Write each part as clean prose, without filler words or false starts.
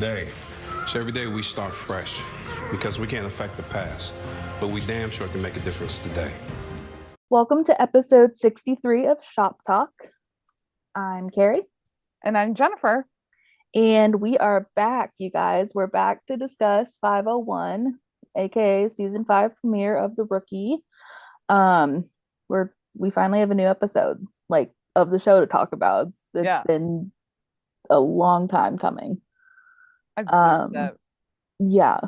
today. So every day we start fresh because we can't affect the past, but we damn sure can make a difference today. Welcome to episode 63 of Shop Talk. I'm Carrie. And I'm Jennifer. And we are back, you guys. We're back to discuss 501, aka season 5 premiere of The Rookie. We finally have a new episode, of the show to talk about. It's been a long time coming. I believe that. Yeah.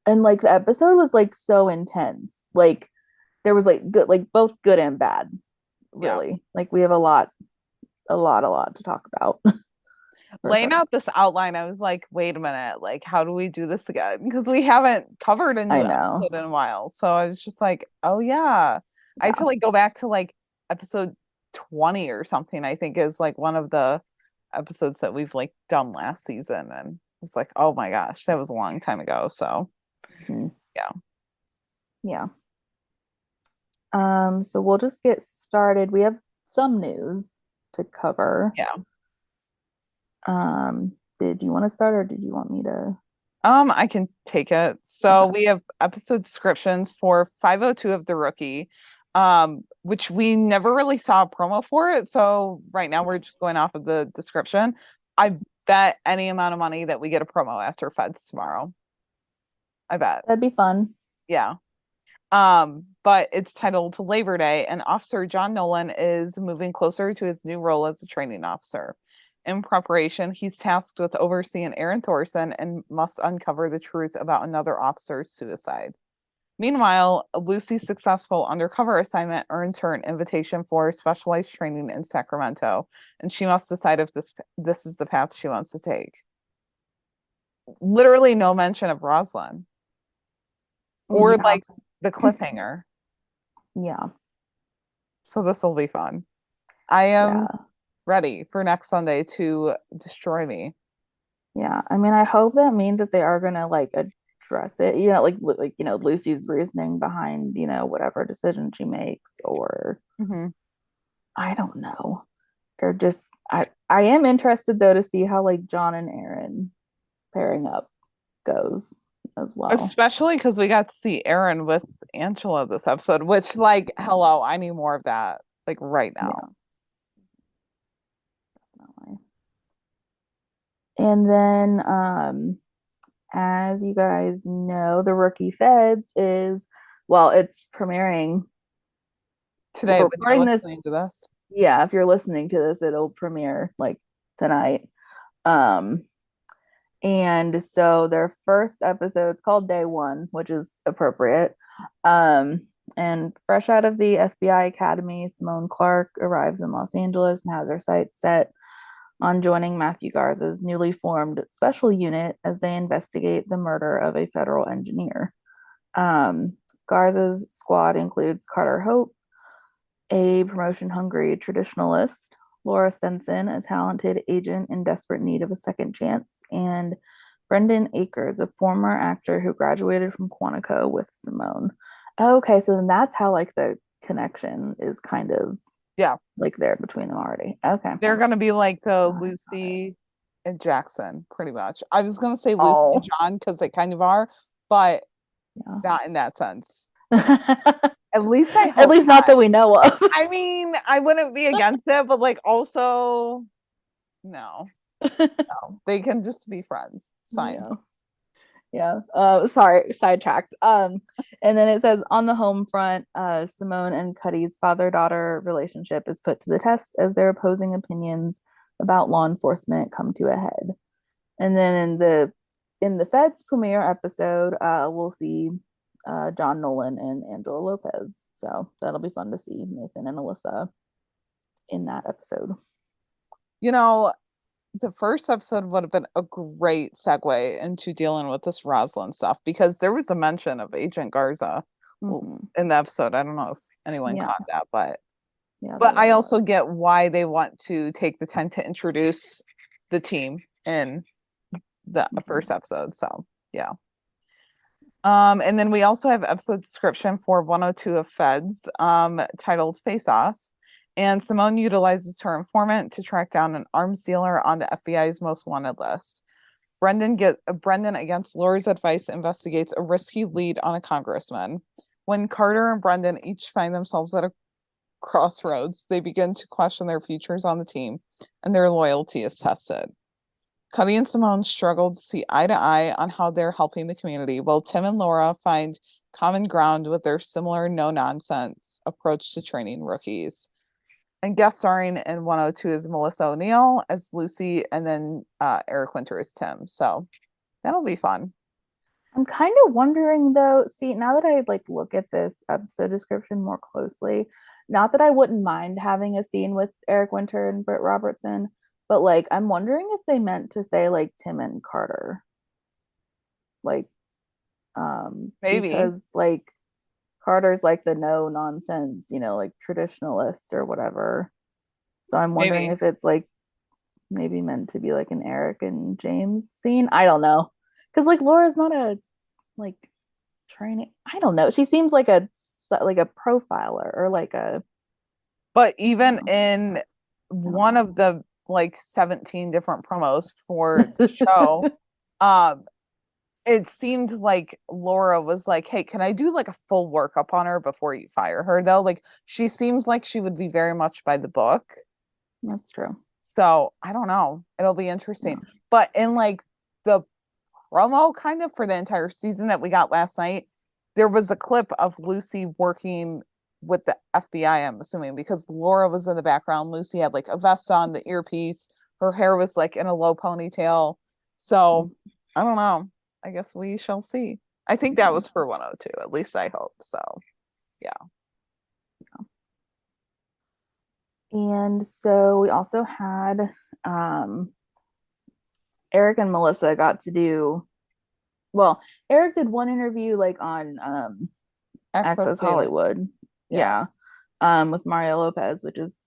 And the episode was so intense. There was good, both good and bad, really. Yeah. We have a lot to talk about. Laying out this outline, I was like, wait a minute, how do we do this again? Because we haven't covered a new episode in a while. So I was just like, oh yeah. I had to go back to episode 20 or something, I think is one of the episodes that we've done last season. And it's like, oh my gosh, that was a long time ago. So yeah. So we'll just get started. We have some news to cover. Yeah. Did you want to start or did you want me to? I can take it. So we have episode descriptions for 502 of The Rookie, which we never really saw a promo for it. So right now we're just going off of the description. I bet any amount of money that we get a promo after Feds tomorrow. I bet. That'd be fun. Yeah. But it's titled Labor Day, and Officer John Nolan is moving closer to his new role as a training officer. In preparation, he's tasked with overseeing Aaron Thorson and must uncover the truth about another officer's suicide. Meanwhile, Lucy's successful undercover assignment earns her an invitation for specialized training in Sacramento, and she must decide if this is the path she wants to take. Literally no mention of Rosalind. Or the cliffhanger. Yeah. So this will be fun. I am ready for next Sunday to destroy me. Yeah. I mean, I hope that means that they are gonna address it. Lucy's reasoning behind, whatever decision she makes, or I don't know. Or just I am interested though to see how John and Aaron pairing up goes as well. Especially because we got to see Aaron with Angela this episode, which hello, I need more of that right now. Yeah. Definitely. And then as you guys know, The Rookie Feds is it's premiering today. We're recording this. To this. Yeah, if you're listening to this, it'll premiere tonight. And so their first episode's called Day One, which is appropriate. And fresh out of the FBI Academy, Simone Clark arrives in Los Angeles and has her sights set on joining Matthew Garza's newly formed special unit as they investigate the murder of a federal engineer. Garza's squad includes Carter Hope, a promotion-hungry traditionalist, Laura Stenson, a talented agent in desperate need of a second chance, and Brendan Akers, a former actor who graduated from Quantico with Simone. Okay, so then that's how the connection is kind of there between them already. Okay, they're gonna be the Lucy and Jackson, pretty much. I was gonna say Lucy and John because they kind of are, but not in that sense. At least I hope at least not that we know of. I mean, I wouldn't be against it, but also no. They can just be friends. It's fine. Yeah. Sorry, sidetracked. And then it says on the home front, Simone and Cuddy's father-daughter relationship is put to the test as their opposing opinions about law enforcement come to a head. And then in the Feds premiere episode, we'll see John Nolan and Angela Lopez. So that'll be fun to see Nathan and Alyssa in that episode. The first episode would have been a great segue into dealing with this Rosalind stuff because there was a mention of Agent Garza in the episode. I don't know if anyone caught that, but I also get why they want to take the time to introduce the team in the first episode. So yeah. And then we also have episode description for 102 of Feds, titled Face Off. And Simone utilizes her informant to track down an arms dealer on the FBI's most wanted list. Brendan, against Laura's advice, investigates a risky lead on a congressman. When Carter and Brendan each find themselves at a crossroads, they begin to question their futures on the team, and their loyalty is tested. Cuddy and Simone struggle to see eye to eye on how they're helping the community, while Tim and Laura find common ground with their similar no-nonsense approach to training rookies. And guest starring in 102 is Melissa O'Neill as Lucy, and then Eric Winter as Tim. So that'll be fun. I'm kind of wondering though, see, now that I like look at this episode description more closely, not that I wouldn't mind having a scene with Eric Winter and Britt Robertson, but like I'm wondering if they meant to say like Tim and Carter. Like Maybe. Because like Carter's like the no nonsense, like traditionalist or whatever. So I'm wondering Maybe. if it's like maybe meant to be like an Eric and James scene. I don't know. Because like Laura's not a like training. I don't know. She seems like a profiler or like a. But even in one of the like 17 different promos for the show, it seemed like Laura was like, "Hey, can I do like a full workup on her before you fire her?" Though, like she seems like she would be very much by the book. That's true. So I don't know. It'll be interesting. Yeah. But in like the promo kind of for the entire season that we got last night, there was a clip of Lucy working with the FBI, I'm assuming, because Laura was in the background. Lucy had like a vest on, the earpiece, her hair was like in a low ponytail. So I don't know. I guess we shall see. I think that was for 102, at least I hope. So yeah. And so we also had Eric and Melissa got to do, well, Eric did one interview like on Access Hollywood. Yeah. With Mario Lopez, which is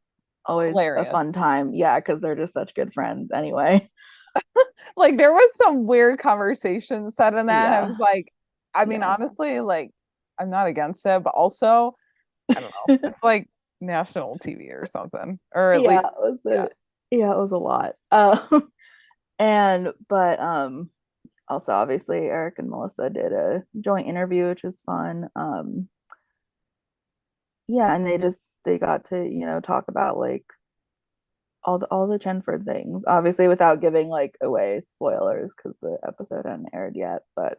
always hilarious. A fun time. Yeah, because they're just such good friends anyway. Like there was some weird conversation said in that. I was like, I mean, honestly, like I'm not against it, but also I don't know. It's like national TV or something. Or at least it was a lot. But also obviously Eric and Melissa did a joint interview, which was fun. And they got to, talk about like all the Chenford things, obviously without giving like away spoilers because the episode hadn't aired yet, but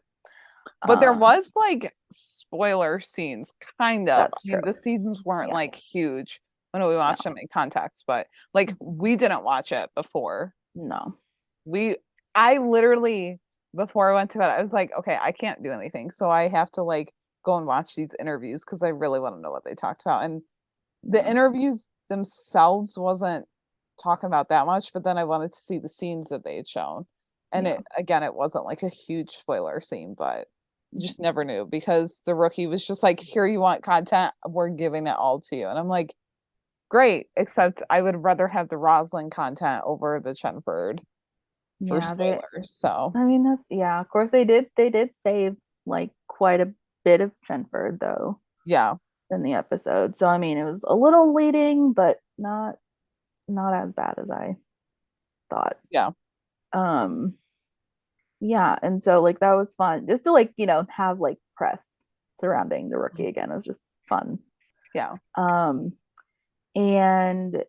there was like spoiler scenes kind of. That's true. The seasons weren't like huge when we watched them in context, but like we didn't watch it before. No. I literally before I went to bed, I was like, okay, I can't do anything. So I have to like go and watch these interviews because I really want to know what they talked about. And the interviews themselves wasn't talking about that much, but then I wanted to see the scenes that they had shown. And it wasn't like a huge spoiler scene, but you just never knew because the rookie was just like, here, you want content, we're giving it all to you. And I'm like, great, except I would rather have the Rosalind content over the Chenford for spoilers. So I mean of course they did save like quite a bit of Chenford though. Yeah. In the episode. So I mean it was a little leading, but not as bad as I thought. Yeah. And so like that was fun just to like have like press surrounding the rookie again. It was just fun. Yeah. And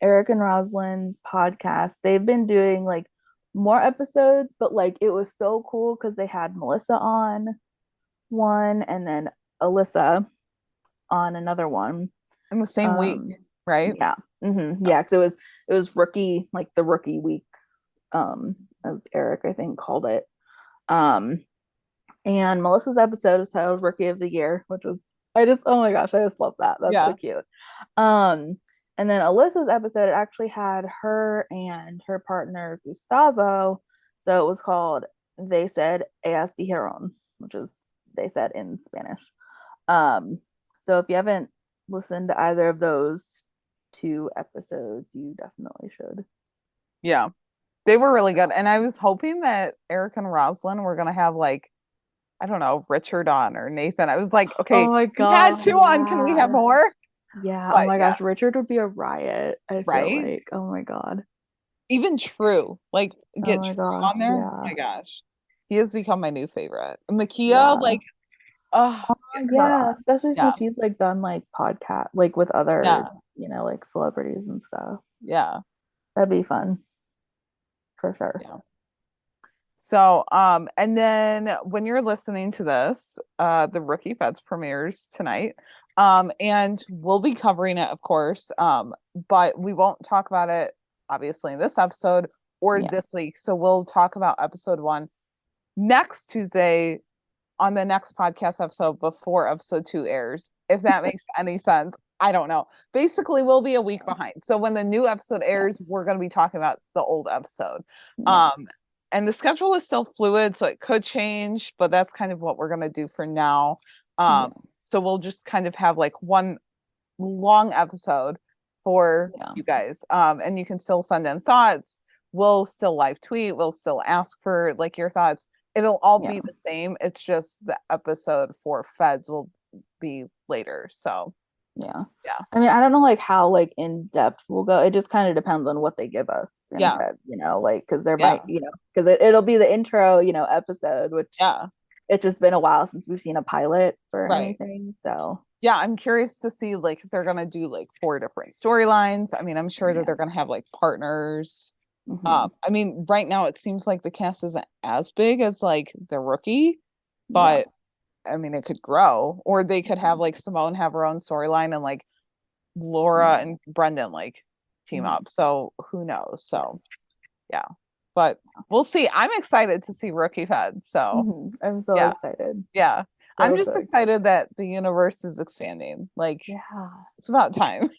Eric and Rosalind's podcast, they've been doing like more episodes, but like it was so cool because they had Melissa on one and then Alyssa on another one in the same week, right? Yeah. Yeah, because it was rookie, like the rookie week, as Eric I think called it. And Melissa's episode was titled Rookie of the Year, which was oh my gosh, I just love that. That's so cute. And then Alyssa's episode, it actually had her and her partner Gustavo, so it was called They Said Ellas Dijeron, which is they said in Spanish. So if you haven't listened to either of those two episodes, you definitely should. Yeah, they were really good, and I was hoping that Eric and Rosalind were gonna have like, I don't know, Richard on or Nathan. I was like, okay, oh my god, we had two on, can we have more? Yeah. But, oh my gosh, Richard would be a riot. I feel like, oh my god. Even True, like Oh get my True gosh, on there. Oh yeah. my gosh, he has become my new favorite. Makia, Yeah. like, oh, Oh, get her yeah, on. especially Yeah, since she's like done like podcast like with other, yeah, like celebrities and stuff. yeah, That'd be fun for sure. yeah. So, and then when you're listening to this, the Rookie Feds premieres tonight. And we'll be covering it, of course. But we won't talk about it obviously in this episode or Yeah. this week. So we'll talk about episode 1 next Tuesday on the next podcast episode before episode 2 airs, if that makes any sense. I don't know. Basically, we'll be a week behind. So when the new episode airs, we're going to be talking about the old episode. Yeah. And the schedule is still fluid, so it could change, but that's kind of what we're going to do for now. Yeah. So we'll just kind of have like one long episode for Yeah. you guys. And you can still send in thoughts. We'll still live tweet. We'll still ask for like your thoughts. It'll all Yeah. be the same. It's just the episode for Feds will be later. So Yeah. yeah. I mean, I don't know like how like in depth we'll go. It just kind of depends on what they give us in Yeah. Fed, like because there Yeah. might, because it'll be the intro, episode, which Yeah. it's just been a while since we've seen a pilot for Right. anything. So Yeah, I'm curious to see like if they're gonna do like 4 different storylines. I mean, I'm sure that yeah. they're gonna have like partners. Mhm. I mean, right now it seems like the cast isn't as big as like the Rookie, Yeah. but I mean, it could grow, or they could have like Simone have her own storyline and like Laura and Brendan like team Mhm. up. So who knows? So yeah, but we'll see. I'm excited to see Rookie Fed. So Mhm. I'm so yeah, excited. yeah. I'm just So excited that the universe is expanding. Like yeah. it's about time.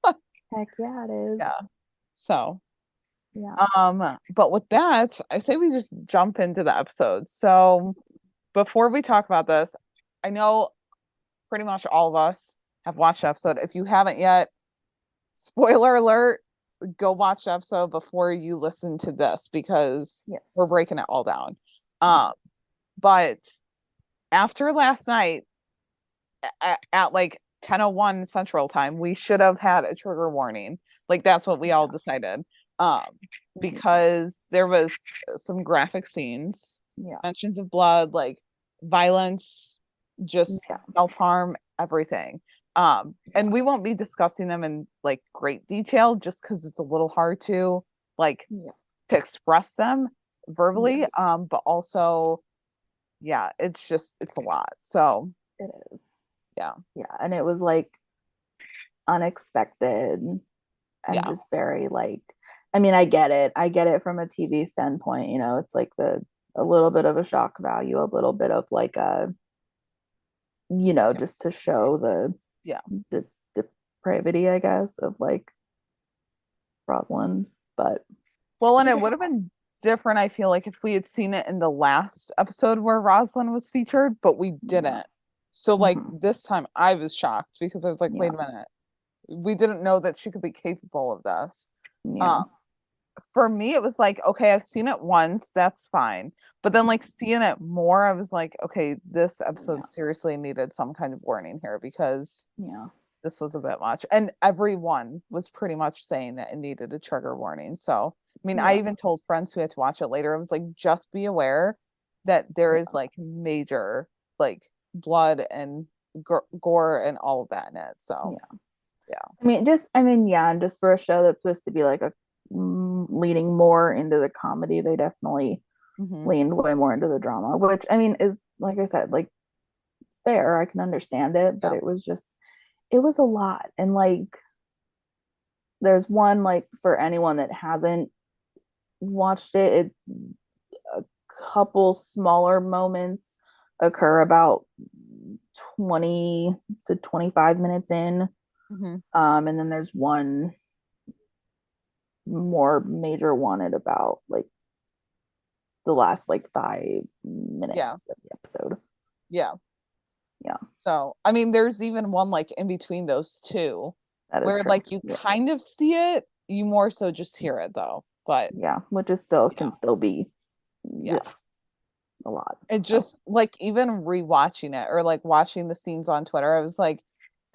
Heck yeah, it is. Yeah. So Yeah. but with that, I say we just jump into the episode. So before we talk about this, I know pretty much all of us have watched the episode. If you haven't yet, spoiler alert, go watch the episode before you listen to this because Yes. we're breaking it all down. But after last night at like 10:01 Central Time, we should have had a trigger warning. Like that's what we all decided. Because there was some graphic scenes, mentions of blood, like violence, just self-harm, everything. And we won't be discussing them in like great detail just because it's a little hard to like to express them verbally. But also, yeah, it's a lot. So it is. Yeah. Yeah. And it was like unexpected and just very like, I mean, I get it from a TV standpoint, it's like a little bit of a shock value, a little bit of like a, just to show the depravity, I guess, of like Rosalind. But well, and it would have been different, I feel like, if we had seen it in the last episode where Rosalind was featured, but we didn't. So like this time I was shocked because I was like, wait a minute. We didn't know that she could be capable of this. For me, it was like, okay, I've seen it once, that's fine. But then like seeing it more, I was like, okay, this episode seriously needed some kind of warning here because this was a bit much. And everyone was pretty much saying that it needed a trigger warning. So I mean, I even told friends who had to watch it later, I was like, just be aware that there is like major like blood and gore and all of that in it. So yeah. And just for a show that's supposed to be like a leaning more into the comedy, they definitely leaned way more into the drama, which I mean is, like I said, like fair. I can understand it, but it was a lot. And like there's one, like for anyone that hasn't watched it, a couple smaller moments occur about 20 to 25 minutes in. And then there's one more major one at about like the last like 5 minutes of the episode. Yeah. So I mean, there's even one like in between those two where like you kind of see it, you more so just hear it though. But which is still can still be a lot. It just like even rewatching it or like watching the scenes on Twitter, I was like,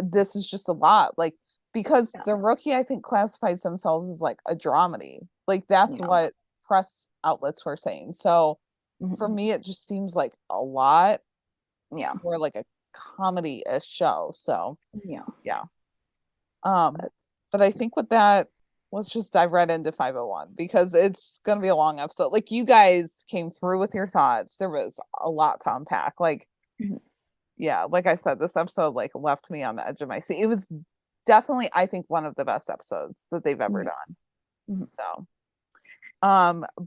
this is just a lot. Like because the rookie, I think, classifies themselves as like a dramedy. Like that's what press outlets were saying. So for me, it just seems like a lot. Yeah. More like a comedy-ish show. So yeah. But I think with that, let's just dive right into 501 because it's gonna be a long episode. Like you guys came through with your thoughts. There was a lot to unpack. Like, yeah, like I said, this episode like left me on the edge of my seat. It was definitely, I think, one of the best episodes that they've ever done. So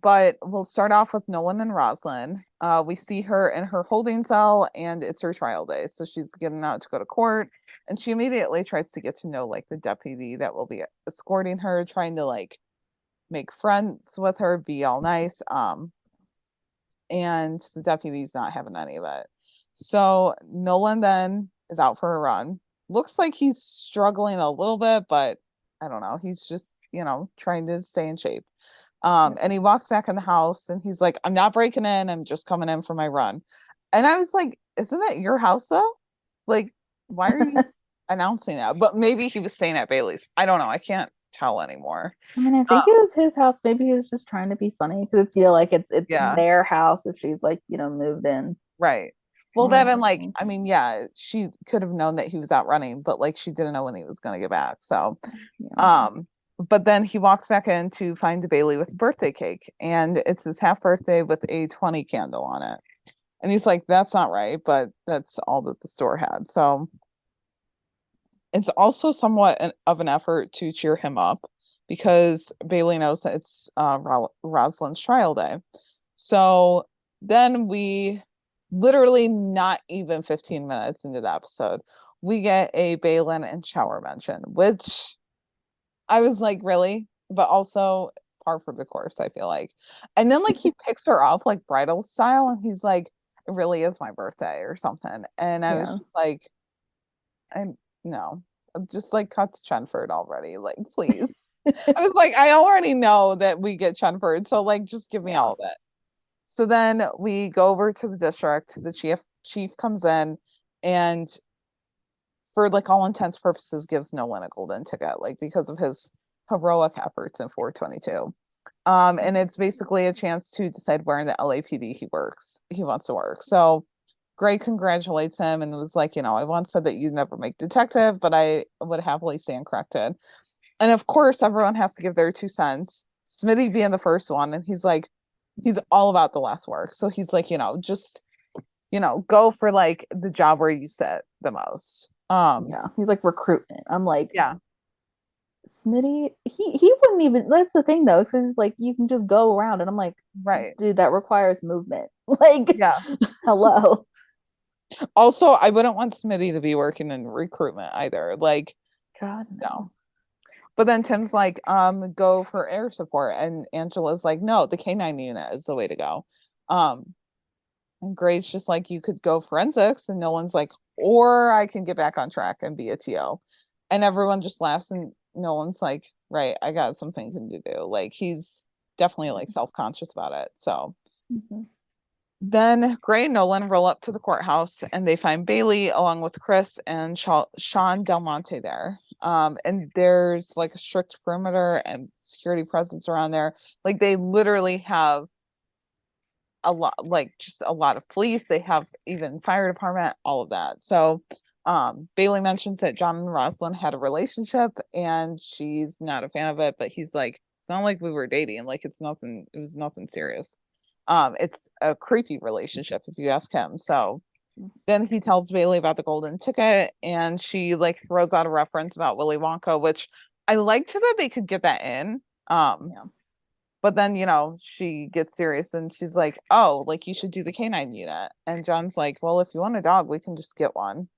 but we'll start off with Nolan and Rosalind. We see her in her holding cell and it's her trial day. So she's getting out to go to court and she immediately tries to get to know like the deputy that will be escorting her, trying to like make friends with her, be all nice. And the deputy's not having any of it. So Nolan then is out for a run. Looks like he's struggling a little bit, but I don't know. He's just, trying to stay in shape. And he walks back in the house and he's like, I'm not breaking in. I'm just coming in for my run. And I was like, isn't that your house though? Like, why are you announcing that? But maybe he was saying at Bailey's. I don't know. I can't tell anymore. I mean, I think it was his house. Maybe he was just trying to be funny because it's, like it's their house if she's like, moved in. Right. Well, that and like, I mean, yeah, she could have known that he was out running, but like she didn't know when he was going to get back. So, but then he walks back in to find Bailey with a birthday cake, and it's his half birthday with a 20 candle on it. And he's like, that's not right, but that's all that the store had. So it's also somewhat of an effort to cheer him up because Bailey knows that it's Rosalind's trial day. So then we literally not even 15 minutes into the episode, we get a Balin and shower mention, which I was like, really? But also par for the course, I feel like. And then like he picks her up like bridal style and he's like, it really is my birthday or something. And I was just like, I'm just like cut to Chenford already. Like, please. I was like, I already know that we get Chenford, so like just give me all of it. So then we go over to the district. The chief comes in and for like all intents purposes gives Nolan a golden ticket, like because of his heroic efforts in 422. And it's basically a chance to decide where in the LAPD he wants to work. So Gray congratulates him and was like, I once said that you'd never make detective, but I would happily stand corrected. And of course, everyone has to give their 2 cents. Smitty being the first one, and he's like, he's all about the less work. So he's like, just, go for like the job where you sit the most. He's like recruitment. I'm like, yeah, Smitty, he wouldn't even. That's the thing though, because it's like you can just go around, and I'm like, right, dude, that requires movement. Like, yeah. Hello. Also, I wouldn't want Smitty to be working in recruitment either. Like, God, no. But then Tim's like, go for air support, and Angela's like, no, the K9 unit is the way to go. And Gray's just like, you could go forensics, and Nolan's like, or I can get back on track and be a TO. And everyone just laughs, and Nolan's like, right, I got some thinking to do. Like he's definitely like self-conscious about it. So then Gray and Nolan roll up to the courthouse and they find Bailey along with Chris and Sean Del Monte there. And there's like a strict perimeter and security presence around there. Like they literally have a lot, like just a lot of police. They have even fire department, all of that. So Bailey mentions that John and Rosalind had a relationship and she's not a fan of it, but he's like, it's not like we were dating, like it was nothing serious. It's a creepy relationship if you ask him. So then he tells Bailey about the golden ticket and she like throws out a reference about Willy Wonka, which I liked that they could get that in. But then, she gets serious and she's like, oh, like you should do the canine unit. And John's like, well, if you want a dog, we can just get one.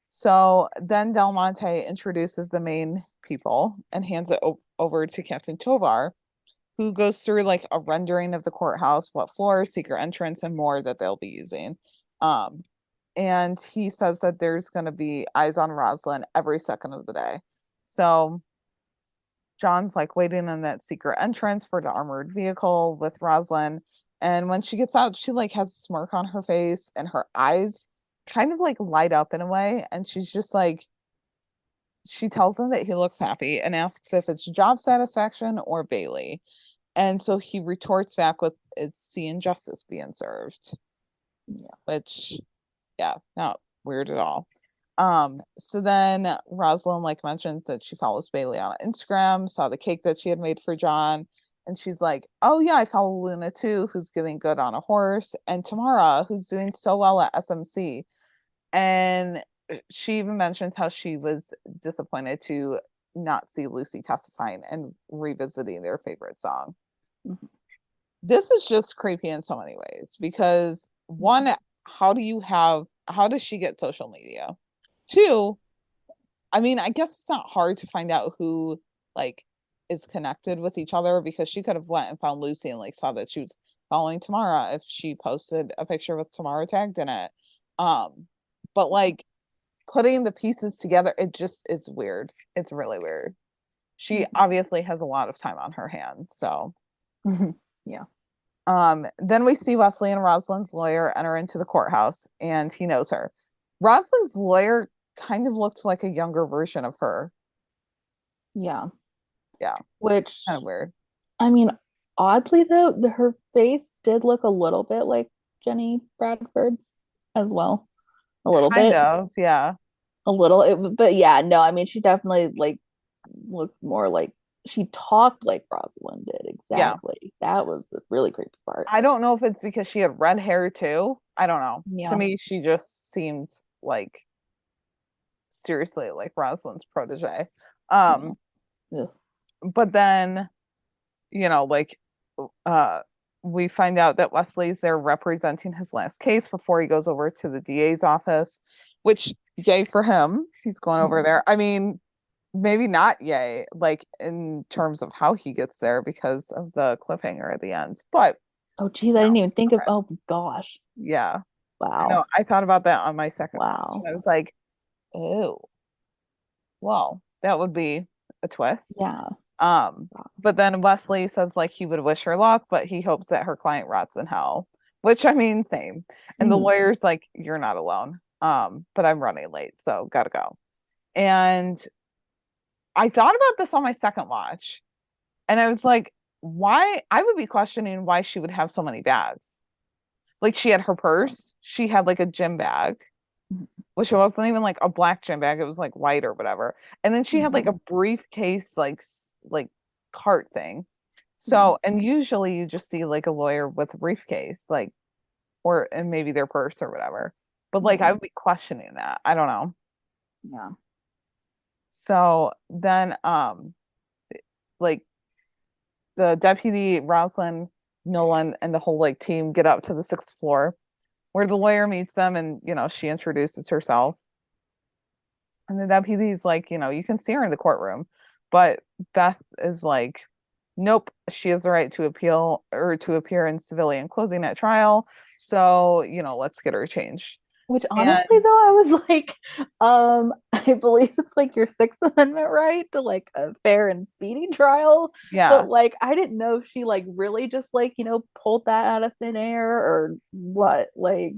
So then Del Monte introduces the main people and hands it over to Captain Tovar, who goes through like a rendering of the courthouse, what floor, secret entrance, and more that they'll be using. And he says that there's going to be eyes on Rosalind every second of the day. So John's like waiting in that secret entrance for the armored vehicle with Rosalind. And when she gets out, she like has a smirk on her face and her eyes kind of like light up in a way. And she's just like, she tells him that he looks happy and asks if it's job satisfaction or Bailey. And so he retorts back with, it's seeing justice being served. Yeah. Which, yeah, not weird at all. So then Rosalind like mentions that she follows Bailey on Instagram, saw the cake that she had made for John, and she's like, oh yeah, I follow Luna too, who's getting good on a horse, and Tamara, who's doing so well at SMC. And she even mentions how she was disappointed to not see Lucy testifying and revisiting their favorite song. Mhm. This is just creepy in so many ways because one, how does she get social media? Two, I mean, I guess it's not hard to find out who like is connected with each other because she could have went and found Lucy and like saw that she was following Tamara if she posted a picture with Tamara tagged in it. But like putting the pieces together, it's weird. It's really weird. She obviously has a lot of time on her hands, so Yeah. Then we see Wesley and Rosalind's lawyer enter into the courthouse, and he knows her. Rosalind's lawyer kind of looked like a younger version of her. Yeah. Yeah. Which, Kind of weird. I mean, oddly though, her face did look a little bit like Jenny Bradford's as well. A little Kind bit. of, yeah. A little, but yeah, no, I mean, she definitely like looked more like she talked like Rosalind did. Exactly. That was the really creepy part. I don't know if it's because she had red hair too. I don't know. Yeah. To me, she just seemed like seriously like Rosalind's protege. Yeah. But then, you know, like we find out that Wesley's there representing his last case before he goes over to the DA's office, which yay for him. He's going over there. I mean, maybe not yay, like in terms of how he gets there because of the cliffhanger at the end. But oh geez, I didn't even think of oh gosh. Yeah. Wow. No, I thought about that on my second wow. watch. I was like, oh, well, that would be a twist. Yeah. But then Wesley says like he would wish her luck, but he hopes that her client rots in hell. Which I mean, same. And the lawyer's like, you're not alone. But I'm running late, so gotta go. And I thought about this on my second watch, and I was like, why? I would be questioning why she would have so many bags. Like she had her purse, she had like a gym bag, which wasn't even like a black gym bag, it was like white or whatever. And then she had like a briefcase, like cart thing. So, and usually you just see like a lawyer with a briefcase, like, or and maybe their purse or whatever. But like I would be questioning that. I don't know. Yeah. So then like the deputy, Rosalind, Nolan, and the whole like team get up to the 6th floor where the lawyer meets them, and you know, she introduces herself. And the deputy's like, you know, you can see her in the courtroom. But Beth is like, nope, she has the right to appeal or to appear in civilian clothing at trial. So, you know, let's get her changed. Which honestly though, I was like, I believe it's like your Sixth Amendment right to like a fair and speedy trial. Yeah. But like I didn't know if she like really just like, you know, pulled that out of thin air or what. Like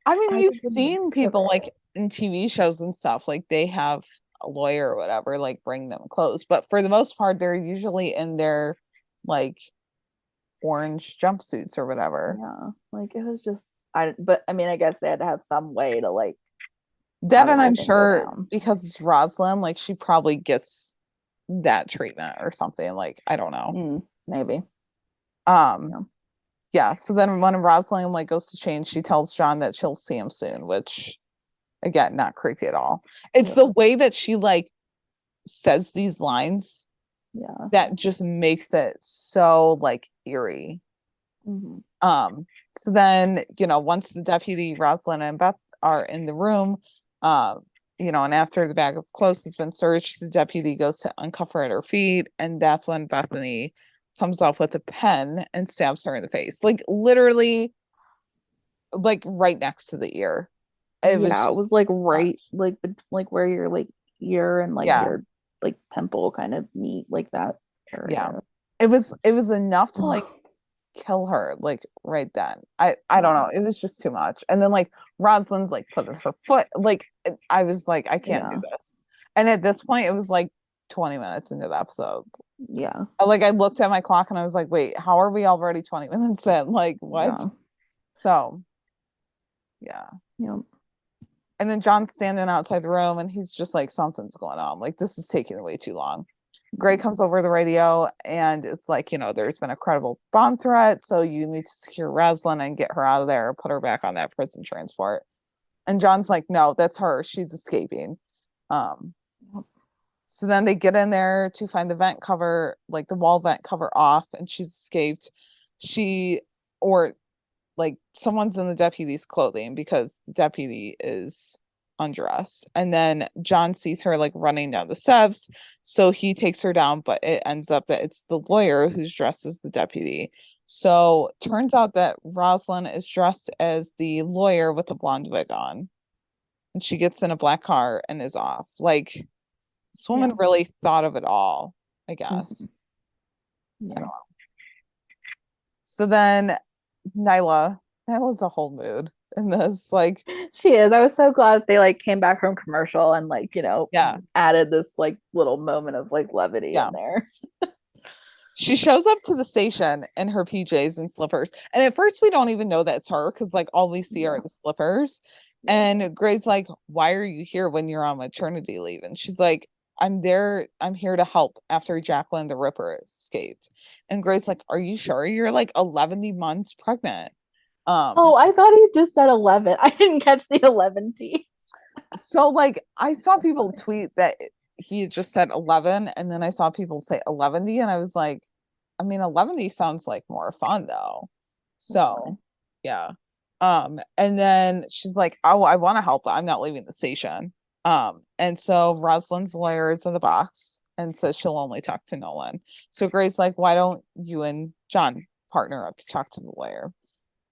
I mean, you've seen people like in TV shows and stuff, like they have a lawyer or whatever, like bring them clothes. But for the most part, they're usually in their like orange jumpsuits or whatever. Yeah. Like it was just but I mean, I guess they had to have some way to like that, and I'm sure because it's Rosalind, like she probably gets that treatment or something. Like I don't know, maybe. Yeah. So then when Rosalind like goes to change, she tells John that she'll see him soon, which again, not creepy at all. It's the way that she like says these lines, that just makes it so like eerie. So then, you know, once the deputy, Rosalind, and Beth are in the room, you know, and after the bag of clothes has been searched, the deputy goes to uncuff her at her feet, and that's when Bethany comes up with a pen and stabs her in the face, like literally, like right next to the ear. It was like right, like where your like ear and like your like temple kind of meet, like that area. Yeah, it was enough to like kill her like right then. I don't know, it was just too much. And then like Rosalind's like put her foot, like I was like, I can't do this. And at this point, it was like 20 minutes into the episode. Yeah. Like, I looked at my clock and I was like, wait, how are we already 20 minutes in? Like, what? Yeah. So, yeah. Yep. And then John's standing outside the room and he's just like, something's going on. Like, this is taking way too long. Gray comes over the radio and it's like, there's been a credible bomb threat. So you need to secure Rosalind and get her out of there, put her back on that prison transport. And John's like, no, that's her. She's escaping. So then they get in there to find the vent cover, like the wall vent cover off, and she's escaped. Like someone's in the deputy's clothing because the deputy is undressed. And then John sees her like running down the steps. So he takes her down, but it ends up that it's the lawyer who's dressed as the deputy. So turns out that Rosalind is dressed as the lawyer with a blonde wig on. And she gets in a black car and is off. Like, this woman really thought of it all, I guess. Yeah. I don't know. So then Nyla's a whole mood in this. Like, she is. I was so glad they like came back from commercial and like, added this like little moment of like levity in there. She shows up to the station in her PJs and slippers. And at first we don't even know that's her because like all we see are the slippers. And Gray's like, why are you here when you're on maternity leave? And she's like, I'm here to help after Jacqueline the Ripper escaped. And Gray's like, are you sure you're like 11 months pregnant? Oh, I thought he just said 11. I didn't catch the 11T. So like I saw people tweet that he just said 11 and then I saw people say 11D and I was like, I mean 11D sounds like more fun though. So yeah. And then she's like, oh, I want to help, but I'm not leaving the station. And so Rosalind's lawyer is in the box and says she'll only talk to Nolan. So Gray's like, why don't you and John partner up to talk to the lawyer?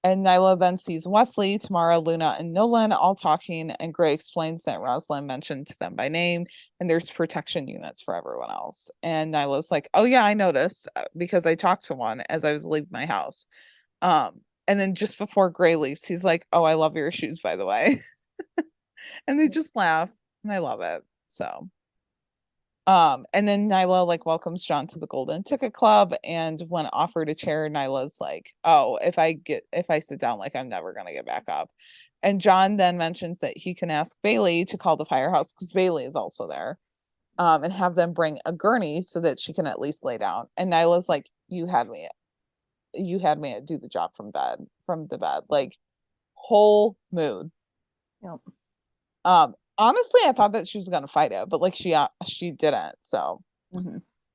And Nyla then sees Wesley, Tamara, Luna, and Nolan all talking, and Gray explains that Rosalind mentioned to them by name, and there's protection units for everyone else. And Nyla's like, oh yeah, I noticed because I talked to one as I was leaving my house. And then just before Gray leaves, he's like, oh, I love your shoes, by the way. And they just laugh, and I love it. So and then Nyla like welcomes John to the Golden Ticket Club, and when offered a chair, Nyla's like, oh, if I sit down, like I'm never gonna get back up. And John then mentions that he can ask Bailey to call the firehouse because Bailey is also there, and have them bring a gurney so that she can at least lay down. And Nyla's like, you had me do the job from the bed, like whole mood. Honestly, I thought that she was gonna fight it, but like she didn't. So,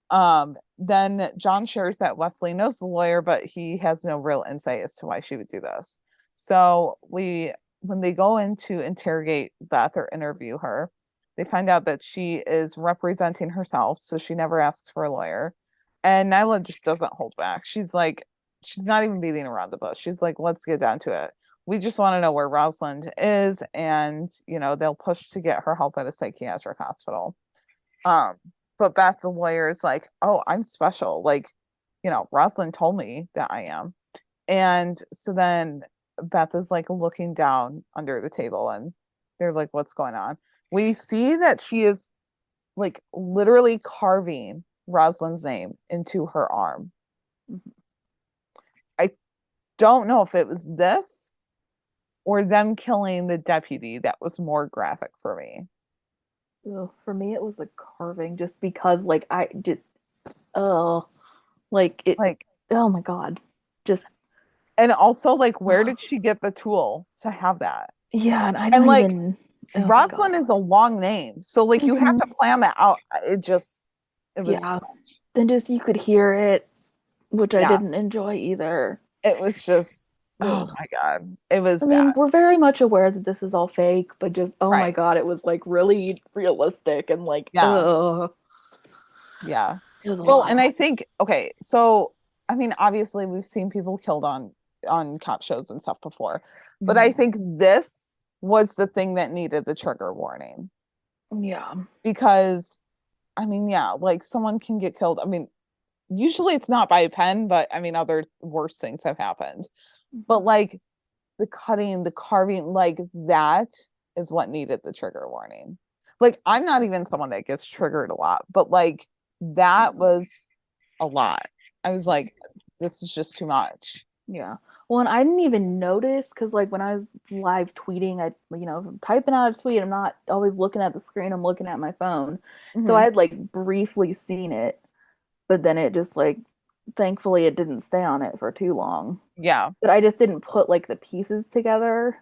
then John shares that Wesley knows the lawyer, but he has no real insight as to why she would do this. So when they go in to interrogate Beth or interview her, they find out that she is representing herself, so she never asks for a lawyer. And Nyla just doesn't hold back. She's like, she's not even beating around the bush. She's like, let's get down to it. We just want to know where Rosalind is, and they'll push to get her help at a psychiatric hospital. But Beth, the lawyer, is like, oh, I'm special. Like, Rosalind told me that I am. And so then Beth is like looking down under the table and they're like, what's going on? We see that she is like literally carving Rosalind's name into her arm. I don't know if it was this or them killing the deputy that was more graphic for me. For me, it was the carving, just because like I did. Oh, like it. Like, oh my god, just. And also, like, where did she get the tool to have that? Yeah, and I don't like, even. Rosalind is a long name, so like you have to plan that out. It was. Yeah. Then just you could hear it, which I didn't enjoy either. It was just. Oh my god, it was. I mean, we're very much aware that this is all fake, but just my god, it was like really realistic and like yeah. Well, and I think so I mean, obviously we've seen people killed on cop shows and stuff before, but I think this was the thing that needed the trigger warning. Yeah, because I mean, like someone can get killed. I mean, usually it's not by a pen, but I mean, other worse things have happened. But like the cutting, the carving, like that is what needed the trigger warning. Like, I'm not even someone that gets triggered a lot, but like that was a lot. I was like, this is just too much. Yeah. Well, and I didn't even notice because, like, when I was live tweeting, if I'm typing out a tweet, I'm not always looking at the screen, I'm looking at my phone. So I Mhm. had, like, briefly seen it, but then it just, like, thankfully, it didn't stay on it for too long. Yeah. But I just didn't put, like, the pieces together,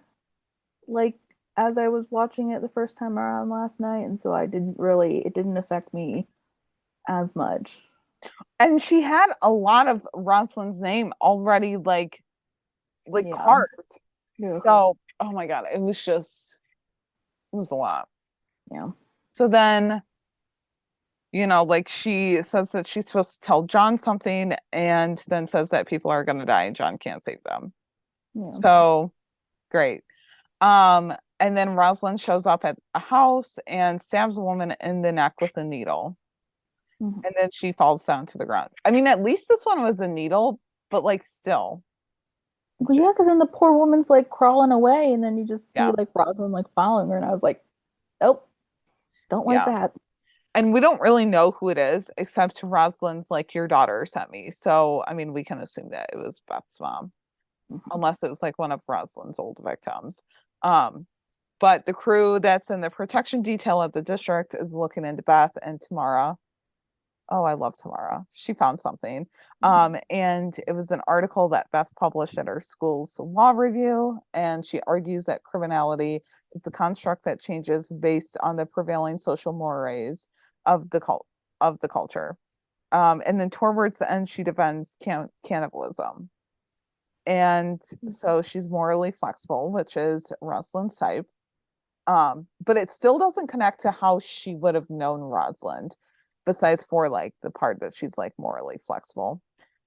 like, as I was watching it the first time around last night. And so it didn't affect me as much. And she had a lot of Rosalind's name already like Yeah. carved. Yeah. So, oh my God, it was a lot. Yeah. So then, like she says that she's supposed to tell John something and then says that people are going to die and John can't save them. Yeah. So great. And then Rosalind shows up at a house and stabs a woman in the neck with a needle. Mhm. And then she falls down to the ground. I mean, at least this one was a needle, but like still. Well, yeah, because then the poor woman's like crawling away, and then you just see Yeah. like Rosalind like following her, and I was like, nope, don't like Yeah. that. And we don't really know who it is, except Rosalind's like, your daughter sent me. So, I mean, we can assume that it was Beth's mom, Mhm. unless it was like one of Rosalind's old victims. Um, but the crew that's in the protection detail at the district is looking into Beth and Tamara. Oh, I love Tamara. She found something. And it was an article that Beth published at her school's law review. And she argues that criminality is a construct that changes based on the prevailing social mores of the culture. And then towards the end, she defends cannibalism. And so she's morally flexible, which is Rosalind's type. But it still doesn't connect to how she would have known Rosalind, besides for like the part that she's like morally flexible.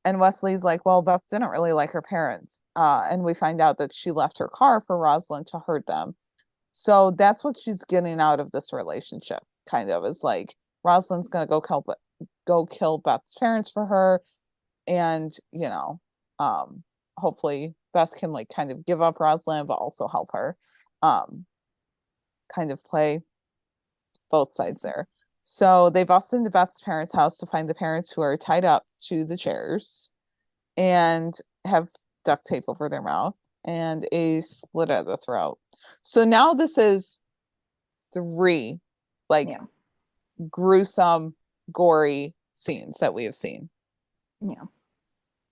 And Wesley's like, well, Beth didn't really like her parents. And we find out that she left her car for Rosalind to hurt them. So that's what she's getting out of this relationship, kind of, is like Rosalind's gonna go kill Beth's parents for her. And, hopefully Beth can like kind of give up Rosalind, but also help her. Um, kind of play both sides there. So they bust into Beth's parents' house to find the parents who are tied up to the chairs and have duct tape over their mouth and a slit at the throat. So now this is three like Yeah. gruesome, gory scenes that we have seen. Yeah.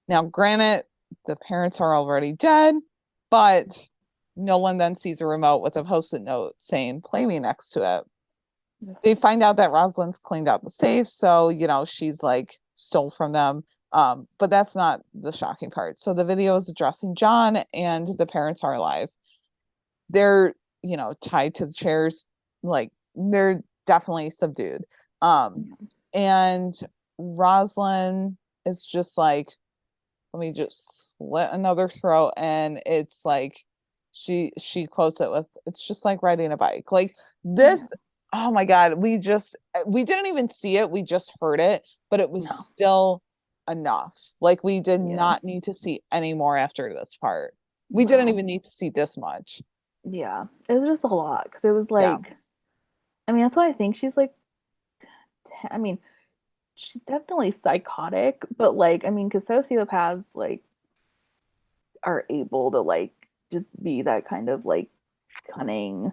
Now, granted, the parents are already dead, but Nolan then sees a remote with a post-it note saying "Play me" next to it. They find out that Rosalind's cleaned out the safe, so she's like stole from them. But that's not the shocking part. So the video is addressing John, and the parents are alive. They're tied to the chairs, like they're definitely subdued. And Rosalind is just like, let me just slit another throat, and it's like she quotes it with, it's just like riding a bike. Like this. Yeah. Oh my God, we didn't even see it, we just heard it, but it was No. still enough. Like we did Yeah. not need to see any more after this part. We didn't No. even need to see this much. Yeah. It was just a lot because it was Yeah. like, I mean, that's why I think she's like, I mean, she's definitely psychotic, but like, I mean, because sociopaths like are able to like just be that kind of like cunning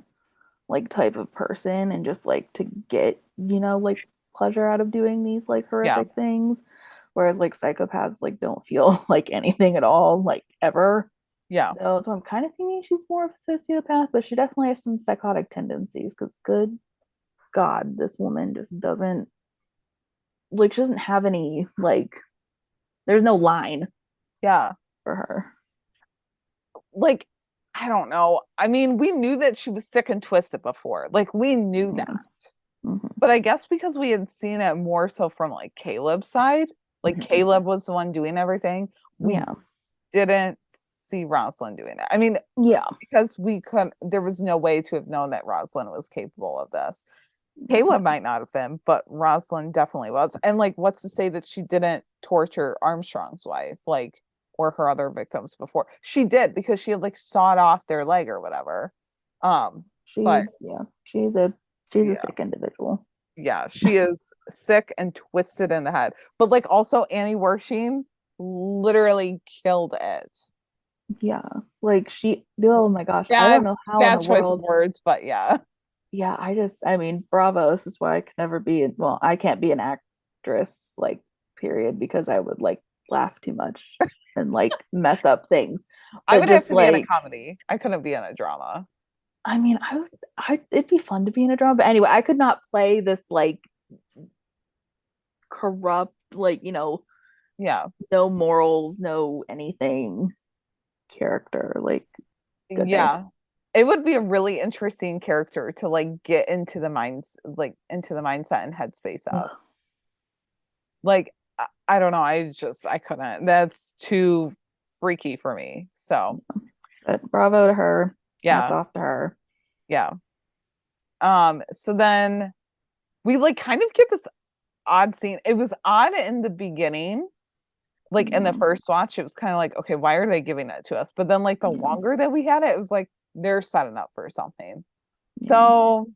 like type of person and just like to get, like pleasure out of doing these like Yeah. horrific things. Whereas like psychopaths like don't feel like anything at all, like ever. Yeah. So I'm kind of thinking she's more of a sociopath, but she definitely has some psychotic tendencies because good God, this woman just doesn't like she doesn't have any like there's no line Yeah. for her. Like, I don't know. I mean, we knew that she was sick and twisted before. Like, we knew Yeah. that. Mm-hmm. But I guess because we had seen it more so from like Caleb's side, like Mm-hmm. Caleb was the one doing everything. We Yeah. didn't see Rosalind doing it. I mean, Yeah. because there was no way to have known that Rosalind was capable of this. Caleb might not have been, but Rosalind definitely was. And like, what's to say that she didn't torture Armstrong's wife, like, or her other victims before? She did, because she had like sawed off their leg or whatever. But She's a She's a Yeah. sick individual. Yeah, she is sick and twisted in the head. But like also Annie Wershing literally killed it. Yeah. Like oh my gosh, I Bad, don't know how in bad the choice of world. words, but yeah. Yeah, I mean, bravo. This is why I could never be, well, I can't be an actress, like, period, because I would like laugh too much and like mess up things. I But would have just to be in a like, comedy. I couldn't be in a drama. I mean, it'd be fun to be in a drama. But anyway, I could not play this like corrupt, like, Yeah. no morals, no anything character. Like, goodness. Yeah. It would be a really interesting character to like get into the into the mindset and headspace of. Ugh. Like I don't know, I couldn't. That's too freaky for me. So, But bravo to her. Hats yeah. off to her. Yeah. So then we like kind of get this odd scene. It was odd in the beginning, like in the Yeah. first watch, it was kind of like, okay, why are they giving it to us? But then like the Yeah. longer that we had it, it was like they're setting up for something. Yeah. So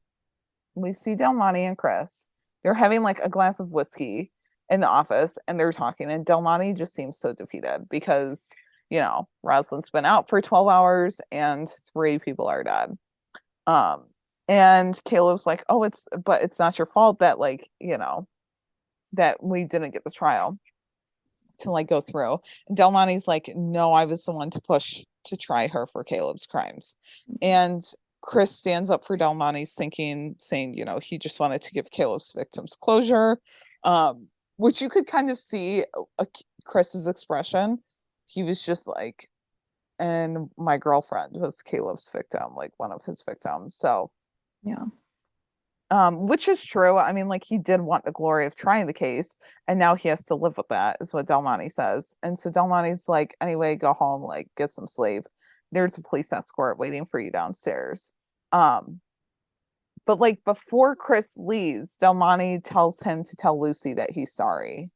we see Del Monte and Chris. They're having like a glass of whiskey in the office and they're talking, and Del Monte just seems so defeated because, Rosalind's been out for 12 hours and 3 people are dead. Um, and Caleb's like, oh, it's not your fault that like, that we didn't get the trial to like go through. And Del Monte's like, no, I was the one to push to try her for Caleb's crimes. And Chris stands up for Del Monte's saying, he just wanted to give Caleb's victims closure. Which you could kind of see Chris's expression. He was just like, and my girlfriend was Caleb's victim, like one of his victims. So Yeah. which is true. I mean, like he did want the glory of trying the case, and now he has to live with that, is what Del Monte says. And so Del Monte's like, anyway, go home, like get some sleep. There's a police escort waiting for you downstairs. But like before Chris leaves, Del Monte tells him to tell Lucy that he's sorry.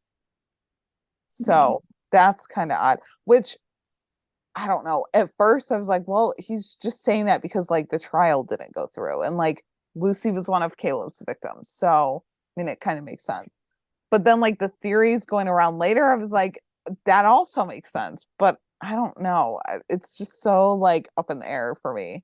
So that's kind of odd, which I don't know. At first I was like, well, he's just saying that because like the trial didn't go through and like Lucy was one of Caleb's victims. So, I mean, it kind of makes sense. But then like the theories going around later, I was like, that also makes sense. But I don't know. It's just so like up in the air for me.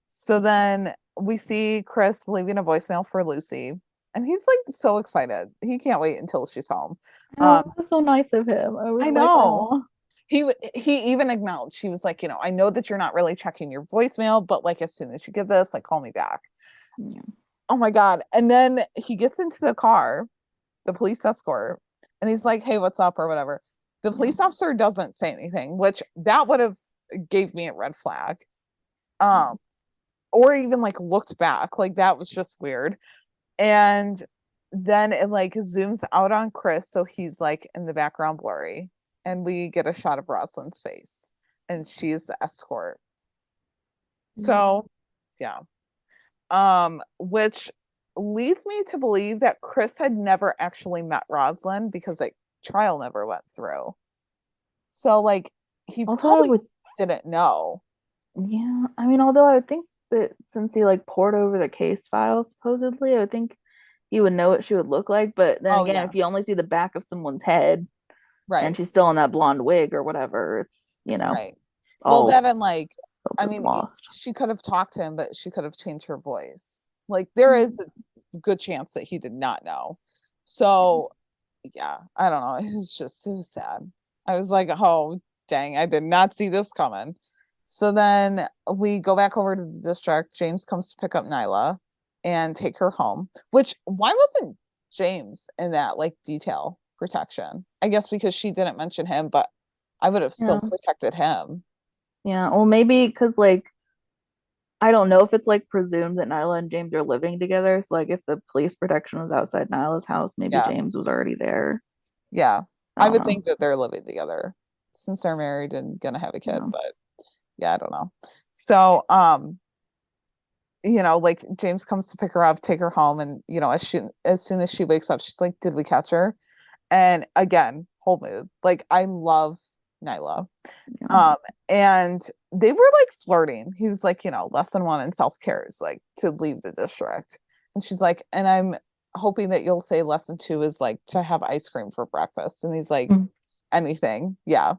So then we see Chris leaving a voicemail for Lucy, and he's like so excited. He can't wait until she's home. Oh, it was so nice of him. I was I like, know. oh. He even acknowledged, he was like, I know that you're not really checking your voicemail, but like as soon as you get this, like call me back. Yeah. Oh my God. And then he gets into the car, the police escort, and he's like, hey, what's up or whatever. The police officer doesn't say anything, which that would have gave me a red flag. Or even like looked back. Like that was just weird. And then it like zooms out on Chris, so he's like in the background blurry, and we get a shot of Rosalind's face, and she is the escort. So yeah. Which leads me to believe that Chris had never actually met Rosalind because like trial never went through. So like he Although I probably would, didn't know. yeah, I mean, although I would think that since he like poured over the case file, supposedly, I would think he would know what she would look like. But then Oh again, yeah, if you only see the back of someone's head and right, she's still in that blonde wig or whatever, it's, right. Well, all that and like, hope I is mean, lost. she could have talked to him, but she could have changed her voice. Like there is a good chance that he did not know. So yeah, I don't know. It was just it was sad. I was like, oh dang, I did not see this coming. So then we go back over to the district. James comes to pick up Nyla and take her home. Which why wasn't James in that like detail protection? I guess because she didn't mention him, but I would have still Yeah. protected him. Yeah. Well, maybe because like I don't know if it's like presumed that Nyla and James are living together. So like if the police protection was outside Nyla's house, maybe Yeah, James was already there. yeah. I I don't would know. think that they're living together since they're married and gonna have a kid, Yeah. but yeah, I don't know. So like James comes to pick her up, take her home, and as soon as she wakes up, she's like, "Did we catch her?" And again, whole mood. Like I love Nyla. Yeah. Um, and they were like flirting. He was like, lesson one in self-care is like to leave the district. And she's like, and I'm hoping that you'll say lesson 2 is like to have ice cream for breakfast. And he's like, anything. Yeah.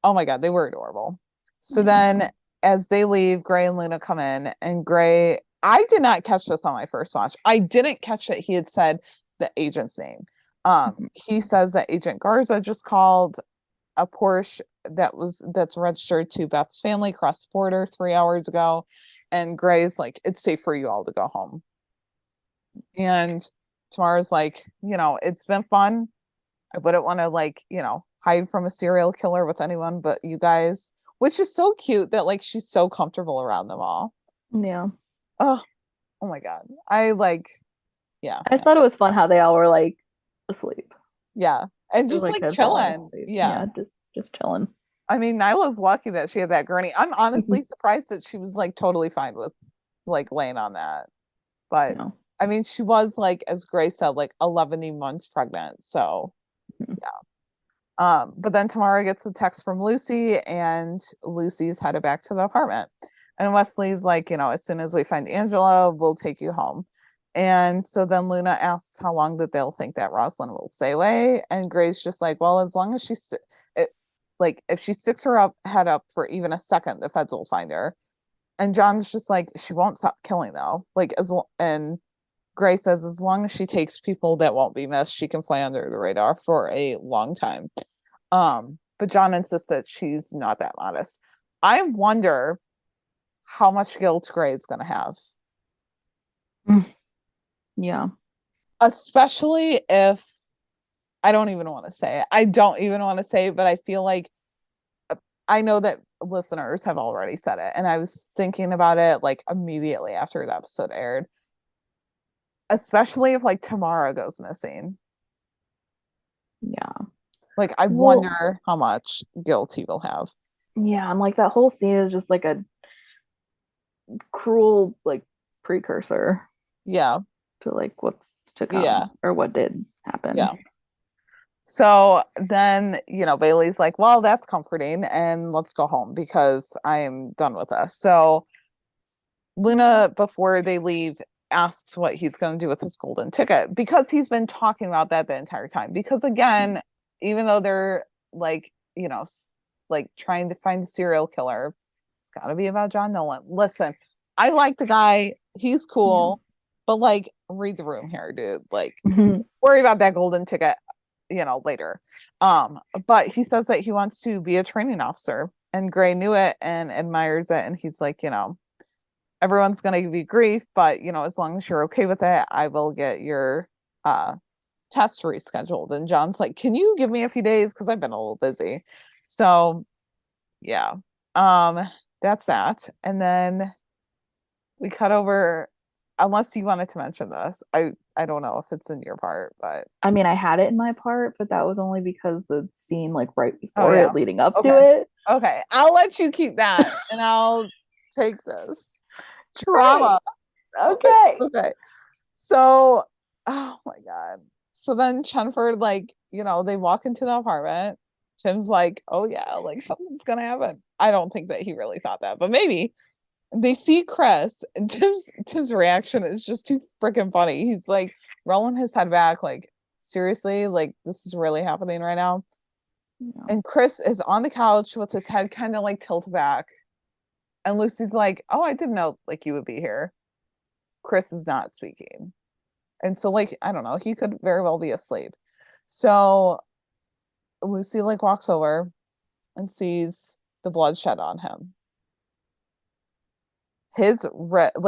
Oh my God, they were adorable. So then as they leave, Gray and Luna come in, and Gray, I did not catch this on my first watch. I didn't catch that he had said the agent's name. He says that Agent Garza just called a Porsche that's registered to Beth's family crossed the border 3 hours ago. And Gray's like, it's safe for you all to go home. And Tamara's like, it's been fun. I wouldn't want to like, hide from a serial killer with anyone but you guys, which is so cute that like she's so comfortable around them all. Yeah. Oh my God. I just thought it was fun how they all were like asleep. Yeah. And just like chilling. Yeah, just chilling. I mean, Nyla's lucky that she had that gurney. I'm honestly surprised that she was like totally fine with like laying on that. But I mean, she was like, as Gray said, like 11 months pregnant. So yeah. But then Tamara gets a text from Lucy, and Lucy's headed back to the apartment. And Wesley's like, as soon as we find Angela, we'll take you home. And so then Luna asks how long that they'll think that Rosalind will stay away. And Gray's just like, well, as long as if she sticks her head up for even a second, the feds will find her. And John's just like, she won't stop killing though. And Gray says, as long as she takes people that won't be missed, she can fly under the radar for a long time. But John insists that she's not that modest. I wonder how much guilt Gray is going to have. Yeah. Especially if, I don't even want to say it, but I feel like, I know that listeners have already said it, and I was thinking about it like immediately after the episode aired. Especially if like Tamara goes missing. Yeah. Like I wonder how much guilt he will have. Yeah, and like that whole scene is just like a cruel like precursor. Yeah. To like what's to come or what did happen. Yeah. So then, Bailey's like, well, that's comforting, and let's go home because I am done with this. So Luna, before they leave, asks what he's going to do with his golden ticket, because he's been talking about that the entire time. Because again, even though they're like, like trying to find a serial killer, it's got to be about John Nolan. Listen, I like the guy. He's cool. But like, read the room here, dude. Like, worry about that golden ticket, later. But he says that he wants to be a training officer, and Gray knew it and admires it. And he's like, everyone's going to be grief, but as long as you're okay with it, I will get your test rescheduled. And John's like, can you give me a few days? Because I've been a little busy. So yeah, that's that. And then we cut over, unless you wanted to mention this. I don't know if it's in your part, but I mean, I had it in my part, but that was only because the scene like right before it leading up to it. Okay, I'll let you keep that, and I'll take this trauma. Okay. So, oh my God. So then Chenford, like, they walk into the apartment. Tim's like, oh yeah, like something's gonna happen. I don't think that he really thought that, but maybe. They see Chris, and Tim's reaction is just too freaking funny. He's like rolling his head back, like, seriously, like this is really happening right now. Yeah. And Chris is on the couch with his head kind of like tilted back. And Lucy's like, oh, I didn't know like you would be here. Chris is not speaking. And so like, I don't know, he could very well be asleep. So Lucy like walks over and sees the bloodshed on him. His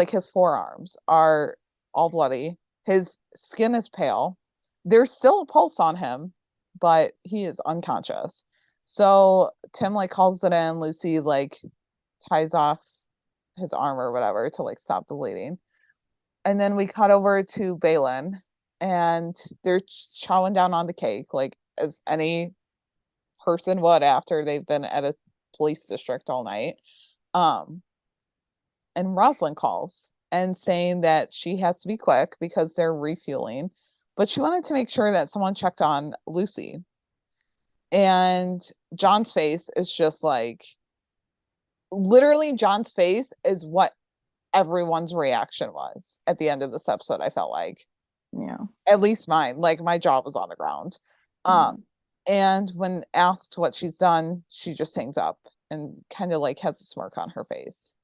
his forearms are all bloody. His skin is pale. There's still a pulse on him, but he is unconscious. So Tim like calls it in. Lucy like ties off his arm or whatever to like stop the bleeding. And then we cut over to Balin, and they're chowing down on the cake like as any person would after they've been at a police district all night. And Rosalind calls and saying that she has to be quick because they're refueling, but she wanted to make sure that someone checked on Lucy. And John's face is just like, literally John's face is what everyone's reaction was at the end of this episode. I felt like, Yeah. at least mine, like my jaw was on the ground. And when asked what she's done, she just hangs up and kind of like has a smirk on her face.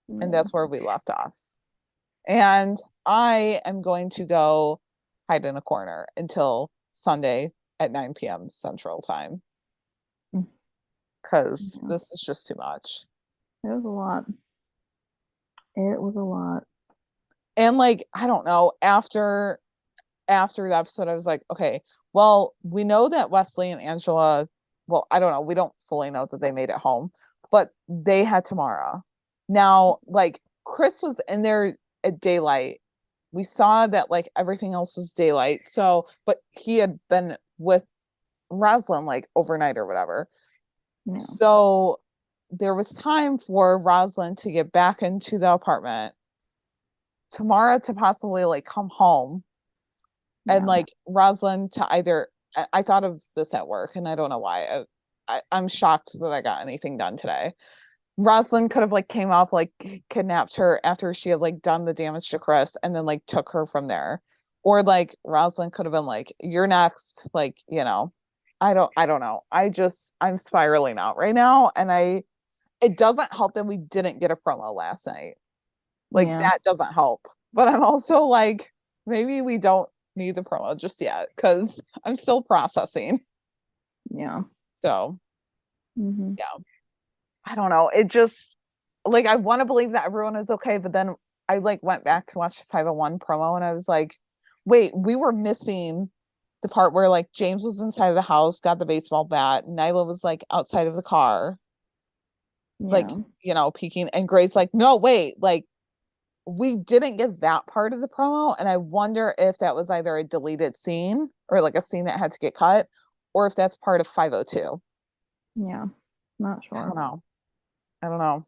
And that's where we left off. And I am going to go hide in a corner until Sunday at 9 p.m. Central Time. Because this is just too much. It was a lot. It was a lot. And like, I don't know, after the episode, I was like, okay, well, we know that Wesley and Angela, well, I don't know, we don't fully know that they made it home, but they had Tamara. Now, like, Chris was in there at daylight. We saw that like everything else was daylight. So, but he had been with Rosalind like overnight or whatever. Yeah. So there was time for Rosalind to get back into the apartment, Tamara to possibly like come home, and like Rosalind to either, I thought of this at work and I don't know why. I'm shocked that I got anything done today. Rosalind could have like came off, like kidnapped her after she had like done the damage to Chris and then like took her from there. Or like Rosalind could have been like, you're next. Like, you know, I don't know. I'm spiraling out right now. And it doesn't help that we didn't get a promo last night. Like that doesn't help. But I'm also like, maybe we don't need the promo just yet because I'm still processing. Yeah. So Mm-hmm. yeah. I don't know. It just like I want to believe that everyone is okay, but then I like went back to watch the 501 promo and I was like, wait, we were missing the part where like James was inside of the house, got the baseball bat, Nyla was like outside of the car, like, you know, peeking, and Gray's like, no, wait, like we didn't get that part of the promo, and I wonder if that was either a deleted scene or like a scene that had to get cut, or if that's part of 502. Yeah, not sure. I don't know.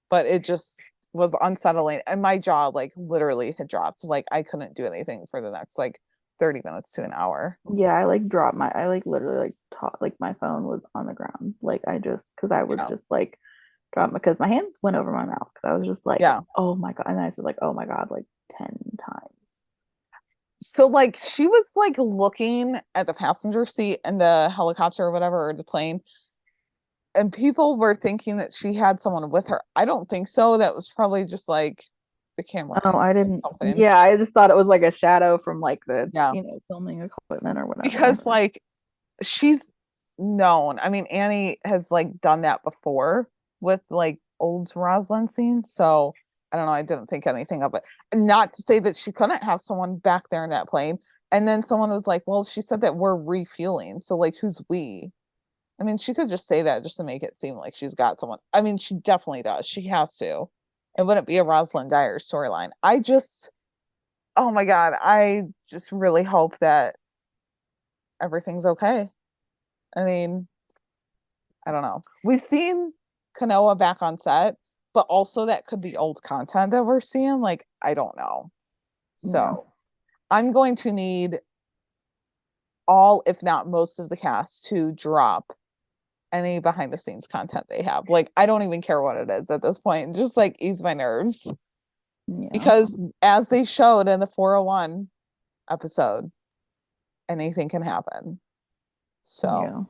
But it just was unsettling. And my jaw like literally had dropped. Like I couldn't do anything for the next like 30 minutes to an hour. Yeah, I like dropped I like literally like like my phone was on the ground. Like I just, because I was just like dropped because my hands went over my mouth because I was just like, oh my God. And I said like, oh my God, like 10 times. So like she was like looking at the passenger seat in the helicopter or whatever, or the plane, and people were thinking that she had someone with her. I don't think so. That was probably just like the camera. Oh, I didn't. Yeah, I just thought it was like a shadow from like the you know, filming equipment or whatever. Because like she's known. I mean, Annie has like done that before with like old Rosalind scenes. So I don't know. I didn't think anything of it. Not to say that she couldn't have someone back there in that plane. And then someone was like, well, she said that we're refueling. So like, who's we? I mean, she could just say that just to make it seem like she's got someone. I mean, she definitely does. She has to. It wouldn't be a Rosalind Dyer storyline. Oh my God, I just really hope that everything's okay. I mean, I don't know. We've seen Kanoa back on set, but also that could be old content that we're seeing. Like, I don't know. So I'm going to need all, if not most of the cast to drop any behind the scenes content they have. Like, I don't even care what it is at this point. Just like ease my nerves. Because as they showed in the 401 episode, anything can happen. So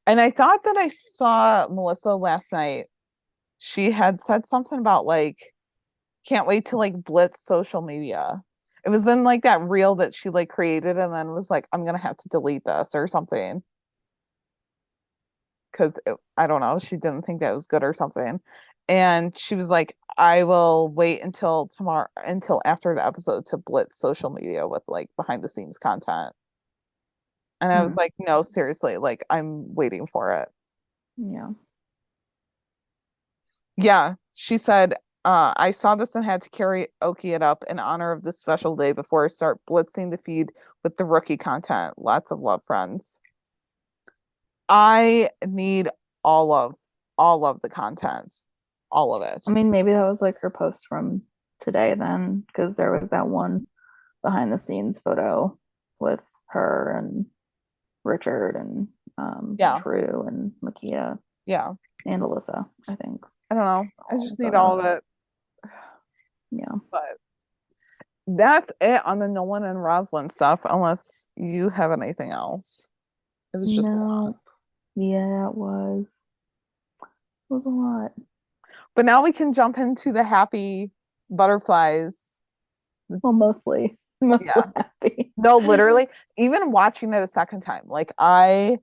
and I thought that I saw Melissa last night. She had said something about like can't wait to like blitz social media. It was in like that reel that she like created and then was like, I'm gonna have to delete this or something. Because I don't know, she didn't think that was good or something. And she was like, I will wait until tomorrow, until after the episode to blitz social media with like behind the scenes content. And I was like, no, seriously, like I'm waiting for it. Yeah. She said, I saw this and had to karaoke it up in honor of this special day before I start blitzing the feed with the rookie content. Lots of love, friends. I need all of the content. All of it. I mean, maybe that was like her post from today then, because there was that one behind the scenes photo with her and Richard and True and Makia. Yeah. And Alyssa, I think. I don't know. I just need all of it. Yeah. But that's it on the Nolan and Rosalind stuff, unless you have anything else. It was just a lot. No. Yeah, it was. It was a lot. But now we can jump into the happy butterflies. Well, mostly Yeah. happy. No, literally, even watching it a second time, like I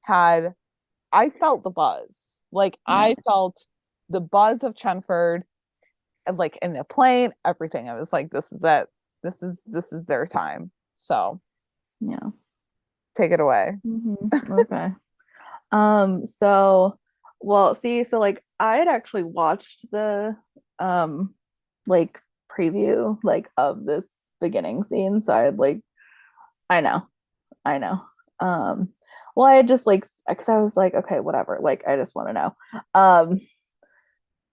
felt the buzz. Like Yeah. I felt the buzz of Chenford, and like in the plane, everything. I was like, this is it. This is their time. So Yeah. take it away. Okay. So, well, see, so like I had actually watched the um like preview like of this beginning scene, so I had like I know, I know. Um, well, I had just like because I was like, okay, whatever, like I just want to know.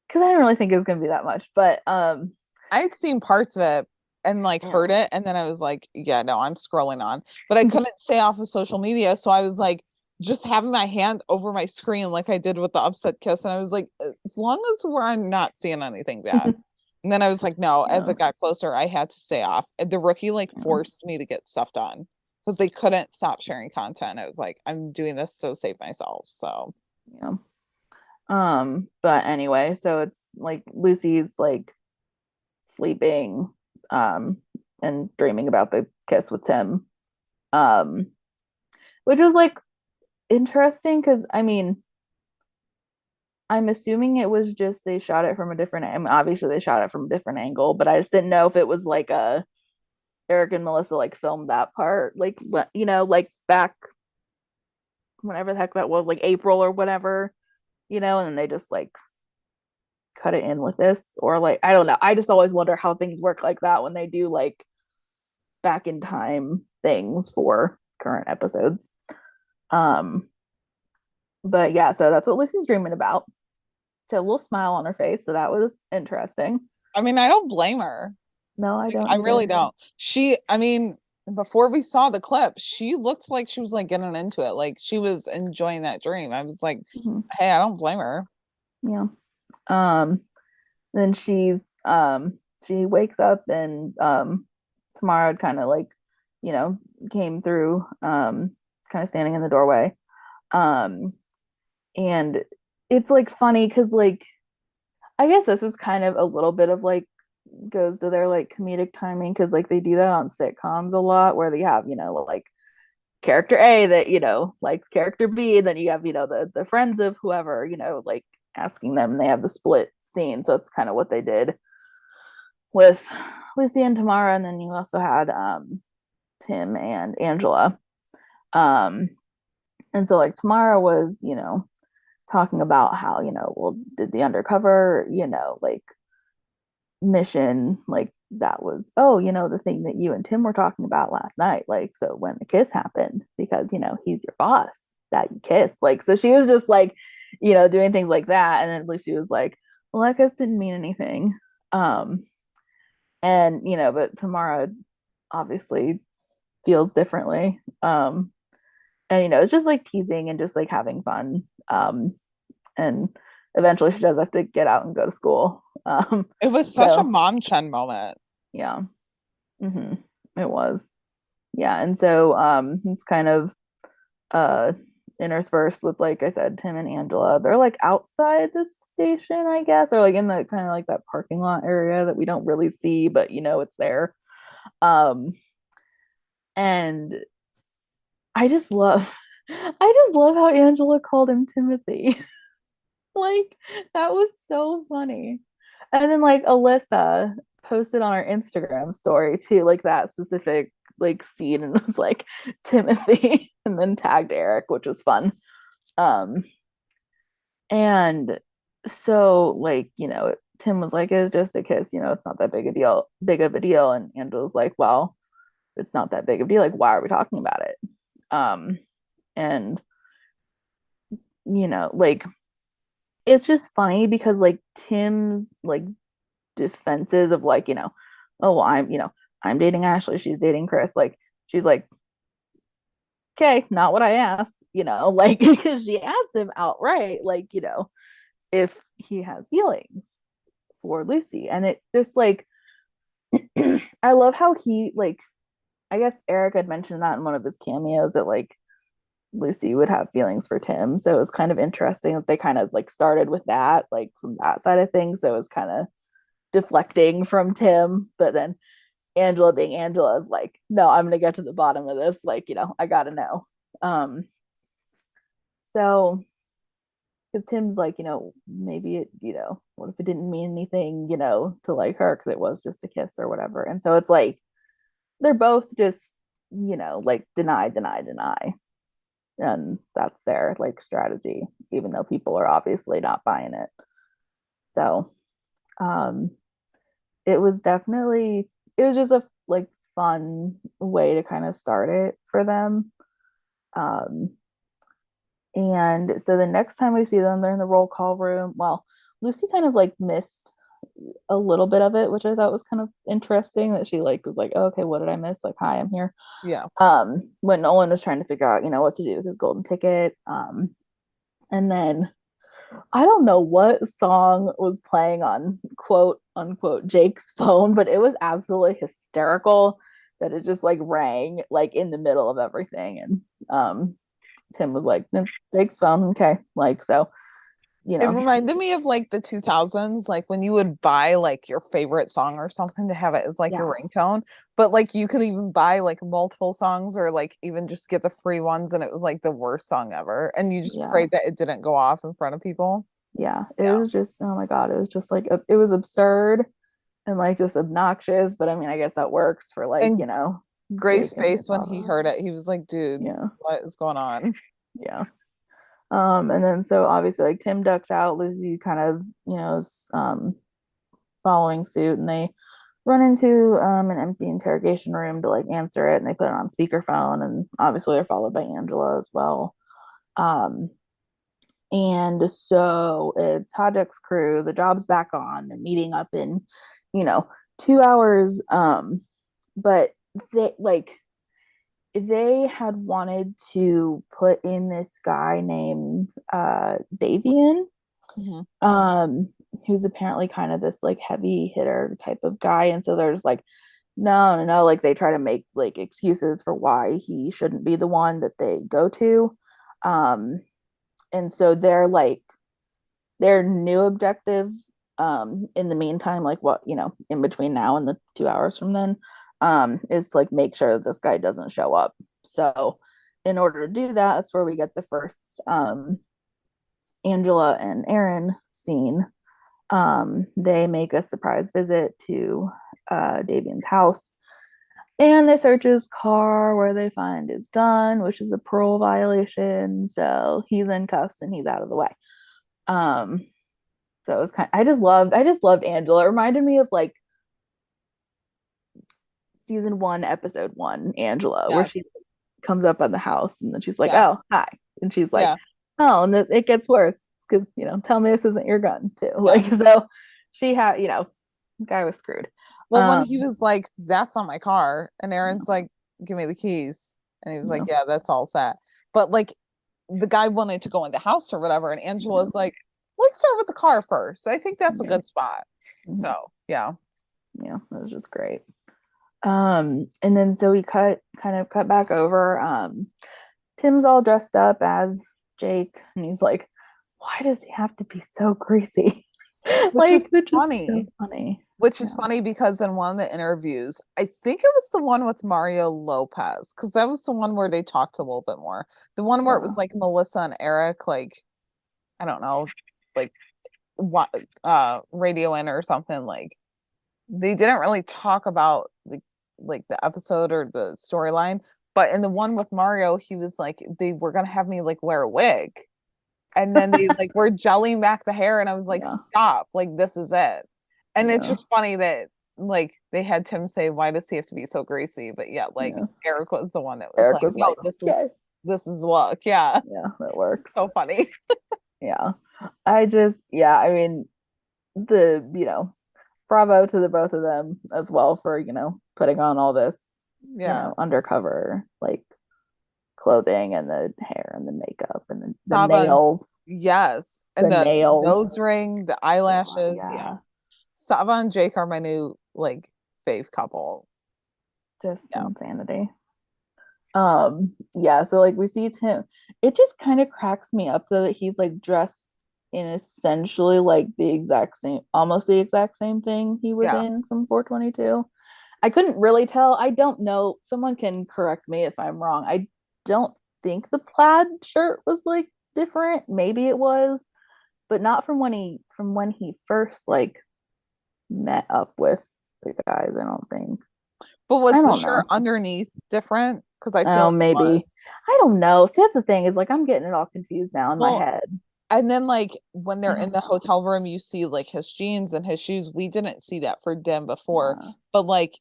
Because I didn't really think it was gonna be that much, but I'd seen parts of it and like yeah. heard it, and then I was like, yeah, no, I'm scrolling on. But I couldn't stay off of social media, so I was like just having my hand over my screen like I did with the upset kiss, and I was like, as long as I'm not seeing anything bad. And then I was like, no, as Yeah. it got closer, I had to stay off. And the rookie like Yeah. forced me to get stuff done because they couldn't stop sharing content. I was like, I'm doing this to save myself. So Yeah. But anyway, so it's like Lucy's like sleeping, and dreaming about the kiss with Tim. Um, which was like interesting because I mean, I'm assuming it was just they shot it from a different. I mean, obviously they shot it from a different angle, but I just didn't know if it was like a Eric and Melissa like filmed that part, like like back whenever the heck that was, like April or whatever, and then they just like cut it in with this, or like I don't know. I just always wonder how things work like that when they do like back in time things for current episodes. Um, but yeah, so that's what Lucy's dreaming about. She had a little smile on her face, so that was interesting. I mean, I don't blame her. No, I Like, don't I really either. don't. I mean, before we saw the clip, she looked like she was like getting into it. Like she was enjoying that dream. I was like, Mhm. hey, I don't blame her. Yeah. Um, then she wakes up and Tamara kind of like, you know, came through, kind of standing in the doorway. Um, and it's like funny because like I guess this was kind of a little bit of like goes to their like comedic timing because like they do that on sitcoms a lot where they have, like character A that, likes character B, and then you have, the friends of whoever, like asking them, and they have the split scene. So it's kind of what they did with Lucy and Tamara, and then you also had Tim and Angela. Um and so like Tamara was, talking about how, well, did the undercover, like mission, like that was, oh, the thing that you and Tim were talking about last night, like, so when the kiss happened, because he's your boss that you kissed, like, so she was just like, doing things like that, and then Lucy was like, well, that kiss didn't mean anything. um and but Tamara obviously feels differently. And it's just like teasing and just like having fun. And eventually she does have to get out and go to school. It was such a So mom Chen moment. yeah. hmm it was. Yeah, and so it's kind of uh interspersed with, like I said, Tim and Angela. They're like outside the station, I guess, or like in the kind of like that parking lot area that we don't really see, but it's there. um and I just love how Angela called him Timothy. Like, that was so funny. And then like Alyssa posted on her Instagram story too, like that specific like scene, and it was like Timothy and then tagged Eric, which was fun. Um and so like, Tim was like, it's just a kiss, it's not that big of a deal. And Angela's like, well, it's not that big of a deal. Like, why are we talking about it? And like it's just funny because like Tim's like defenses of like, oh well, I'm dating Ashley, she's dating Chris. Like she's like, okay, not what I asked, like because she asked him outright, like, if he has feelings for Lucy. And it just like I love how he like I guess Eric had mentioned that in one of his cameos that like Lucy would have feelings for Tim. So it was kind of interesting that they kind of like started with that, like from that side of things. So it was kind of deflecting from Tim, but then Angela being Angela is like, no, I'm gonna get to the bottom of this. Like, I gotta know. So because Tim's like, maybe it, what if it didn't mean anything, to like her because it was just a kiss or whatever. And so it's like they're both just, like deny, deny, deny. And that's their like strategy, even though people are obviously not buying it. So um it was definitely it was just a like fun way to kind of start it for them. Um and so the next time we see them, they're in the roll call room. Well, Lucy kind of like missed a little bit of it, which I thought was kind of interesting that she like was like, oh, okay, what did I miss? Like, hi, I'm here. Yeah. When Nolan was trying to figure out, what to do with his golden ticket. And then I don't know what song was playing on quote unquote Jake's phone, but it was absolutely hysterical that it just like rang like in the middle of everything. And Tim was like, Jake's phone, okay. Like, so, It reminded me of like the 2000s, like when you would buy like your favorite song or something to have it as like your ringtone, but like you could even buy like multiple songs or like even just get the free ones and it was like the worst song ever. And you just prayed that it didn't go off in front of people. Yeah, it was just, oh my God, it was just like, it was absurd and like just obnoxious. But I mean, I guess that works for like, and Gray's face when he heard it, he was like, dude, what is going on? Yeah. And then so obviously like Tim ducks out, Lucy kind of, is following suit, and they run into an empty interrogation room to like answer it, and they put it on speakerphone, and obviously they're followed by Angela as well. And so it's Hodgeck's crew, the job's back on, they're meeting up in, 2 hours. But they had wanted to put in this guy named Davian, who's apparently kind of this like heavy hitter type of guy. And so they're just like, no, no, no. Like they try to make like excuses for why he shouldn't be the one that they go to. And so their new objective in the meantime, like what, in between now and the 2 hours from then, is to like make sure that this guy doesn't show up. So in order to do that, that's where we get the first Angela and Aaron scene. They make a surprise visit to Davian's house, and they search his car where they find his gun, which is a parole violation. So he's in cuffs and he's out of the way. So it was I just loved Angela. It reminded me of like season 1, episode 1, Angela, where she comes up on the house and then she's like, oh, hi. And she's like, oh, and it gets worse because, tell me this isn't your gun too. Like, so she had, guy was screwed. Well, when he was like, that's not my car. And Aaron's like, give me the keys. And he was like, yeah, that's all set. But like the guy wanted to go in the house or whatever. And Angela's like, let's start with the car first. So I think that's a good spot. So, yeah. Yeah, that was just great. And then so we kind of cut back over. Tim's all dressed up as Jake, and he's like, why does he have to be so greasy? Which is funny. So funny. Which is funny because in one of the interviews, I think it was the one with Mario Lopez, because that was the one where they talked a little bit more. The one where it was like Melissa and Eric, like, I don't know, like what radio in or something. Like they didn't really talk about like the episode or the storyline. But in the one with Mario, he was like, they were gonna have me like wear a wig. And then they like were gelling back the hair, and I was like, stop, like this is it. And it's just funny that like they had Tim say, why does he have to be so greasy? But Eric was the one that was like, no, this is the look. Yeah, that works. So funny. I mean, bravo to the both of them as well for putting on all this undercover like clothing and the hair and the makeup and the nails. Yes. And the nails, nose ring, the eyelashes. Sava and Jake are my new like fave couple. Just insanity. Yeah, so like we see Tim, it just kind of cracks me up though that he's like dressed in essentially like the exact same, almost the exact same thing he was in from 422. I couldn't really tell. I don't know. Someone can correct me if I'm wrong. I don't think the plaid shirt was like different. Maybe it was, but not from when he first like met up with the guys, I don't think. But was I the don't shirt know. underneath different? Because I feel Oh, like it maybe. was. I don't know. See, that's the thing is like I'm getting it all confused now in my Well, head. and then like when they're in the hotel room, you see like his jeans and his shoes. We didn't see that for Dim before, Yeah. but like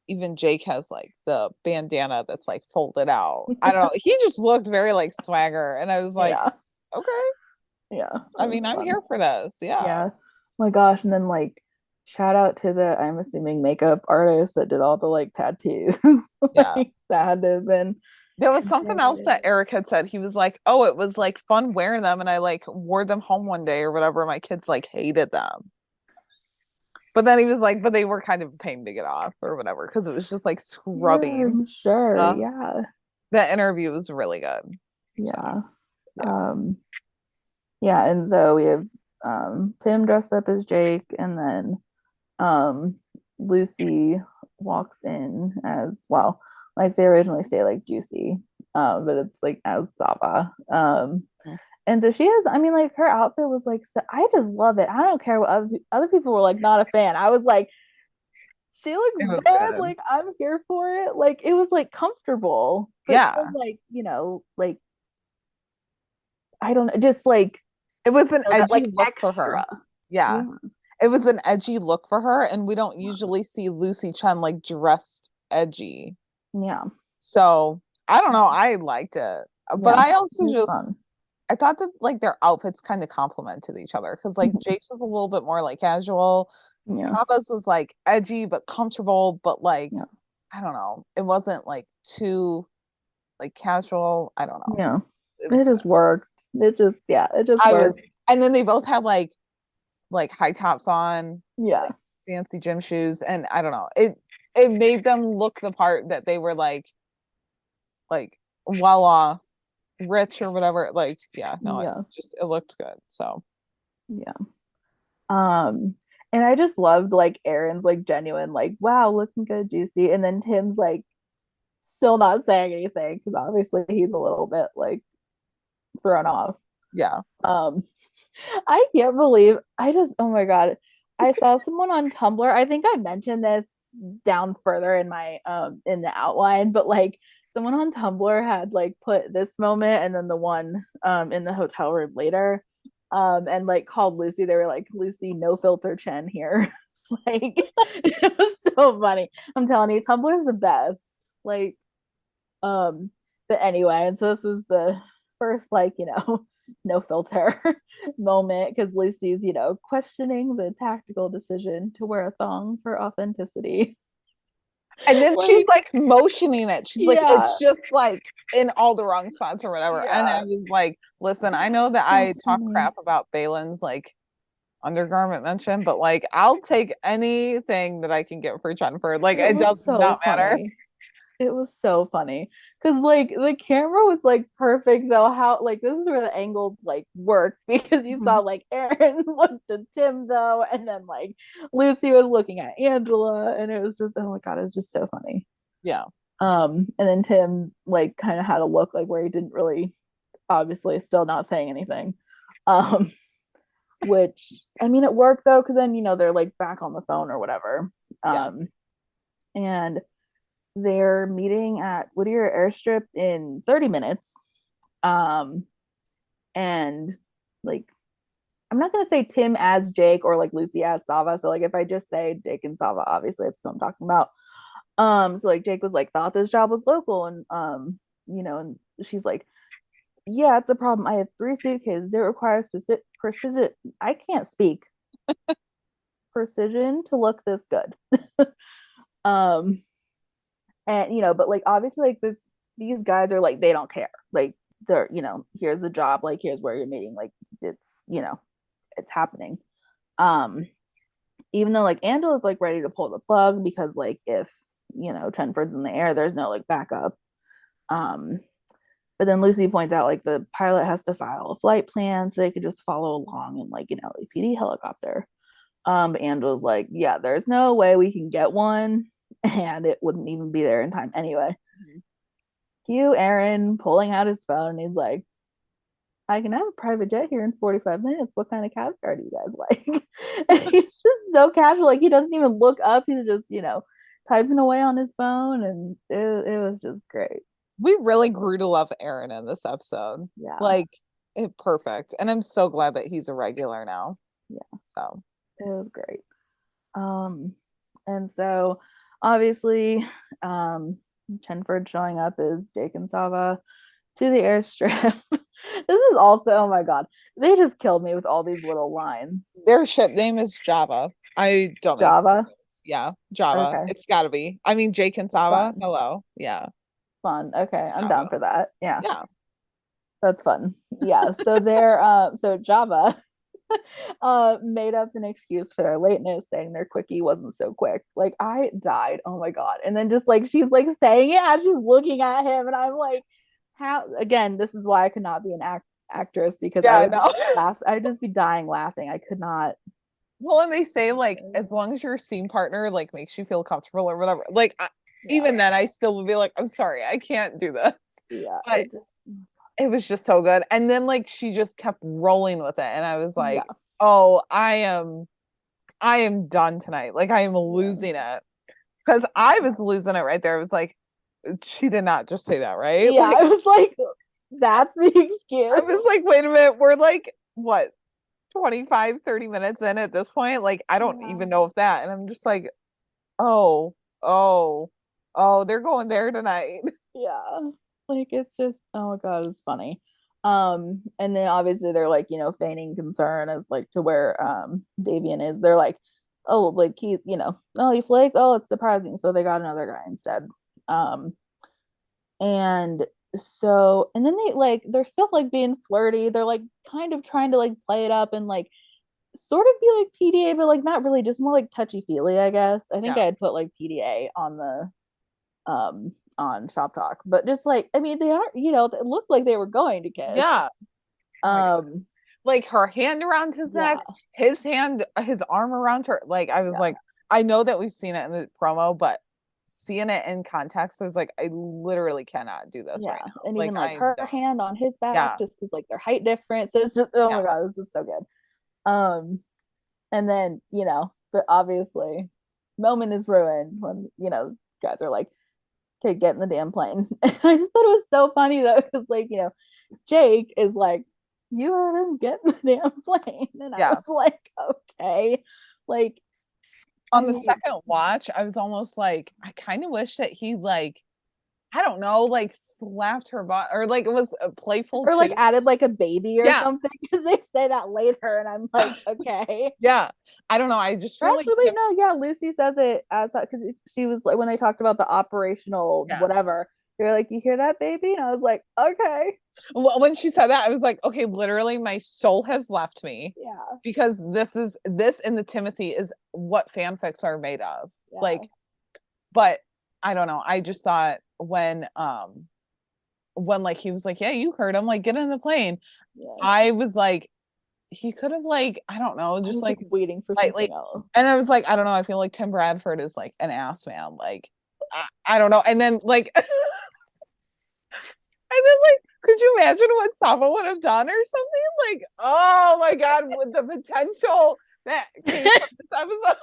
even Jake has like the bandana that's like folded out. I don't know. He just looked very like swagger, and I was like, Yeah. okay. Yeah. I That mean, was I'm fun. here for this. Yeah. Yeah. My gosh. And then like shout out to the I'm assuming makeup artist that did all the like tattoos. Yeah. Like that had to have been There was something else very- that Eric had said. He was like, "Oh, it was like fun wearing them, and I like wore them home one day or whatever. My kids like hated them." But then he was like, "But they were kind of a pain to get off or whatever because it was just like Yeah, scrubbing." I'm sure. Uh, Yeah. that interview was really good. So, Yeah. yeah. Yeah, and so we have Tim dressed up as Jake, and then um Lucy walks in as well. Like they originally say like Juicy, but it's like as Saba. And so she is, I mean, like her outfit was like so, I just love it. I don't care what other people were like not a fan. I was like, she looks It was good. good. Like I'm here for it. Like it was like comfortable, but Yeah. still like, like I don't know, just like It was an that edgy like look for her. extra. Yeah. Yeah. It was an edgy look for her, and we don't usually see Lucy Chen like dressed edgy. Yeah. So I don't know. I liked it. But Yeah. I also It was just fun. I thought that like their outfits kind of complemented each other because like Jake's was a little bit more like casual. Yeah. Saba's was like edgy but comfortable, but like Yeah. I don't know. It wasn't like too like casual. I don't know. Yeah. It was It just worked. It just I worked. was and then they both had like high tops on, Yeah. like fancy gym shoes, and I don't know. It made them look the part that they were like well off, rich or whatever. Like, yeah, no, Yeah. it looked good. So Yeah. Um, and I just loved like Aaron's like genuine, like, wow, looking good, juicy. And then Tim's like still not saying anything because obviously he's a little bit like thrown off. yeah. Um, I can't believe oh my God. I saw someone on Tumblr. I think I mentioned this down further in my in the outline, but like someone on Tumblr had like put this moment and then the one in the hotel room later. And like called Lucy, they were like, Lucy, no filter Chen here. Like it was so funny. I'm telling you, Tumblr is the best. Like, but anyway, and so this was the first like, no filter moment because Lucy's, questioning the tactical decision to wear a thong for authenticity. And then she's Like, like motioning it. She's like, yeah, it's just like in all the wrong spots or whatever. And I yeah. was like, listen, I know that So I talk funny. crap about Balin's like undergarment mention, but like I'll take anything that I can get for Chenford. Like It it was does so not matter. funny. It was so funny because like the camera was like perfect though. How like this is where the angles like work because you saw Mhm. like Aaron looked at Tim though, and then like Lucy was looking at Angela, and it was just oh my God, it was just so funny. Yeah. And then Tim like kind of had a look like where he didn't really, obviously, still not saying anything. Um, which I mean, it worked though because then they're like back on the phone or whatever. Yeah. And they're meeting at Whittier Airstrip in 30 minutes. And like, I'm not gonna say Tim as Jake or like Lucy as Sava. So like, if I just say Jake and Sava, obviously that's what I'm talking about. So like Jake was like, thought this job was local, and and she's like, yeah, it's a problem. I have 3 suitcases. It requires specific precision. I can't speak precision to look this good. um, and but like obviously like these guys are like they don't care. Like they're here's the job. Like here's where you're meeting. Like it's it's happening. Um, even though like Angela's like ready to pull the plug because like if Chenford's in the air, there's no like backup. But then Lucy points out like the pilot has to file a flight plan so they could just follow along in like an LAPD helicopter. Angela's like, yeah, there's no way we can get one, and it wouldn't even be there in time anyway. Cue Aaron pulling out his phone, and he's like, I can have a private jet here in 45 minutes. What kind of cab car do you guys like? And he's just so casual. Like, he doesn't even look up. He's just, typing away on his phone. And it was just great. We really grew to love Aaron in this episode. Yeah. Like, perfect. And I'm so glad that he's a regular now. Yeah. So. It was great. And so, obviously, Chenford showing up is Jake and Sava to the airstrip. This is also, oh my god, they just killed me with all these little lines. Their ship name is Java. I don't Java. Yeah, Java. Okay. It's got to be. I mean, Jake and Sava. Fun. Hello. Yeah. Fun. Okay, I'm Java. down for that. Yeah. Yeah. That's fun. Yeah. So they're so Java made up an excuse for their lateness, saying their quickie wasn't so quick. Like, I died. Oh my god. And then just like she's like saying it as she's looking at him, and I'm like, how? Again, this is why I could not be an actress, because I'd just be dying laughing. I could not. Well, and they say like as long as your scene partner like makes you feel comfortable or whatever, like even then I still would be like, I'm sorry, I can't do this. Yeah. But it was just so good. And then like she just kept rolling with it, and I was like, oh, I am done tonight. Like, I am losing it, because I was losing it right there. I was like, she did not just say that, right? Yeah. Like, I was like, that's the excuse. I was like, wait a minute, we're like what, 25 30 minutes in at this point? Like, I don't even know if that. And I'm just like, oh, they're going there tonight. Yeah. Like, it's just, oh my god, it's funny. And then obviously they're like, feigning concern as like to where Davian is. They're like, oh, like he, oh, he flaked, oh, it's surprising, so they got another guy instead. And so, and then they're still like being flirty. They're like kind of trying to like play it up and like sort of be like PDA, but like not really, just more like touchy feely, I guess. I think I had put like PDA on the on Shop Talk, but just like, I mean, they are, it looked like they were going to kiss. Yeah. Like her hand around his neck, his arm around her. Like, I was like, I know that we've seen it in the promo, but seeing it in context, I was like, I literally cannot do this right now. And even like her hand on his back, just because like their height difference. So it's just, oh my god, it was just so good. And then, but obviously moment is ruined when, guys are like, okay, get in the damn plane. And I just thought it was so funny though, because like, Jake is like, you heard him, get in the damn plane. And I was like, okay. Like, on the second watch, I was almost like, I kind of wish that he like, I don't know, like slapped her butt, or like it was a playful, or like added like a baby or something, because they say that later, and I'm like, okay. I don't know. I just feel actually like Lucy says it as because she was like, when they talked about the operational whatever, they're like, you hear that, baby? And I was like, okay. Well, when she said that, I was like, okay, literally my soul has left me. Yeah. Because this in the Timothy is what fanfics are made of. Yeah. Like, but I don't know. I just thought when like he was like, yeah, you heard him, like, get in the plane. Yeah. I was like, he could have like, I don't know, just like waiting for something else. And I was like, I don't know, I feel like Tim Bradford is like an ass man. Like, I don't know. And then like could you imagine what Sava would have done or something? Like, oh my god, with the potential that came from this episode.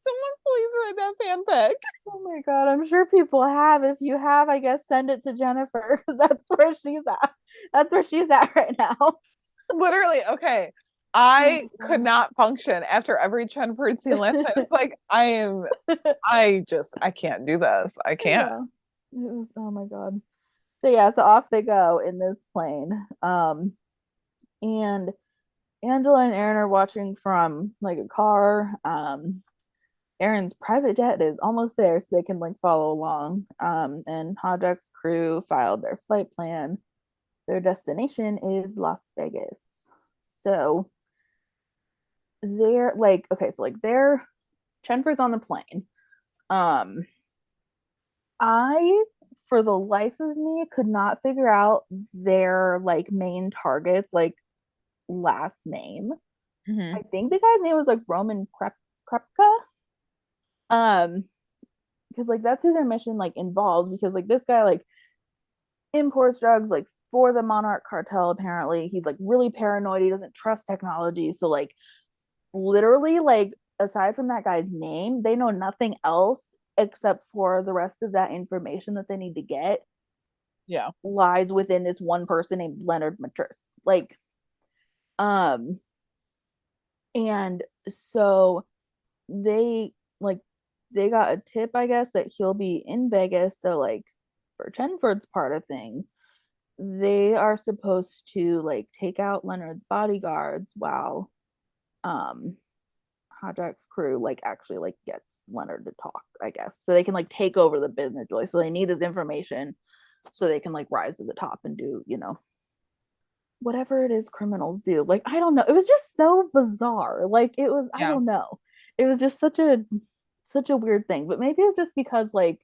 Someone please read that fanfic. Oh my god, I'm sure people have. If you have, I guess send it to Jennifer, because that's where she's at. That's where she's at right now. Literally, okay. I could not function after every Chenford scene last night. It's like, I can't do this. I can't. Yeah. It was, oh my god. So off they go in this plane. And Angela and Aaron are watching from like a car. Aaron's private jet is almost there, so they can like follow along. And Hodjak's crew filed their flight plan. Their destination is Las Vegas. So they're like, okay, so like they're Chenford's on the plane. Um, I, for the life of me, could not figure out their like main targets, like last name. I think the guy's name was like Roman Krepka. Um, because like that's who their mission like involves, because like this guy like imports drugs like for the Monarch cartel. Apparently he's like really paranoid, he doesn't trust technology, so like literally like aside from that guy's name they know nothing else except for the rest of that information that they need to get Yeah. lies within this one person named Leonard Matris. Like um and so they like they got a tip, I guess, that he'll be in Vegas. So like for Chenford's part of things, they are supposed to like take out Leonard's bodyguards while um Hodjak's crew like actually like gets Leonard to talk, I guess. So they can like take over the business really. So they need this information so they can like rise to the top and do, whatever it is criminals do. Like I don't know. It was just so bizarre. Like it was, I Yeah. don't know. It was just such a weird thing. But maybe it's just because like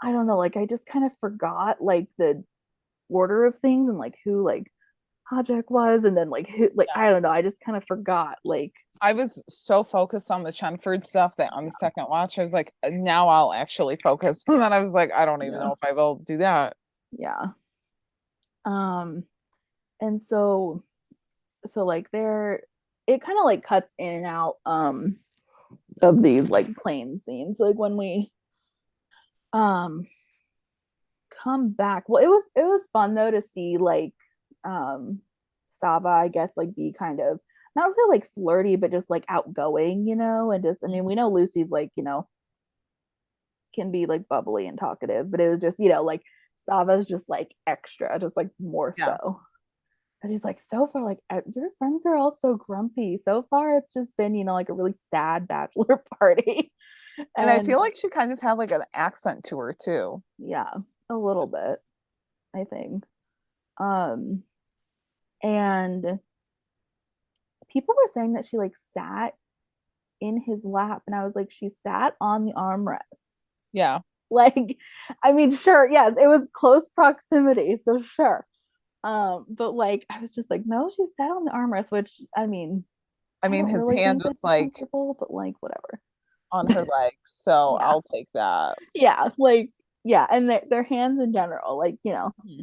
I don't know, like I just kind of forgot like the order of things and like who like Hajek was, and then like who like I don't know, I just kind of forgot like I was so focused on the Chenford stuff that on the second watch I was like, now I'll actually focus. And then I was like, I don't even know if I will do that. yeah. And so like there it kind of like cuts in and out of these like plane scenes. Like when we um come back, well it was fun though to see like um Saba, I guess, like be kind of not really like flirty but just like outgoing, and just I mean we know Lucy's like, can be like bubbly and talkative, but it was just, like Sava's just like extra, just like more so. And he's like, so far, like your friends are all so grumpy. So far, it's just been, like a really sad bachelor party. And I feel like she kind of had like an accent to her too. Yeah, a little bit, I think. And people were saying that she like sat in his lap, and I was like, she sat on the armrest. Yeah. Like, I mean, sure, yes, it was close proximity, so sure. But like I was just like, no, she sat on the armrest, which I mean his really hand was like but like whatever. on her leg, so I'll take that. Yeah, like yeah, and their hands in general, like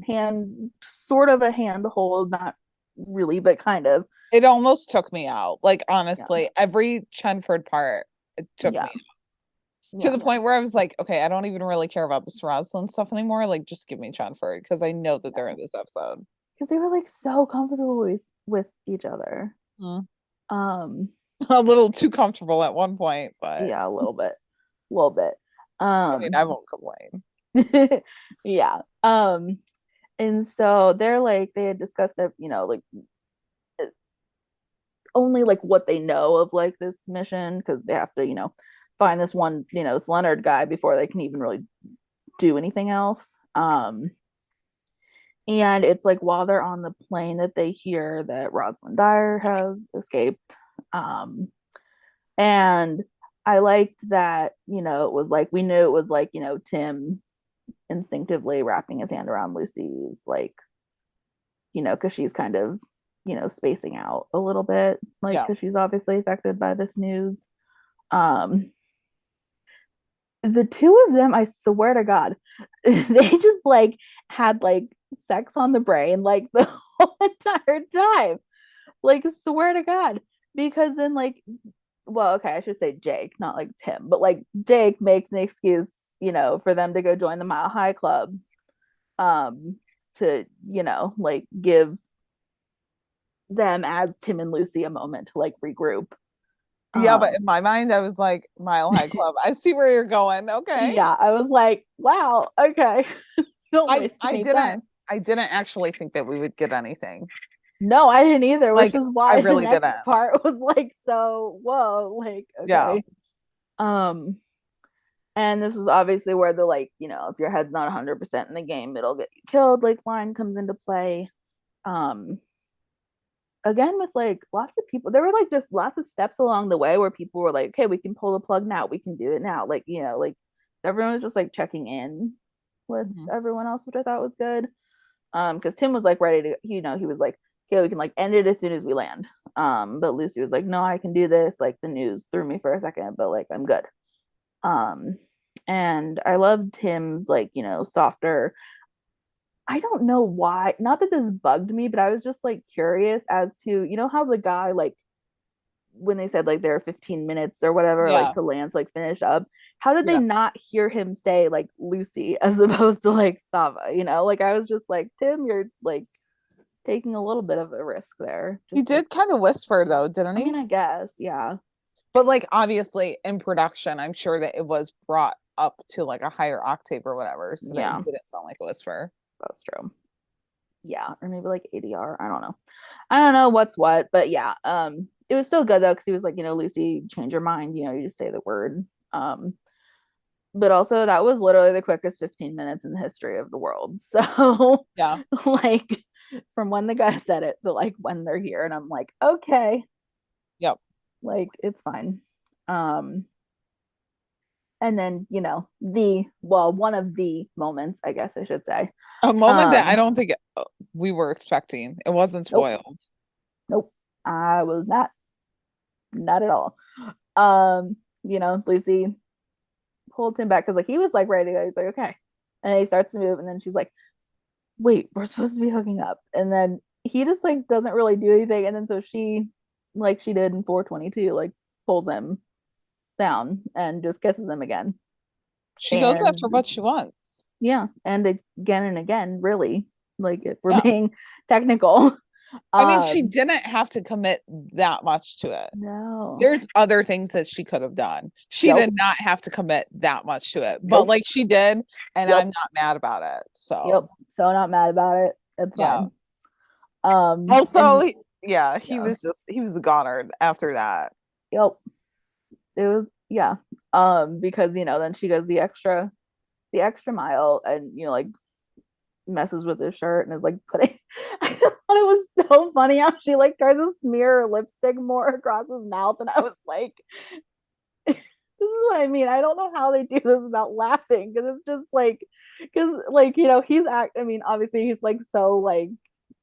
hand sort of a hand hold, not really, but kind of. It almost took me out. Like honestly, every Chenford part it took me out. To the point where I was like, okay, I don't even really care about this Rosalind stuff anymore. Like, just give me Chenford because I know that they're in this episode. Because they were like so comfortable with each other. A little too comfortable at one point, but yeah, a little bit. I mean, I won't complain. Yeah. And so they're like they had discussed it, like only like what they know of like this mission, because they have to, find this one, this Leonard guy before they can even really do anything else. And it's like while they're on the plane that they hear that Rosalind Dyer has escaped. And I liked that, it was like we knew it was like, Tim instinctively wrapping his hand around Lucy's, like, because she's kind of, spacing out a little bit, like, because she's obviously affected by this news. The two of them, I swear to God, they just like had like sex on the brain like the whole entire time. Like, swear to God. Because then, like, well, okay, I should say Jake, not like Tim, but like Jake makes an excuse, for them to go join the Mile High Club, to, like give them as Tim and Lucy a moment to like regroup. Yeah, but in my mind, I was like, Mile High Club. I see where you're going. Okay. Yeah, I was like, wow, okay. Don't waste any time. I didn't actually think that we would get anything. No, I didn't either, which is why I really the next part was like, so whoa, like, okay. Yeah. And this is obviously where the like, if your head's not 100% in the game, it'll get you killed, like line comes into play. again with like lots of people, there were like just lots of steps along the way where people were like, okay, we can pull the plug now, we can do it now, like, you know, like everyone was just like checking in with everyone else, which I thought was good. Because Tim was like ready to, you know, he was like, okay, we can like end it as soon as we land. But Lucy was like, no, I can do this. Like the news threw me for a second, but like I'm good. um and I loved Tim's like, you know, softer. I don't know why, not that this bugged me, but I was just like curious as to, you know, how the guy like when they said like there are 15 minutes or whatever like Yeah. to land, like finish up, how did they Yeah. not hear him say like Lucy as opposed to like Sava, you know? Like I was just like, Tim, you're like taking a little bit of a risk there. He Just like, did kind of whisper though, didn't I mean, he? I guess, yeah. But like obviously in production, I'm sure that it was brought up to like a higher octave or whatever, so that Yeah, it didn't sound like a whisper. that's true. Yeah, or maybe like ADR. I don't know. I don't know what's what, but yeah. It was still good though, because he was like, you know, Lucy, change your mind, you know, you just say the word. Um, but also that was literally the quickest 15 minutes in the history of the world. So Yeah. like from when the guy said it to like when they're here, and I'm like, okay, Yep. like it's fine. Um, and then, you know, the well, one of the moments, I guess I should say. A moment that I Um, don't think we were expecting. It wasn't nope, spoiled. nope. I was not at all. You know, Lucy pulled him back because like he was like ready to go. He's like, okay. And then he starts to move, and then she's like, wait, we're supposed to be hooking up. And then he just like doesn't really do anything. And then so she, like she did in 422, like pulls him down and just kisses him again. She goes after And what she wants. yeah, and again and again, really, like if we're Yeah. being technical. I mean, she Um, didn't have to commit that much to it. no. There's other things that she could have done. She Yep. did not have to commit that much to it, but Nope. like she did, and I'm Yep. not mad about it. Yep. So So not mad about it. It's yeah. fine. Also, And yeah, yeah. he was a goner after that. Yep. It was, yeah. Because you know, then she goes the extra mile, and you know, like messes with his shirt and is like putting I thought it was so funny how she like tries to smear lipstick more across his mouth, and I was like, this is what I mean. I don't know how they do this without laughing, because it's just like, because like, you know, I mean, obviously he's like so like,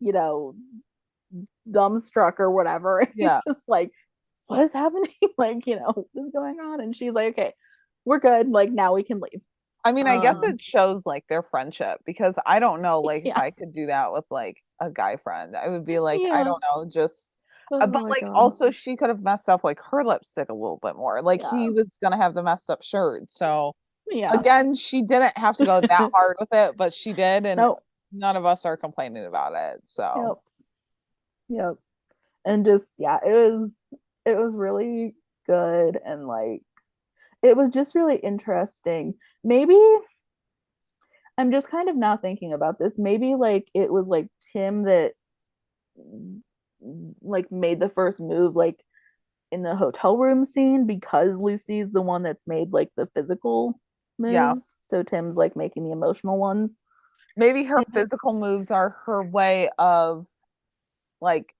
you know, dumbstruck or whatever. And he's Yeah. just like, what is happening? Like, you know, what is going on? And she's like, okay, we're good. Like now we can leave. I mean, I guess it shows like their friendship, because I don't know, like if Yeah. I could do that with like a guy friend, I would be like, I Yeah. don't know, just Oh but my like god. also she could have messed up like her lipstick a little bit more. Like Yeah. he was gonna have the messed up shirt. So Yeah. again, she didn't have to go that hard with it, but she did, and Nope. none of us are complaining about it. So Yep. Yep. And just yeah, it was really good, and like it was just really interesting. Maybe I'm just kind of now thinking about this. Maybe like it was like Tim that like made the first move like in the hotel room scene, because Lucy's the one that's made like the physical yeah, moves. So Tim's like making the emotional ones. maybe her physical moves are her way of like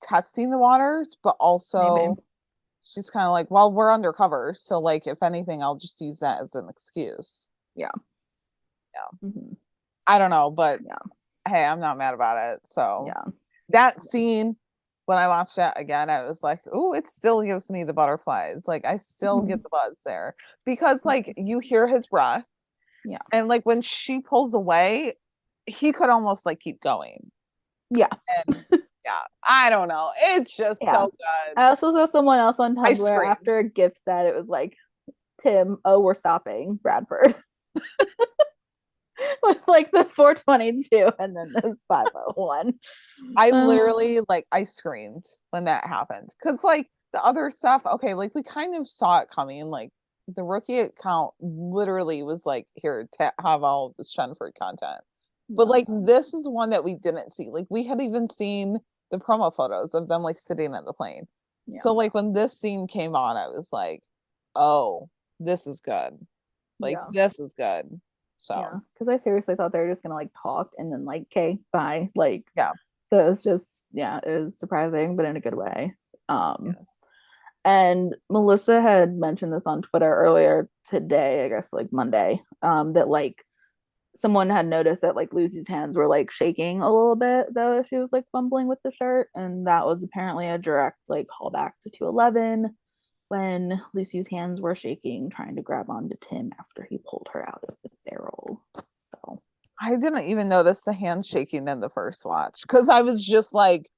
testing the waters, but Maybe. also she's kind of like, well, we're undercover, so like if anything, I'll just use that as an excuse. Yeah. Yeah. Mm-hmm. I don't know, but Yeah. hey, I'm not mad about it. So Yeah. that scene, when I watched that again, I was like, oh, it still gives me the butterflies. Like I still Mm-hmm. get the buzz there, because like you hear his breath, Yeah. and like when she pulls away, he could almost like keep going. Yeah. And yeah, I don't know. It's just Yeah. so good. I also saw someone else on I Tumblr scream. after a gift said it was like, Tim, oh, we're stopping Bradford. With like the 422 and then this 501. I literally like I screamed when that happened, because like the other stuff, okay, like we kind of saw it coming. Like the rookie account literally was like, here to have all this Chenford content, but like this is one that we didn't see. Like we had even seen the promo photos of them like sitting at the plane. Yeah. So like when this scene came on, I was like, oh, this is good. Like this is good. So yeah, because I seriously thought they were just gonna like talk and then like, okay, bye. Like, yeah. So it's just, yeah, it was surprising, but in a good way. And Melissa had mentioned this on Twitter earlier today, I guess like Monday, that like someone had noticed that like Lucy's hands were like shaking a little bit though she was like fumbling with the shirt, and that was apparently a direct like callback to 211 when Lucy's hands were shaking trying to grab onto Tim after he pulled her out of the barrel. So I didn't even notice the hand shaking in the first watch because I was just like,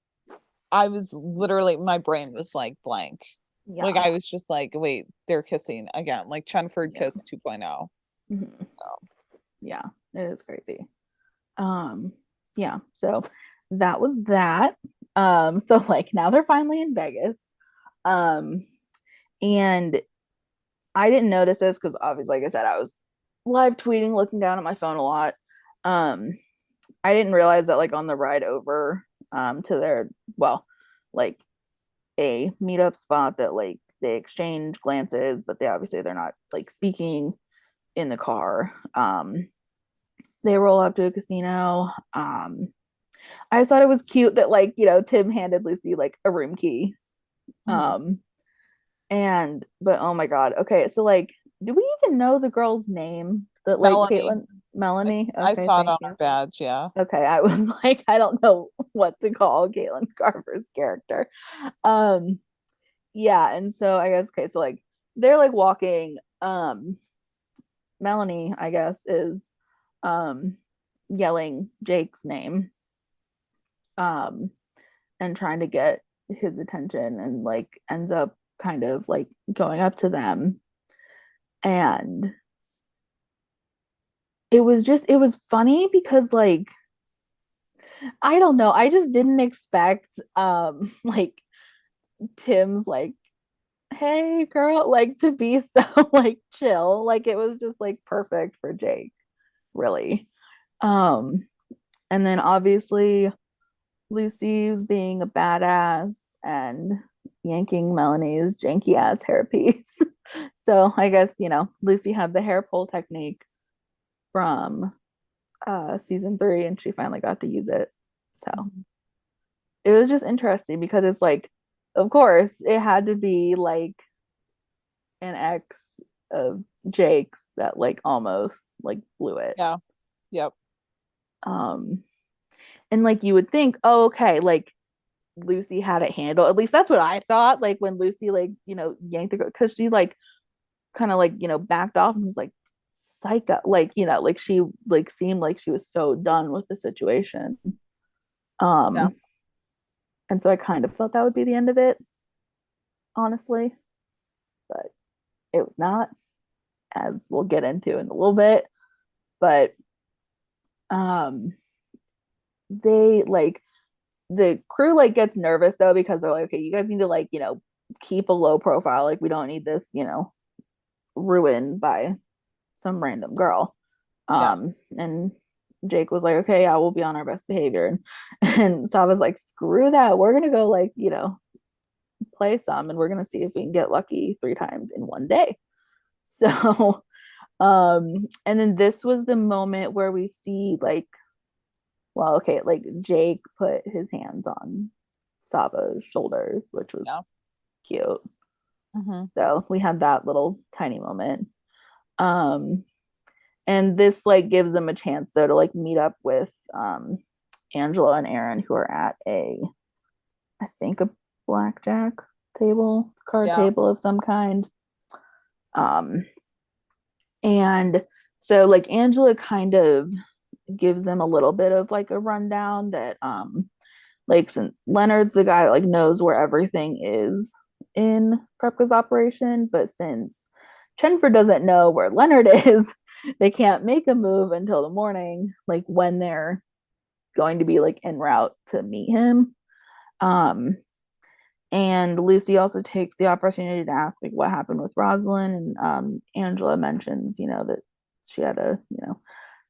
I was literally, my brain was like blank. yeah. Like I was just like, wait, they're kissing again, like Chenford kiss 2.0. So yeah, it is crazy. Yeah, so that was that. So like now they're finally in Vegas. And I didn't notice this because obviously, like I said, I was live tweeting, looking down at my phone a lot. I didn't realize that like on the ride over to their, well, like a meetup spot that like they exchange glances, but they're not like speaking in the car. They roll up to a casino. I thought it was cute that like, Tim handed Lucy like a room key. But oh my god. Okay, so like, do we even know the girl's name? That like Melanie. Melanie. Okay, I saw it on you. her badge, yeah. Okay, I was like, I don't know what to call Caitlin Carver's character. Yeah, and so I guess okay, so like they're like walking. Melanie, I guess, is yelling Jake's name. And trying to get his attention, and like ends up kind of like going up to them, and it was funny because like I don't know, I just didn't expect like Tim's like, hey girl, like to be so like chill. Like it was just like perfect for Jake, really. And then obviously Lucy's being a badass and yanking Melanie's janky ass hairpiece. So I guess, Lucy had the hair pull technique from season 3 and she finally got to use it. So it was just interesting because it's like, of course, it had to be like an ex of Jake's that like almost like blew it. Yeah. Yep. And like you would think, oh, okay, like Lucy had it handled. At least that's what I thought. Like when Lucy like, yanked the girl, because she like kind of like, backed off and was like psycho, like, like she like seemed like she was so done with the situation. Yeah. And so I kind of thought that would be the end of it, honestly. But it was not, as we'll get into in a little bit. But they like the crew like gets nervous though because they're like, okay, you guys need to like, keep a low profile. Like we don't need this, ruined by some random girl. And Jake was like, okay, yeah, we'll be on our best behavior. And Sava's like, screw that. We're gonna go like, play some, and we're gonna see if we can get lucky 3 times in one day. So and then this was the moment where we see like, well, okay, like Jake put his hands on Sava's shoulders, which was cute. So we had that little tiny moment. And this like gives them a chance though to like meet up with Angela and Aaron, who are at I think a blackjack card table of some kind. And so like Angela kind of gives them a little bit of like a rundown that like since Leonard's the guy that like knows where everything is in Prepka's operation, but since Chenford doesn't know where Leonard is, they can't make a move until the morning, like when they're going to be like en route to meet him. And Lucy also takes the opportunity to ask like what happened with Rosalind, and Angela mentions, that she had a,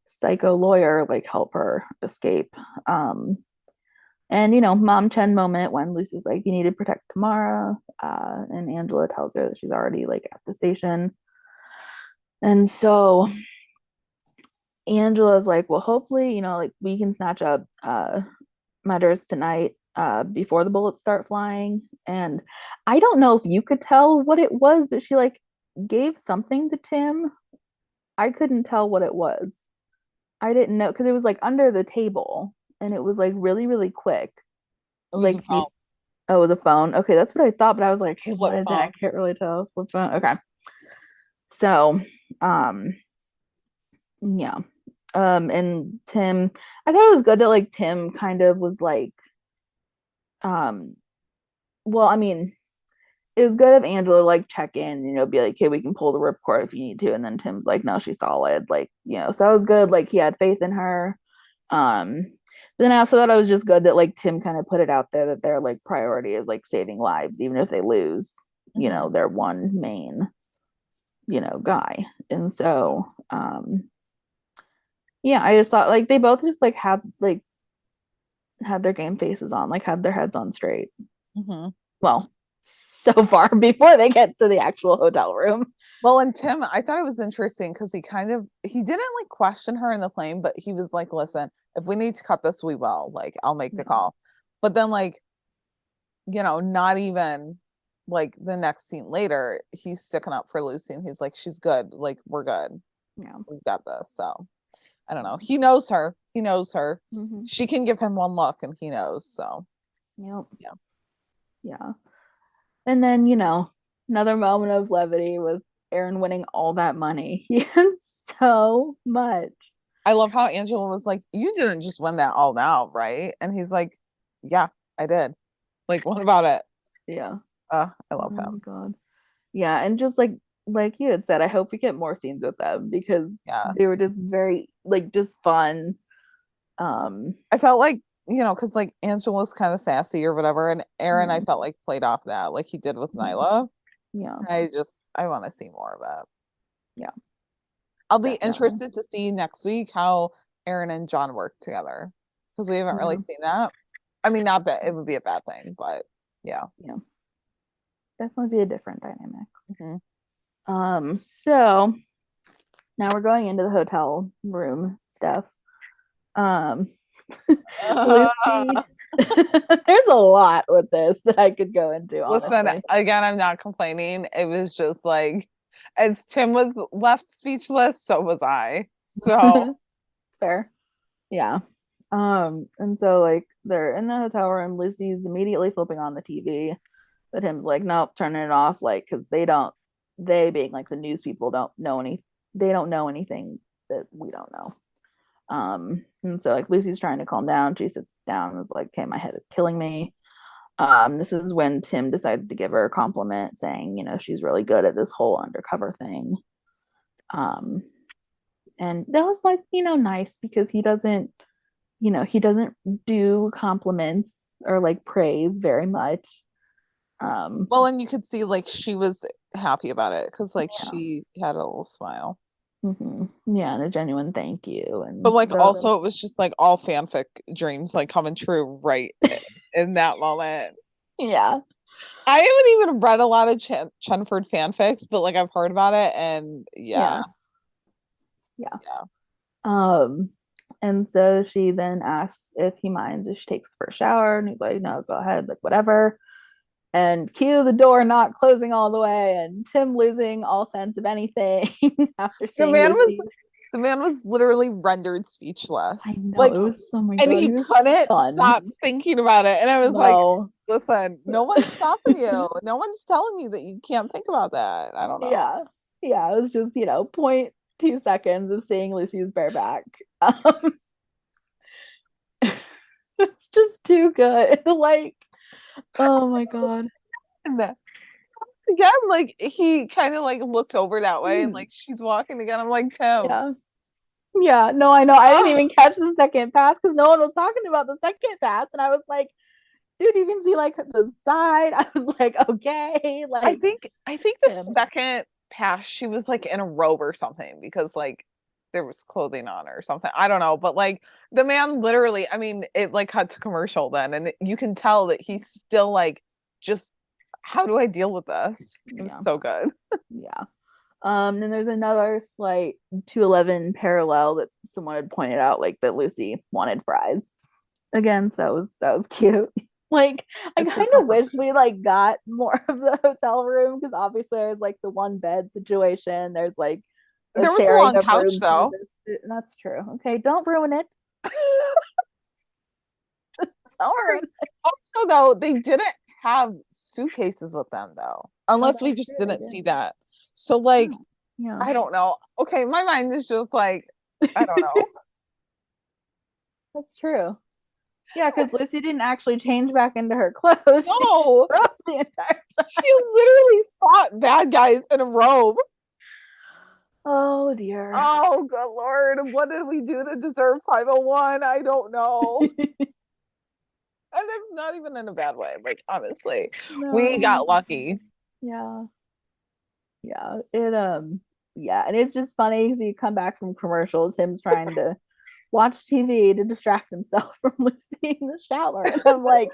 psycho lawyer like help her escape. And mom Chen moment when Lucy's like, you need to protect Tamara, and Angela tells her that she's already like at the station. And so Angela's like, well, hopefully, like we can snatch up matters tonight before the bullets start flying. And I don't know if you could tell what it was, but she like gave something to Tim. I couldn't tell what it was. I didn't know because it was like under the table and it was like really, really quick. It was Like a phone. Oh, it was a phone. Okay, that's what I thought, but I was like, hey, what Flip is it? phone. I can't really tell. Flip phone. Okay. So, yeah. And Tim, I thought it was good that like Tim kind of was like, well, I mean, it was good of Angela like check in, be like, hey, we can pull the ripcord if you need to. And then Tim's like, no, she's solid. Like, so that was good. Like he had faith in her. But then I also thought it was just good that like Tim kind of put it out there that their like priority is like saving lives, even if they lose, their one main, guy. And so, yeah, I just thought like they both just like had their game faces on, like had their heads on straight. Well, so far before they get to the actual hotel room. Well, and Tim, I thought it was interesting because he didn't like question her in the plane, but he was like, listen, if we need to cut this, we will. Like, I'll make the call. But then, like, not even like the next scene later, he's sticking up for Lucy and he's like, she's good. Like, we're good. Yeah. We've got this. So I don't know. He knows her. He knows her. She can give him one look and he knows. So, yep. Yeah. Yeah. And then, another moment of levity with Aaron winning all that money. He had so much. I love how Angela was like, you didn't just win that all now, right? And he's like, yeah, I did. Like, what about it? Yeah. I love him. Oh my God. Yeah. And just like you had said, I hope we get more scenes with them because they were just very like just fun. I felt like, because like Angela's kind of sassy or whatever, and Aaron I felt like played off that like he did with Nyla. Yeah. I want to see more of that. Yeah. I'll be interested to see next week how Aaron and John work together because we haven't really seen that. I mean, not that it would be a bad thing, but yeah. Definitely be a different dynamic. So now we're going into the hotel room stuff. Lucy, there's a lot with this that I could go into. Honestly. Listen, again, I'm not complaining. It was just like, as Tim was left speechless, so was I. So fair, yeah. And so like they're in the hotel room. Lucy's immediately flipping on the TV, but Tim's like, nope, turning it off, like because they being like the news people don't know anything that we don't know. And so like Lucy's trying to calm down. She sits down and is like, okay, my head is killing me. This is when Tim decides to give her a compliment saying, she's really good at this whole undercover thing. And that was like, nice because he doesn't do compliments or like praise very much. Well, and you could see like she was happy about it because like she had a little smile. Yeah, and a genuine thank you. But like also it was just like all fanfic dreams like coming true right in that moment. Yeah. I haven't even read a lot of Chenford fanfics, but like I've heard about it and yeah. And so she then asks if he minds if she takes the first shower, and he's like, no, go ahead, like whatever. And cue the door not closing all the way, and Tim losing all sense of anything after seeing Lucy. The man was literally rendered speechless. I know, like it was so my and God, he couldn't stop thinking about it. And I was like, listen, no one's stopping you. No one's telling you that you can't think about that. I don't know. Yeah, it was just 0.2 seconds of seeing Lucy's bareback. It's just too good. Like, oh my God. And then, again, like he kind of like looked over that way and like she's walking again. I'm like, Tim. Yeah, no, I know. I didn't even catch the second pass because no one was talking about the second pass. And I was like, dude, you can see like the side. I was like, okay. Like I think the second pass she was like in a robe or something because like there was clothing on or something. I don't know, but like the man literally, I mean, it like cut to commercial then, and you can tell that he's still like, just how do I deal with this? It was so good. Yeah. And there's another slight 211 parallel that someone had pointed out, like that Lucy wanted fries. Again, so that was cute. Like, I It's kind super of wish perfect. we like got more of the hotel room because obviously there's like the one bed situation. There's like the There was a sharing long of couch room though. service. That's true. Okay, don't ruin it. Don't ruin it. Also, though, they didn't have suitcases with them though, Oh, unless we that's just true. They didn't see did. that. So, like, Oh, yeah. I don't know. Okay, my mind is just like, I don't know. That's true. Yeah, because Lucy didn't actually change back into her clothes. No, The entire time. she literally fought bad guys in a robe. Oh dear. Oh, good Lord. What did we do to deserve 501? I don't know. And that's not even in a bad way. Like, honestly, we No. got lucky. Yeah. Yeah. Yeah, and it's just funny because you come back from commercials, Tim's trying to watch TV to distract himself from Lucy in the shower. And I'm like,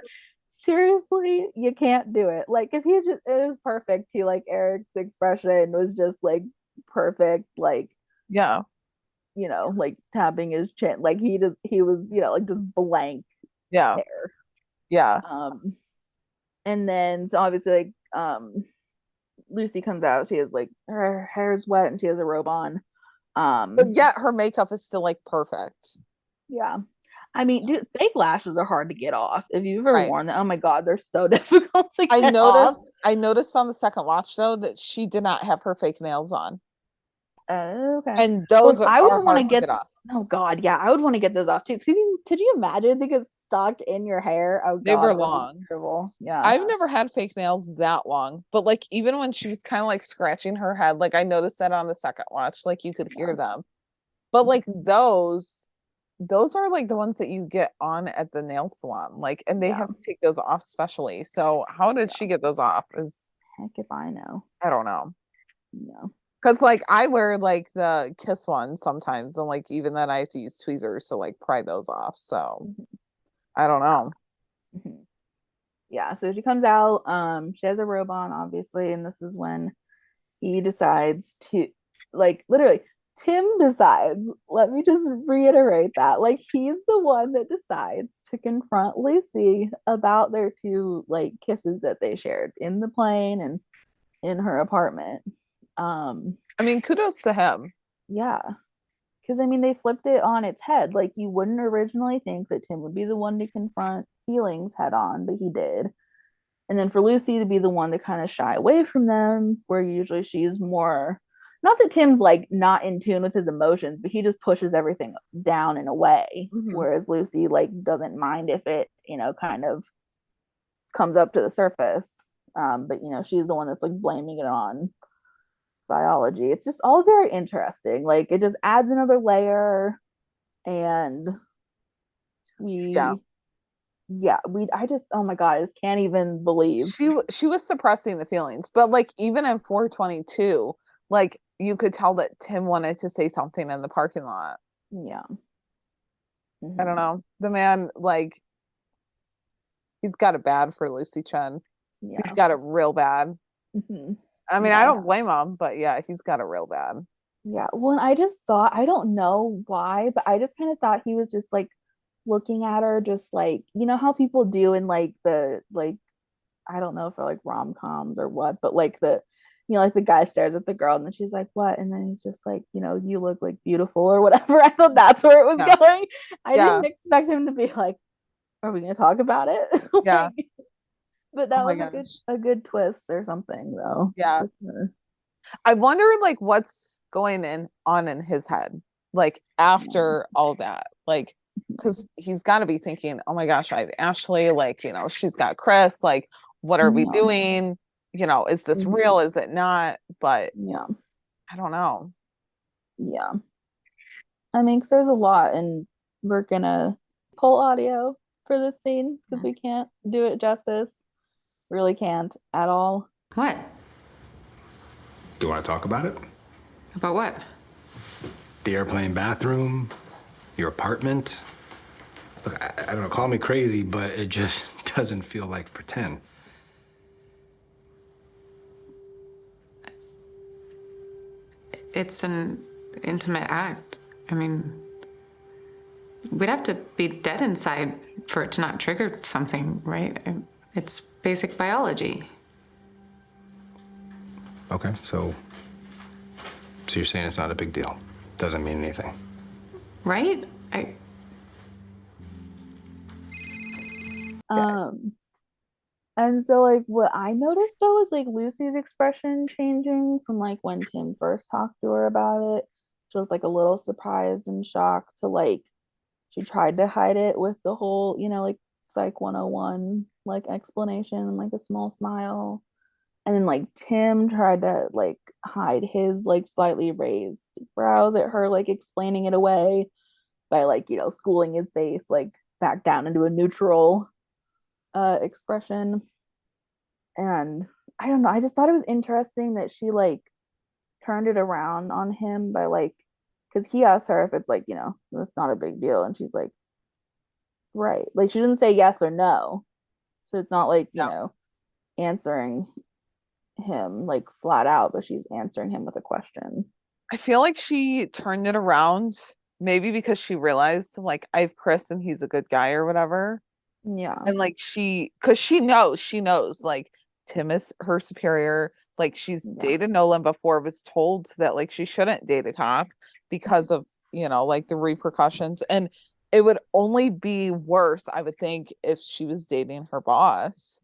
seriously, you can't do it. Like, cause it was perfect. He like Eric's expression was just like perfect, like, Yeah. like tapping his chin. Like he was, like just blank Yeah. stare. Yeah. And then so obviously like Lucy comes out, she has like her hair's wet and she has a robe on. But yet her makeup is still like perfect. Yeah. I mean, dude, fake lashes are hard to get off. If you've ever Right. worn them, oh my God, they're so difficult to get off. I noticed on the second watch though that she did not have her fake nails on. Okay. And Well, those I would are want to hard to get, get off. oh God, yeah, I would want to get those off too. Could you imagine they get stuck in your hair? Oh They God, were that would be long. terrible. Yeah. I've never had fake nails that long, but like even when she was kind of like scratching her head, like I noticed that on the second watch, like you could hear them. But like those are like the ones that you get on at the nail salon, like, and they Yeah. have to take those off specially. So how did she get those off? Is Heck if I know. I don't know. Yeah. Because like I wear like the kiss ones sometimes, and like even then I have to use tweezers to like pry those off. So I don't know. Mhm. Yeah. So she comes out. She has a robe on, obviously, and this is when he decides to, like, literally, Tim decides. Let me just reiterate that. Like, he's the one that decides to confront Lucy about their two like kisses that they shared in the plane and in her apartment. I mean, kudos to him. Yeah. Because I mean, they flipped it on its head. Like, you wouldn't originally think that Tim would be the one to confront feelings head on, but he did. And then for Lucy to be the one to kind of shy away from them, where usually she's more, not that Tim's like not in tune with his emotions, but he just pushes everything down and away. Mhm. Whereas Lucy like doesn't mind if it, kind of comes up to the surface. But she's the one that's like blaming it on biology. It's just all very interesting. Like, it just adds another layer, and Yeah. we I just, oh my God, I just can't even believe. She was suppressing the feelings, but like even in 422, like you could tell that Tim wanted to say something in the parking lot. Yeah. I don't Mm-hmm. know. The man, like, he's got it bad for Lucy Chen. He's Yeah. got it real bad. Mm-hmm. I mean, I Yeah. don't blame him, but yeah, he's got it real bad. Yeah. Well, and I just thought, I don't know why, but I just kind of thought he was just like looking at her, just like, how people do in like like, I don't know if they're like rom-coms or what, but like like the guy stares at the girl and then she's like, what? And then he's just like, you look like beautiful or whatever. I thought that's where it was Yeah. going. I Yeah. didn't expect him to be like, are we going to talk about it? Yeah. Like, but Oh that my was gosh. a good twist or something though. Yeah. For sure. I wonder like what's going on in his head, like Yeah. after all that. Like, because he's got to be thinking, oh my gosh, I have Ashley, like, she's got Chris, like, what are we Yeah. doing? Is this Mhm. real? Is it not? But Yeah. I don't know. Yeah. I mean, 'cause there's a lot, and we're gonna pull audio for this scene because we can't do it justice. Really can't at all. What? Do you want to talk about it? About what? The airplane bathroom, your apartment. Look, I don't know, call me crazy, but it just doesn't feel like pretend. It's an intimate act. I mean, we'd have to be dead inside for it to not trigger something, right? It's basic biology. Okay, so you're saying it's not a big deal? Doesn't mean anything? Right? And so like what I noticed though is like Lucy's expression changing from like when Tim first talked to her about it. She looked like a little surprised and shocked to like she tried to hide it with the whole, like Psych 101 like explanation and like a small smile. And then like Tim tried to like hide his like slightly raised brows at her, like explaining it away by like, schooling his face like back down into a neutral expression. And I don't know, I just thought it was interesting that she like turned it around on him by like, because he asked her if it's like, it's not a big deal. And she's like, right. Like she didn't say yes or no. So it's not like, answering him like flat out, but she's answering him with a question. I feel like she turned it around maybe because she realized like I have Chris and he's a good guy or whatever. Yeah. And like because she knows like Tim is her superior. Like she's dated Nolan before, was told that like she shouldn't date a cop because of, like the repercussions. And it would only be worse, I would think, if she was dating her boss.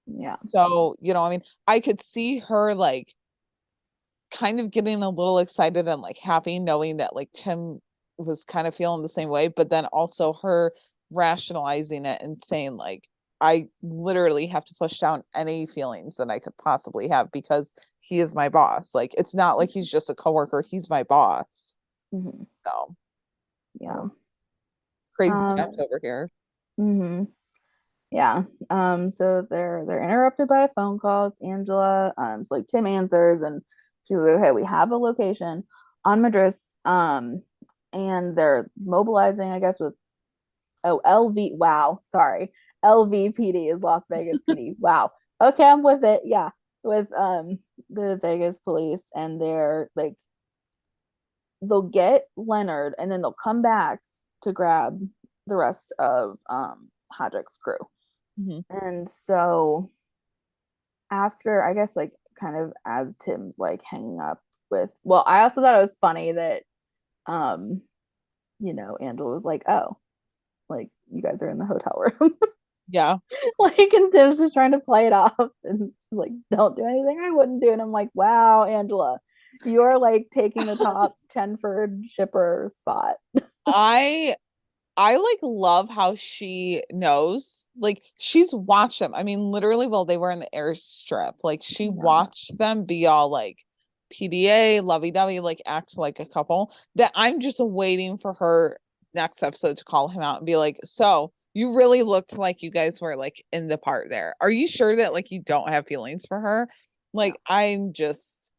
Yeah. So, I mean, I could see her like kind of getting a little excited and like happy knowing that like Tim was kind of feeling the same way, but then also her rationalizing it and saying like I literally have to push down any feelings that I could possibly have because he is my boss. Like it's not like he's just a coworker, he's my boss. Mm-hmm. So yeah, crazy times over here. Mm-hmm. Yeah. So they're interrupted by a phone call. It's Angela. So like Tim answers and she's like, okay, we have a location on Madras. And they're mobilizing, I guess, with LV. Wow, sorry. LVPD is Las Vegas PD. Wow. Okay, I'm with it. Yeah. With the Vegas police, and they're like they'll get Leonard and then they'll come back to grab the rest of Hadrick's crew. Mm-hmm. And so after, I guess, like kind of as Tim's like hanging up with, well, I also thought it was funny that Angela was like, oh, like you guys are in the hotel room. Yeah. Like, and Tim's just trying to play it off and like, don't do anything I wouldn't do. And I'm like, wow, Angela, you're like taking the top Chenford shipper spot. I like love how she knows, like she's watched them. I mean, literally while they were in the airstrip, like she watched them be all like PDA, lovey-dovey, like act like a couple, that I'm just waiting for her next episode to call him out and be like, so you really looked like you guys were like in the part there. Are you sure that like you don't have feelings for her? Like I'm just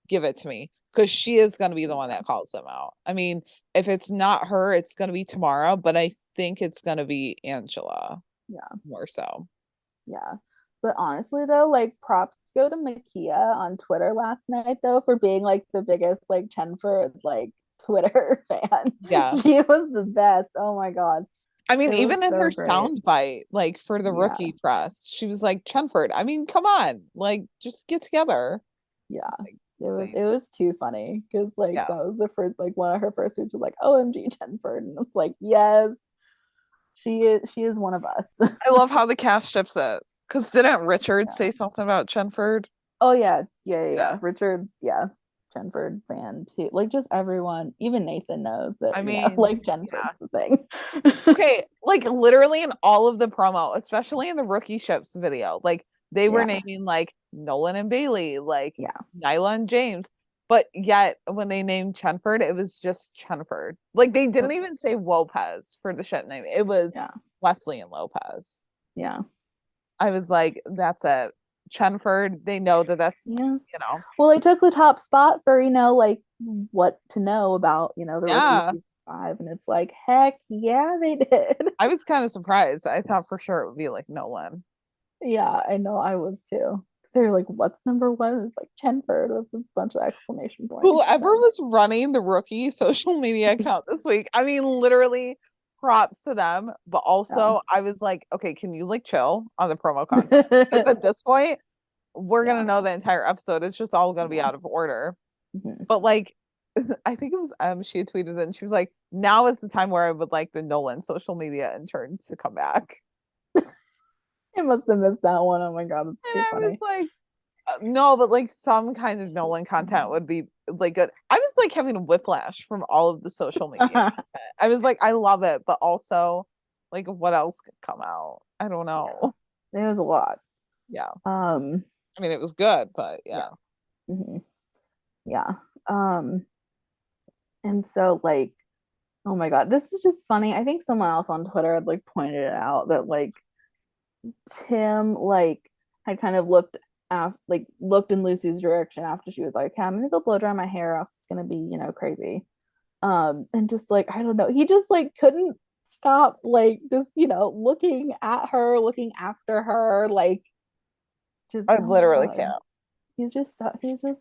give it to me. Because she is going to be the one that calls them out. I mean, if it's not her, it's going to be Tamara, but I think it's going to be Angela. Yeah. More so. Yeah. But honestly, though, like props go to Makia on Twitter last night, though, for being like the biggest like Chenford like Twitter fan. Yeah. She was the best. Oh my God. I mean, even in her soundbite, like for the rookie press, she was like, Chenford, I mean, come on, like just get together. Yeah. Like, it was too funny because like that was the first like one of her first tweets was like OMG Chenford, and it's like yes, she is one of us. I love how the cast ships it because didn't Richard say something about Chenford? Oh yeah. Richard's Chenford fan too. Like just everyone, even Nathan knows that. I mean, like Chenford's the thing. Okay, like literally in all of the promo, especially in the rookie ships video, like they were naming like Nolan and Bailey, like Nyla and James, but yet when they named Chenford, it was just Chenford. Like they didn't even say Lopez for the ship name. It was Wesley and Lopez. Yeah. I was like, that's it. Chenford, they know that's Well, they took the top spot for like what to know about the rookie season 5, and it's like heck yeah they did. I was kind of surprised. I thought for sure it would be like Nolan. Yeah, I know, I was too. They're like, what's number 1? It's like Chenford with a bunch of exclamation points. Whoever was running the rookie social media account this week, I mean, literally props to them, but also I was like, okay, can you like chill on the promo content? Because at this point, we're gonna know the entire episode. It's just all gonna be out of order. Mhm. But like, I think it was she had tweeted it and she was like, now is the time where I would like the Nolan social media intern to come back. I must have missed that one. Oh my god, that's And too I was funny. like, no, but like some kind of Nolan content would be like good. I was like having a whiplash from all of the social media content. I was like, I love it, but also like what else could come out? I don't know. It was a lot. Yeah. Um, I mean, it was good, but yeah. mhm. Yeah. And so like, oh my god, this is just funny. I think someone else on Twitter had like pointed it out that like Tim like had kind of looked in Lucy's direction after she was like, okay, I'm gonna go blow dry my hair, else it's gonna be, crazy. And just like, I don't know, he just like couldn't stop like just, looking at her, looking after her, like just I oh my literally God. can't. He's just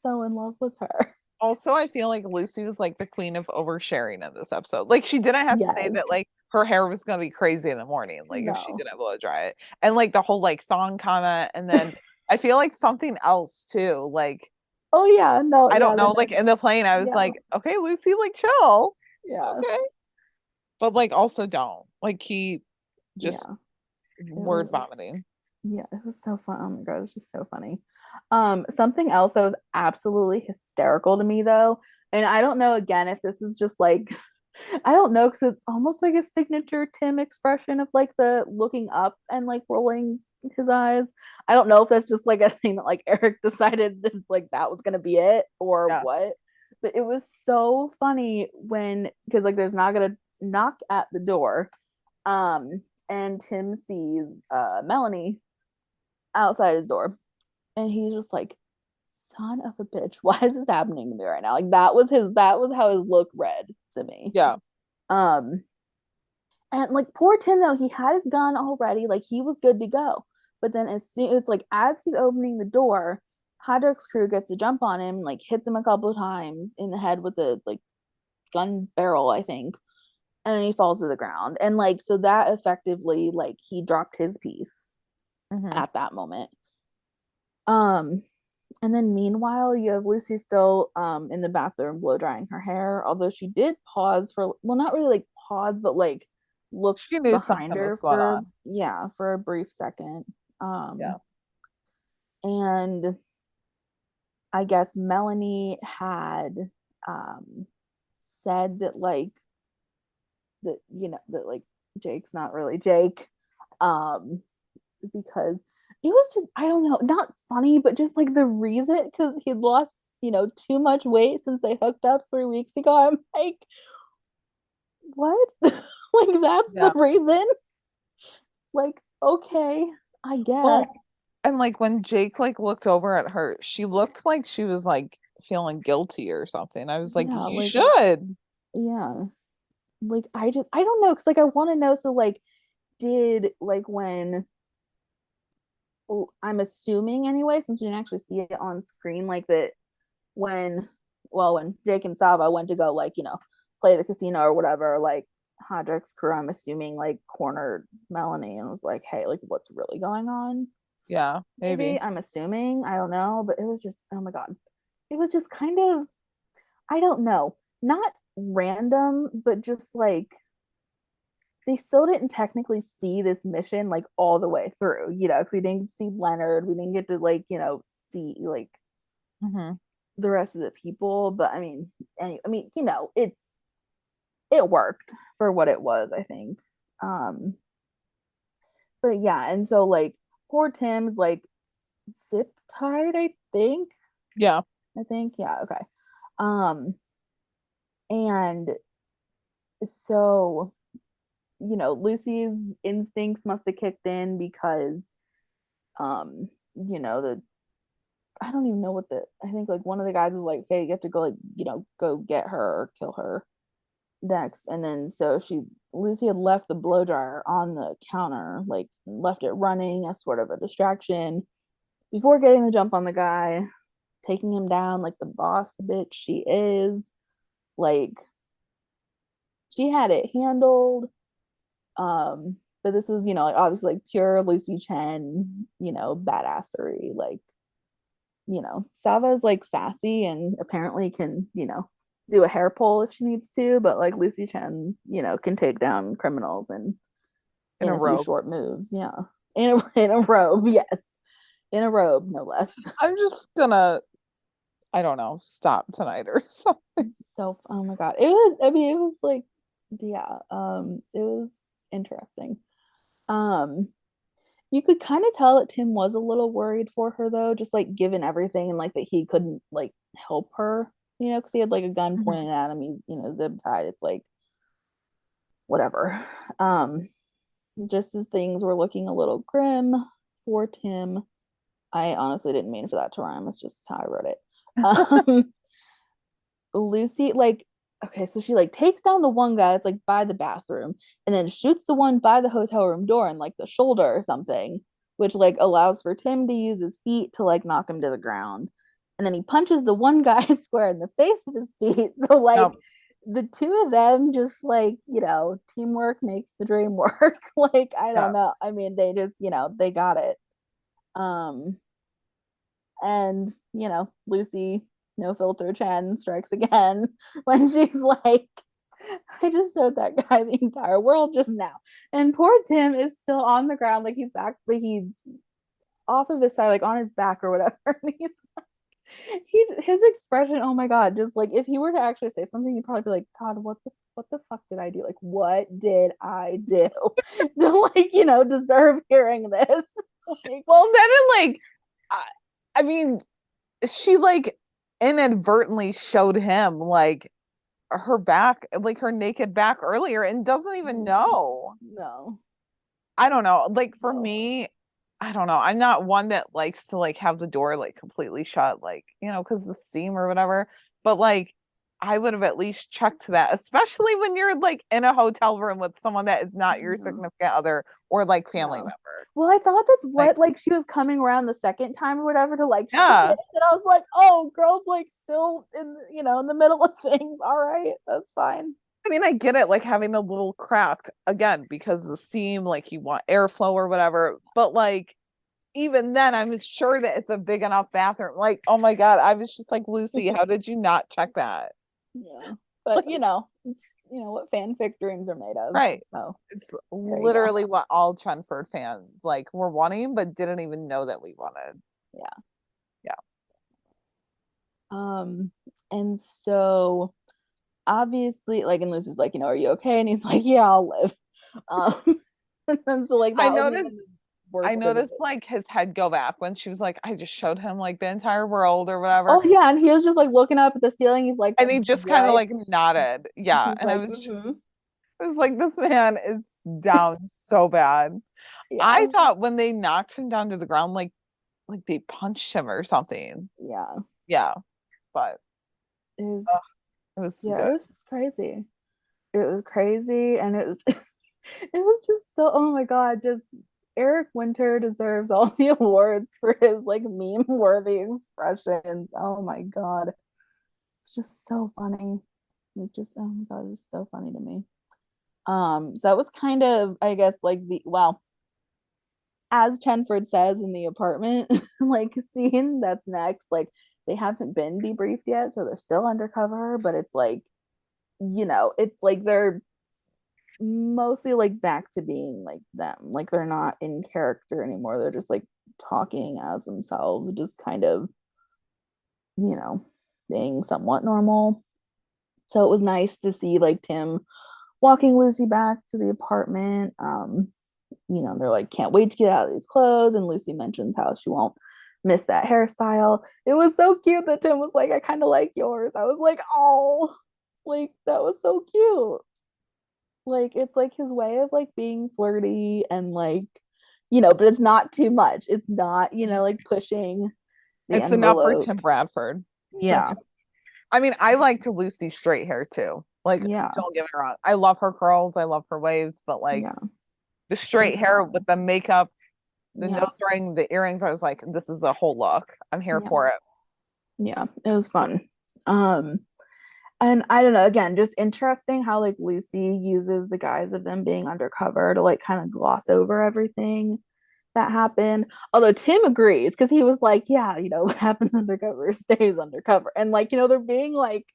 so in love with her. Also, I feel like Lucy was like the queen of oversharing in this episode. Like she didn't have to say Yes. that like her hair was gonna be crazy in the morning, like if she No. didn't blow dry it. And like the whole like thong comment, and then I feel like something else too. Like Oh yeah, no, I yeah, don't the know, like in next, the plane, I was yeah, like, okay, Lucy, like chill. yeah, Okay. But like also don't. Like he just yeah. word was vomiting. Yeah, it was so fun. Oh my god, it was just so funny. Something else that was absolutely hysterical to me though, and I don't know again if this is just like I don't know because it's almost like a signature Tim expression of like the looking up and like rolling his eyes. I don't know if that's just like a thing that like Eric decided that like that was gonna be it or Yeah. what. But it was so funny when because like there's not gonna knock at the door. And Tim sees Melanie outside his door and he's just like, son of a bitch, why is this happening to me right now? Like that was how his look read to me. Yeah. um and like poor Tim though, he had his gun already, like he was good to go, but then as he's opening the door, Hodrick's crew gets a jump on him, like hits him a couple of times in the head with the like gun barrel, I think, and he falls to the ground, and like so that effectively like he dropped his piece at that moment. And then meanwhile, you have Lucy still in the bathroom blow drying her hair, although she did pause for, well, not really like pause, but like look She knew behind something her was going on. for a brief second. Yeah. And I guess Melanie had said that like that like Jake's not really Jake. Because it was just, I don't know, not funny, but just like the reason, because he'd lost, too much weight since they hooked up 3 weeks ago. I'm like, what? Like, that's the reason? Like, okay, I guess. Well, and like when Jake like looked over at her, she looked like she was like feeling guilty or something. I was like, Yeah, you like, should. yeah. Like, I don't know, because like I want to know, so like, did like when I'm assuming anyway, since we didn't actually see it on screen, like that when Jake and Saba went to go like, play the casino or whatever, like Hodrick's crew, I'm assuming, like cornered Melanie and was like, hey, like what's really going on? Yeah, maybe. I'm assuming. I don't know, but it was just, oh my god. It was just kind of, I don't know, not random, but just like they still didn't technically see this mission like all the way through, because we didn't see Leonard, we didn't get to like, see like the rest of the people. But I mean, it worked for what it was, I think. But yeah, and so like poor Tim's like zip tied, I think. Yeah. Yeah, okay. And so Lucy's instincts must have kicked in because the I don't even know what I think like one of the guys was like, hey, you have to go like, go get her or kill her next. And then so Lucy had left the blow dryer on the counter, like left it running as sort of a distraction before getting the jump on the guy, taking him down like the boss bitch she is. Like she had it handled. But this was, like obviously like pure Lucy Chen, badassery. Like, Sava's like sassy and apparently can, do a hair pull if she needs to, but like Lucy Chen, can take down criminals In in a a few robe. short moves. Yeah. In a robe, yes. In a robe, no less. I'm just gonna, I don't know, stop tonight or something. So, oh my God. It was like, yeah, it was interesting. You could kind of tell that Tim was a little worried for her though, just like given everything and like that he couldn't like help her, because he had like a gun pointed at him. He's, zip tied. It's like whatever. Just as things were looking a little grim for Tim, I honestly didn't mean for that to rhyme. It's just how I wrote it. Lucy, like, okay, so she like takes down the one guy that's like by the bathroom and then shoots the one by the hotel room door in like the shoulder or something, which like allows for Tim to use his feet to like knock him to the ground. And then he punches the one guy square in the face with his feet. So like Yep. the two of them just like, teamwork makes the dream work. Like, I don't know. Yes. I mean, they just, they got it. And Lucy no filter Chen strikes again when she's like, I just showed that guy the entire world just now. And poor Tim is still on the ground, like he's off of his side, like on his back or whatever. And he's like, his expression, oh my God, just like if he were to actually say something, he'd probably be like, God, what the fuck did I do? Like, what did I do to like, deserve hearing this? Like, Well, then it like, I mean, she like inadvertently showed him like her back, like her naked back earlier and doesn't even know. No. I don't know. Like for No. me, I don't know. I'm not one that likes to like have the door like completely shut, like, because the steam or whatever. But like I would have at least checked that, especially when you're like in a hotel room with someone that is not your significant other or like family No. member. Well, I thought that's what Like, she was coming around the second time or whatever to like shut yeah. it. And I was like, oh, girl's like still in in the middle of things. All right, that's fine. I mean, I get it, like having a little cracked again because the steam, like you want airflow or whatever. But like even then, I'm sure that it's a big enough bathroom. Like, oh my God, I was just like, Lucy, how did you not check that? Yeah. But it's what fanfic dreams are made of. Right. So It's you go. literally what all Chenford fans like were wanting, but didn't even know that we wanted. Yeah. Yeah. And so obviously, like, and Lucy's like, are you okay? And he's like, yeah, I'll live. And so like I that was even noticed the worst I of noticed it. like his head go back when she was like, I just showed him like the entire world or whatever. Oh yeah, and he was just like looking up at the ceiling. He's like, And he just kind of what? like nodded. Yeah. He's And like, I was like, this man is down so bad. yeah, I thought when they knocked him down to the ground, like they punched him or something. yeah. Yeah. But It was, it was yeah, good. it was just crazy. It was crazy, and it was, it was just so. Oh my God, just Eric Winter deserves all the awards for his like meme-worthy expressions. Oh my God, it's just so funny. It just, oh my God, it's so funny to me. So that was kind of, I guess, like as Chenford says in the apartment, like scene that's next, like they haven't been debriefed yet, so they're still undercover, but it's like, it's like they're mostly like back to being like them. Like they're not in character anymore. They're just like talking as themselves, just kind of, being somewhat normal. So it was nice to see like Tim walking Lucy back to the apartment. They're like, can't wait to get out of these clothes. And Lucy mentions how she won't miss that hairstyle. It was so cute that Tim was like, I kind of like yours. I was like, oh, like that was so cute. Like it's like his way of like being flirty and like, but it's not too much. It's not, like pushing the It's enough for envelope. Tim Bradford. Yeah. I mean, I liked Lucy's straight hair too. Like, Yeah. don't get me wrong. I love her curls. I love her waves, but like Yeah. the straight hair with the makeup, the Yeah. nose ring, the earrings, I was like, this is the whole look. I'm here Yeah. for it. Yeah. It was fun. And I don't know, again, just interesting how like Lucy uses the guise of them being undercover to like kind of gloss over everything that happened. Although Tim agrees because he was like, yeah, what happens undercover stays undercover. And like, they're being like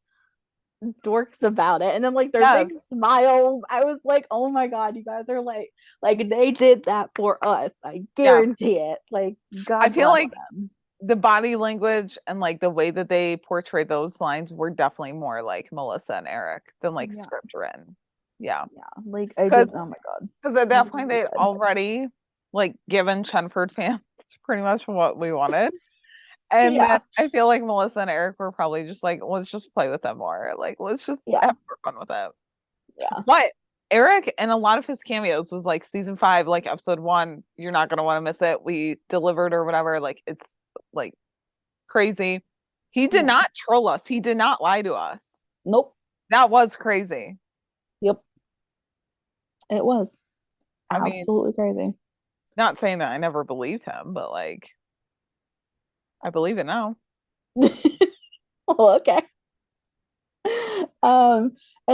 dorks about it. And then like their Yes. big smiles. I was like, oh my God, you guys are like they did that for us. I guarantee it. Like, God I feel bless like them. the body language and like the way that they portray those lines were definitely more like Melissa and Eric than like Yeah. script written. Yeah. Yeah. Like I Because just, oh my God. at that point Really they'd good. already like given Chenford fans pretty much what we wanted. And Yeah. then I feel like Melissa and Eric were probably just like, let's just play with them more. Like, let's just Yeah. have more fun with it. Yeah. But Eric and a lot of his cameos was like season 5, like episode 1. You're not gonna want to miss it. We delivered or whatever. Like it's like crazy. He did Yeah. not troll us. He did not lie to us. Nope. That was crazy. Yep. It was I mean, absolutely crazy. not saying that I never believed him, but like I believe it now. Oh, okay. And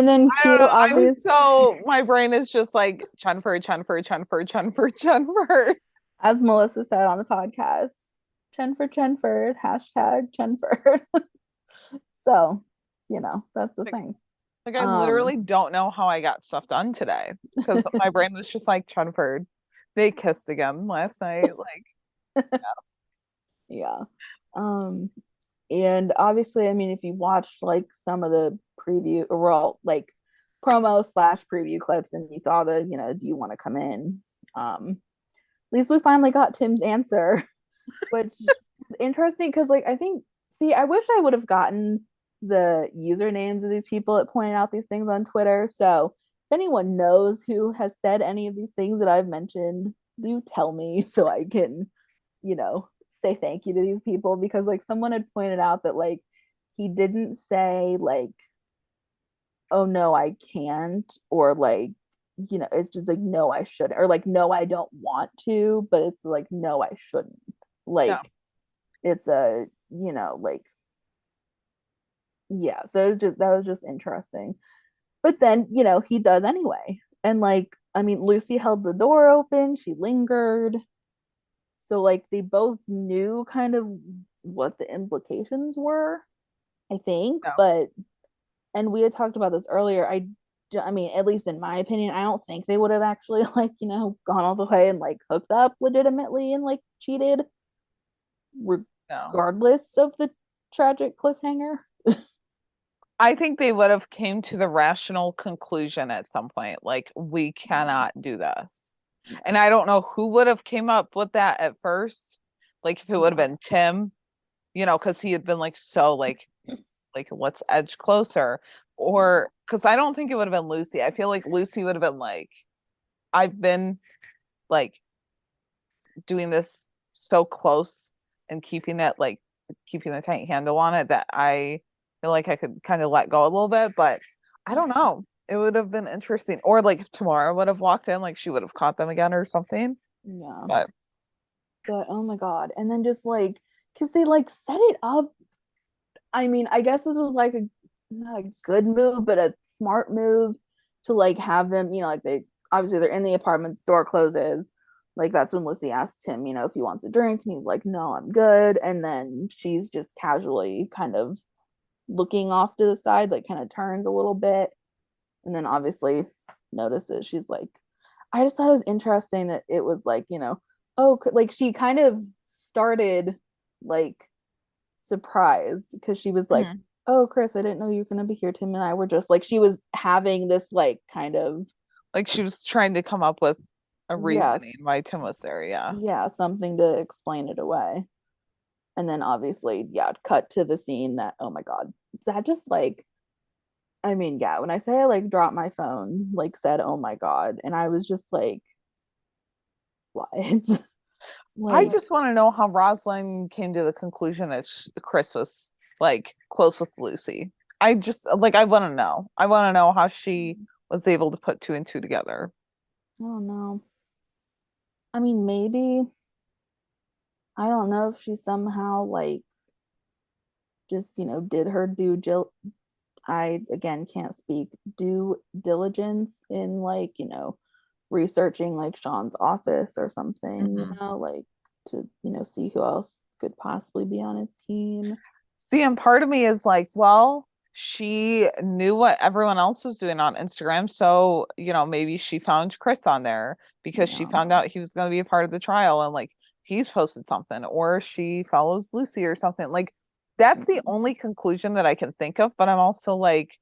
then I don't Q know. My brain is just like Chenford, Chenford, Chenford, Chenford, Chenford. as Melissa said on the podcast, Chenford, hashtag Chenford. So, that's the thing. Like I literally don't know how I got stuff done today because my brain was just like Chenford. They kissed again last night. Like Yeah. And obviously, I mean, if you watched like some of the preview or well, like promo slash preview clips and you saw the, do you want to come in? At least we finally got Tim's answer, which is interesting because like I wish I would have gotten the usernames of these people that pointed out these things on Twitter. So if anyone knows who has said any of these things that I've mentioned, do tell me so I can, say thank you to these people because like someone had pointed out that like he didn't say like, oh no, I can't, or like, it's just like no, I shouldn't, or like no, I don't want to, but it's like no, I shouldn't. Like yeah. it's a, like yeah, so that was just interesting. But then, he does anyway. And like, I mean, Lucy held the door open, she lingered. So like they both knew kind of what the implications were, I think. Yeah. But and we had talked about this earlier. I mean, at least in my opinion, I don't think they would have actually like, gone all the way and like hooked up legitimately and like cheated regardless of the tragic cliffhanger. I think they would have came to the rational conclusion at some point, like we cannot do this. And I don't know who would have came up with that at first. Like if it would have been Tim, because he had been like so like let's edge closer. Or because I don't think it would have been Lucy. I feel like Lucy would have been like, I've been like doing this so close and keeping a tight handle on it that I feel like I could kind of let go a little bit, but I don't know. It would have been interesting. Or like if Tamara would have walked in, like she would have caught them again or something. Yeah. But oh my God. And then just like, because they like set it up. I mean, I guess this was like not a good move, but a smart move to like have them, like they obviously they're in the apartment, door closes. Like that's when Lucy asks him, if he wants a drink, and he's like, no, I'm good. And then she's just casually kind of looking off to the side, like kind of turns a little bit. And then obviously notices she's like, I just thought it was interesting that it was like, oh, like she kind of started like surprised because she was like, oh, Chris, I didn't know you were going to be here. Tim and I were just like, she was having this like kind of like she was trying to come up with a reasoning yes, why Tim was there. Yeah. yeah, something to explain it away. And then obviously, yeah, cut to the scene that, oh my God, is that just like, I mean, yeah, when I say I like dropped my phone, like said, oh my God, and I was just like, what? I Like, just want to know how Rosalind came to the conclusion that Chris was like close with Lucy. I just like I want to know. I want to know how she was able to put 2 and 2 together. I don't know. I mean, maybe I don't know if she somehow like just did her I again can't speak, due diligence in like, researching like Sean's office or something, like to, see who else could possibly be on his team. See, and part of me is like, well, she knew what everyone else was doing on Instagram. So, maybe she found Chris on there because she found out he was going to be a part of the trial and like he's posted something, or she follows Lucy or something. Like, that's the only conclusion that I can think of. But I'm also like,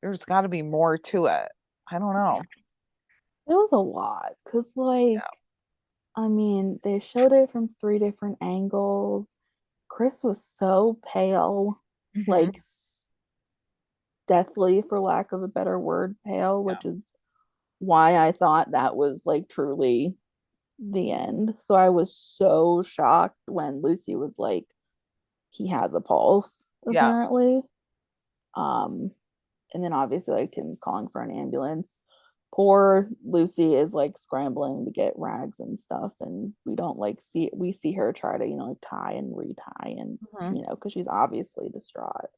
there's got to be more to it. I don't know. It was a lot because, like, I mean, they showed it from 3 different angles. Chris was so pale, like deathly, for lack of a better word, pale, which is why I thought that was like truly the end. So I was so shocked when Lucy was like, he has a pulse, apparently. And then obviously like Tim's calling for an ambulance. Poor Lucy is like scrambling to get rags and stuff, and we see her try to, like tie and retie and because she's obviously distraught.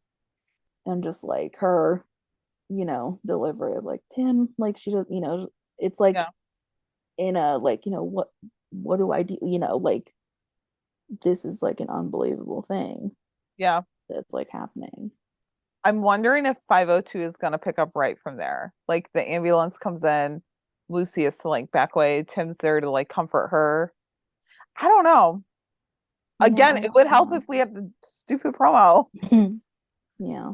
And just like her, delivery of like Tim, like she does, it's like in a like, what do I do? Like this is like an unbelievable thing. Yeah. That's like happening. I'm wondering if 502 is going to pick up right from there. Like the ambulance comes in, Lucy is to like back away, Tim's there to like comfort her. I don't know. Again, it would help if we had the stupid promo. Yeah.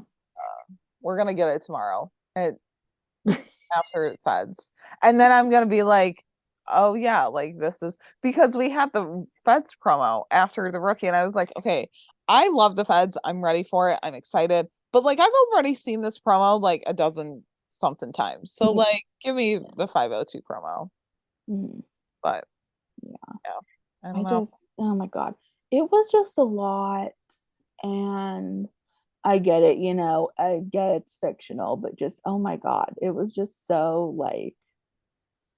We're going to get it tomorrow after it feds. And then I'm going to be like, oh yeah, like this is because we had the feds promo after the rookie. And I was like, okay, I love the feds. I'm ready for it. I'm excited. But like I've already seen this promo like a dozen something times. So like give me the 502 promo. But I don't know. Oh my God. It was just a lot. And I get it, I get it's fictional, but just oh my God, it was just so like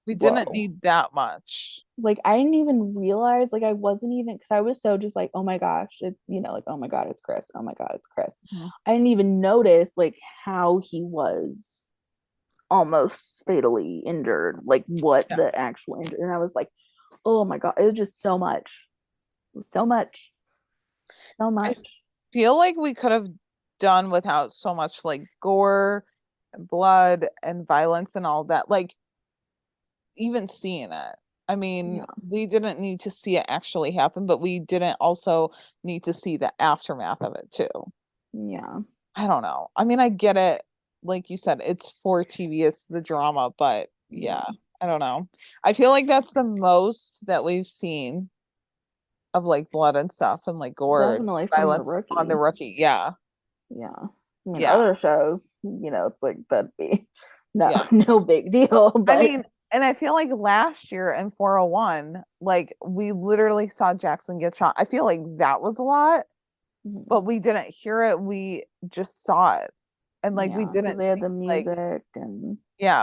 we didn't need that much. Like I didn't even realize, like I wasn't even, because I was so just like, oh my gosh, it, like, oh my God, it's Chris. Oh my God, it's Chris. I didn't even notice like how he was almost fatally injured, like what the actual injury. And I was like, oh my God, it was just so much. It was so much. So much. I feel like we could have done without so much like gore and blood and violence and all that. Like even seeing it. I mean, we didn't need to see it actually happen, but we didn't also need to see the aftermath of it too. Yeah. I don't know. I mean, I get it. Like you said, it's for TV, it's the drama, but I don't know. I feel like that's the most that we've seen of like blood and stuff and like gore. Definitely from the rookie. On the rookie, yeah. Yeah. I mean, other shows, it's like that'd be no big deal. But I mean, and I feel like last year in 401, like we literally saw Jackson get shot. I feel like that was a lot, but we didn't hear it. We just saw it. And like we didn't they had the music and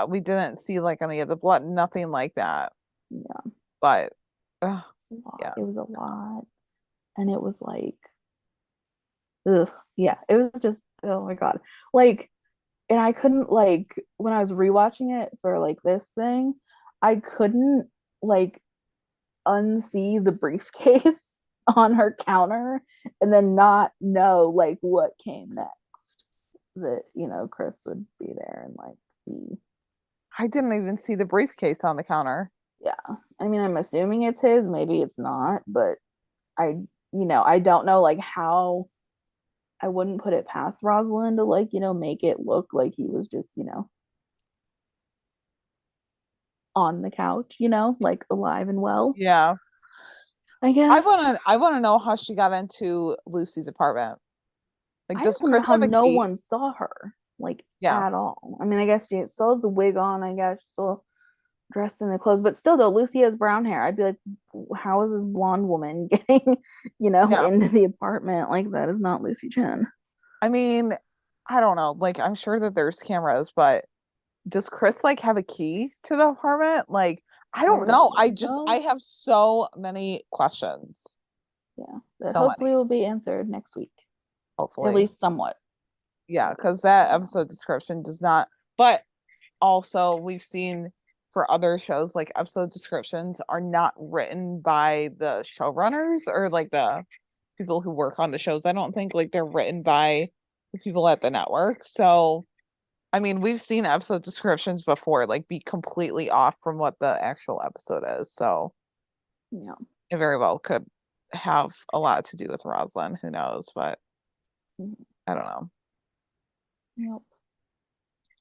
we didn't see like any of the blood, nothing like that. Yeah. But it was a lot. And it was like it was just oh my God. Like, and I couldn't like when I was rewatching it for like this thing, I couldn't like unsee the briefcase on her counter and then not know like what came next. That Chris would be there and like be. I didn't even see the briefcase on the counter. Yeah, I mean, I'm assuming it's his. Maybe it's not, but I don't know like how. I wouldn't put it past Rosalind to like make it look like he was just on the couch, like alive and well. Yeah, I guess I want to know how she got into Lucy's apartment. Like, does Chris how have a no key? one saw her like at all. I mean, I guess she still has the wig on. I guess still dressed in the clothes, but still though, Lucy has brown hair. I'd be like, how is this blonde woman getting into the apartment? Like that is not Lucy Chen. I mean, I don't know. Like, I'm sure that there's cameras, but does Chris like have a key to the apartment? Like, I don't know. I have so many questions. Yeah, that hopefully will be answered next week. Hopefully, at least somewhat. Yeah, because that episode description does not. But also, we've seen for other shows, like episode descriptions are not written by the showrunners or like the people who work on the shows. I don't think like they're written by the people at the network. So, I mean, we've seen episode descriptions before, like be completely off from what the actual episode is. So, Yeah. it very well could have a lot to do with Rosalind. Who knows? But I don't know. Yep.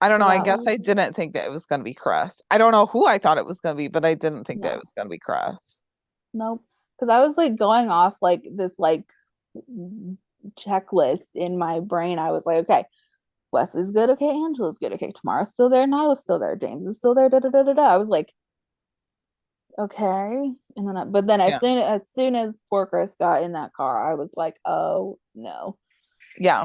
I don't know. I That guess I was- didn't think that it was going to be Chris. I don't know who I thought it was going to be, but I didn't think that No. it was going to be Chris. Nope. Because I was like going off like this like checklist in my brain. I was like, okay, Wesley's good. Okay, Angela's good. Okay, Tamara's still there. Nyla's still there. James is still there. Da da da da da. I was like, okay. And then, but then Yeah. as soon as poor Chris got in that car, I was like, oh no. Yeah.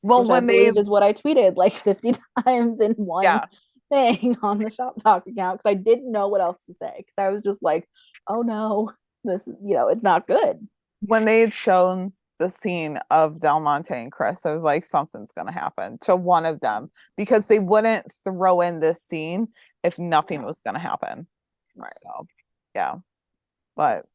Well, Which I when they, believe is what I tweeted like 50 times in one yeah, thing on the Shop Talk account because I didn't know what else to say. Because I was just like, oh no, this it's not good. when they had shown the scene of Del Monte and Chris, I was like, something's going to happen to one of them because they wouldn't throw in this scene if nothing was going to happen. Right. So, yeah. But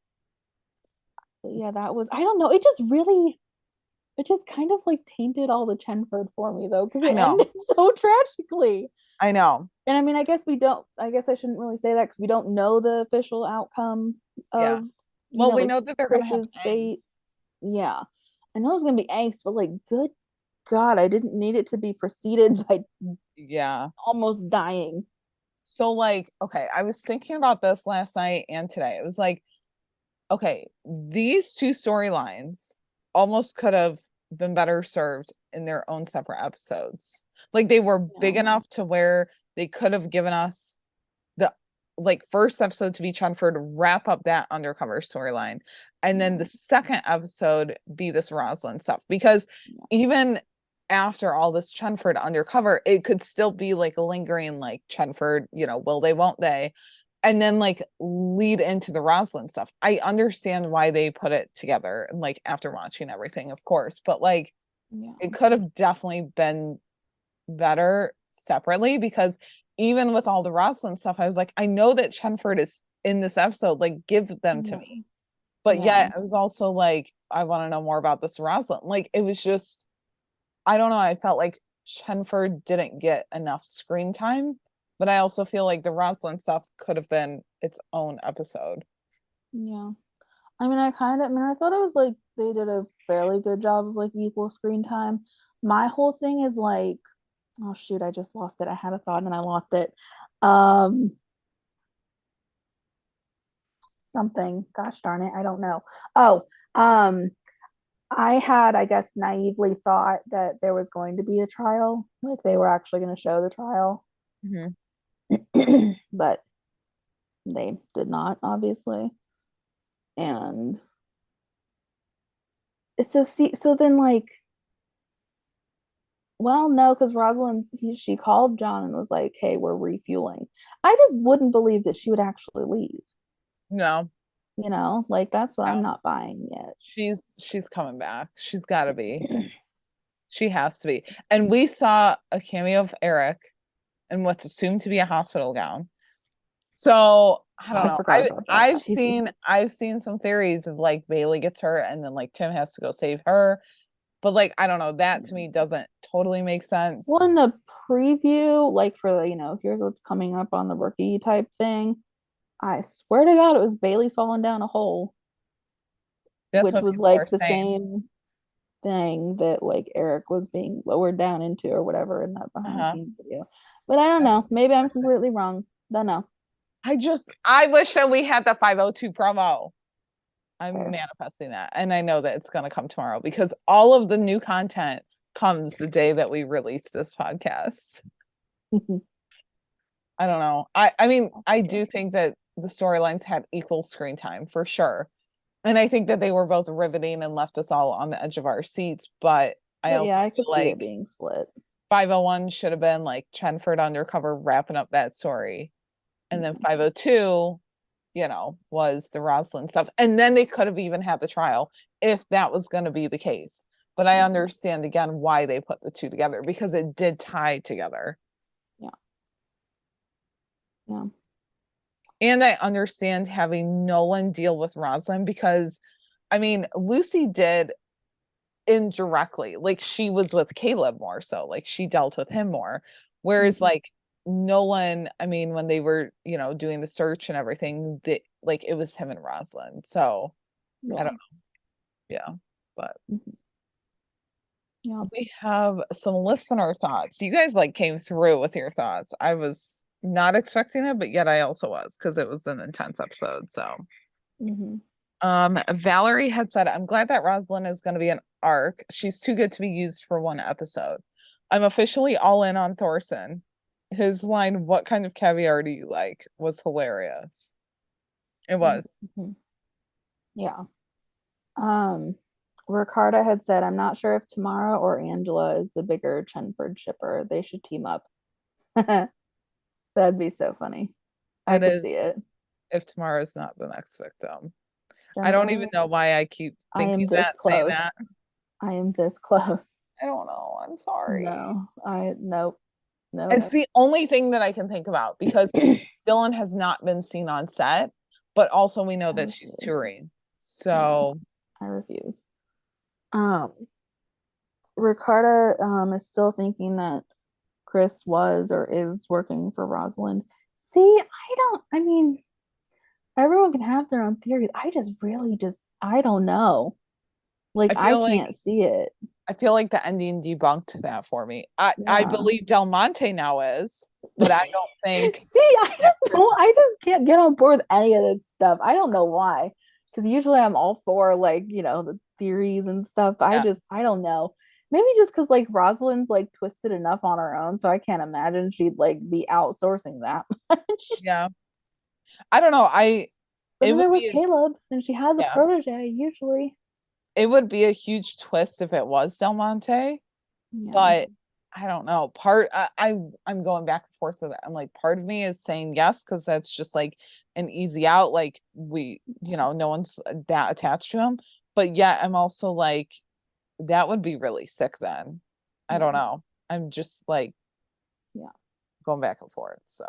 yeah, that was, I don't know. It just kind of like tainted all the Chenford for me though, because it ended so tragically. I know. And I mean, I guess I shouldn't really say that because we don't know the official outcome of, Well, we like, know that they're going to have Chris's fate. angst. Yeah. I know it's going to be angst, but like, good God, I didn't need it to be preceded by almost dying. So like, okay, I was thinking about this last night and today. It was like, okay, these two storylines almost could have been better served in their own separate episodes. Like they were big enough to where they could have given us the like first episode to be Chenford, wrap up that undercover storyline, and then the second episode be this Rosalind stuff. Because even after all this Chenford undercover, it could still be like a lingering like Chenford, will they, won't they? And then like lead into the Rosalind stuff. I understand why they put it together and like after watching everything, of course, but like it could have definitely been better separately because even with all the Rosalind stuff, I was like, I know that Chenford is in this episode, like give them to me. But yet I was also like, I want to know more about this Rosalind. Like it was just, I don't know. I felt like Chenford didn't get enough screen time. But I also feel like the Rosalind stuff could have been its own episode. Yeah. I mean, I thought it was like they did a fairly good job of like equal screen time. My whole thing is like, oh shoot, I just lost it. I had a thought and then I lost it. Something, gosh darn it, I don't know. I had, I guess, naively thought that there was going to be a trial, like they were actually going to show the trial. Mm-hmm. But they did not, obviously. And so then like, well, no, because she called John and was like, hey, we're refueling. I just wouldn't believe that she would actually leave. No. Like that's what I'm not buying yet. She's coming back. She's got to be. She has to be. And we saw a cameo of Eric in what's assumed to be a hospital gown. So I don't know. I've seen some theories of like Bailey gets hurt and then like Tim has to go save her. But like I don't know, that to me doesn't totally make sense. Well, in the preview, like for the, here's what's coming up on the rookie type thing, I swear to God, it was Bailey falling down a hole. Which was like the same thing that like Eric was being lowered down into or whatever in that behind the scenes video. But I don't know. Maybe I'm completely wrong. Don't know. I wish that we had the 502 promo. I'm manifesting that. And I know that it's going to come tomorrow because all of the new content comes the day that we release this podcast. I don't know. I mean, I do think that the storylines had equal screen time for sure. And I think that they were both riveting and left us all on the edge of our seats. But I could see it being split. 501 should have been like Chenford undercover wrapping up that story. And then 502, was the Rosalind stuff. And then they could have even had the trial if that was going to be the case. but I understand again why they put the two together, because it did tie together. Yeah. And I understand having Nolan deal with Rosalind, because I mean, Lucy did indirectly, like she was with Caleb more so, like she dealt with him more. Whereas like Nolan, I mean, when they were, doing the search and everything, like it was him and Rosalind. So I don't know. Yeah. But Yeah. we have some listener thoughts. You guys like came through with your thoughts. I was not expecting it, but yet I also was, because it was an intense episode. So Valerie had said, I'm glad that Rosalind is going to be an arc. She's too good to be used for one episode. I'm officially all in on Thorson. His line, what kind of caviar do you like, was hilarious. It was. Yeah. Ricarda had said, I'm not sure if Tamara or Angela is the bigger Chenford shipper. They should team up. That'd be so funny. I could see it. If Tamara is not the next victim. I don't even know why I keep thinking that, saying that. I am this close. I don't know. I'm sorry. Nope. It's the only thing that I can think about, because Dylan has not been seen on set, but also we know that she's touring. So I refuse. Ricarda is still thinking that Chris was or is working for Rosalind. See, I mean, everyone can have their own theories. I don't know. Like, I can't see it. I feel like the ending debunked that for me. I believe Del Monte now is, but I don't think. See, I just can't get on board with any of this stuff. I don't know why. Because usually I'm all for, like, the theories and stuff. I don't know. Maybe just because, like, Rosalind's, like, twisted enough on her own, so I can't imagine she'd, like, be outsourcing that much. Yeah. I don't know. But then there was Caleb, and she has a protege, usually. It would be a huge twist if it was Del Monte, but I don't know. I'm going back and forth with it. I'm like, part of me is saying yes, because that's just like an easy out. Like no one's that attached to him. But yet I'm also like, that would be really sick then. I don't know. I'm just like, going back and forth. So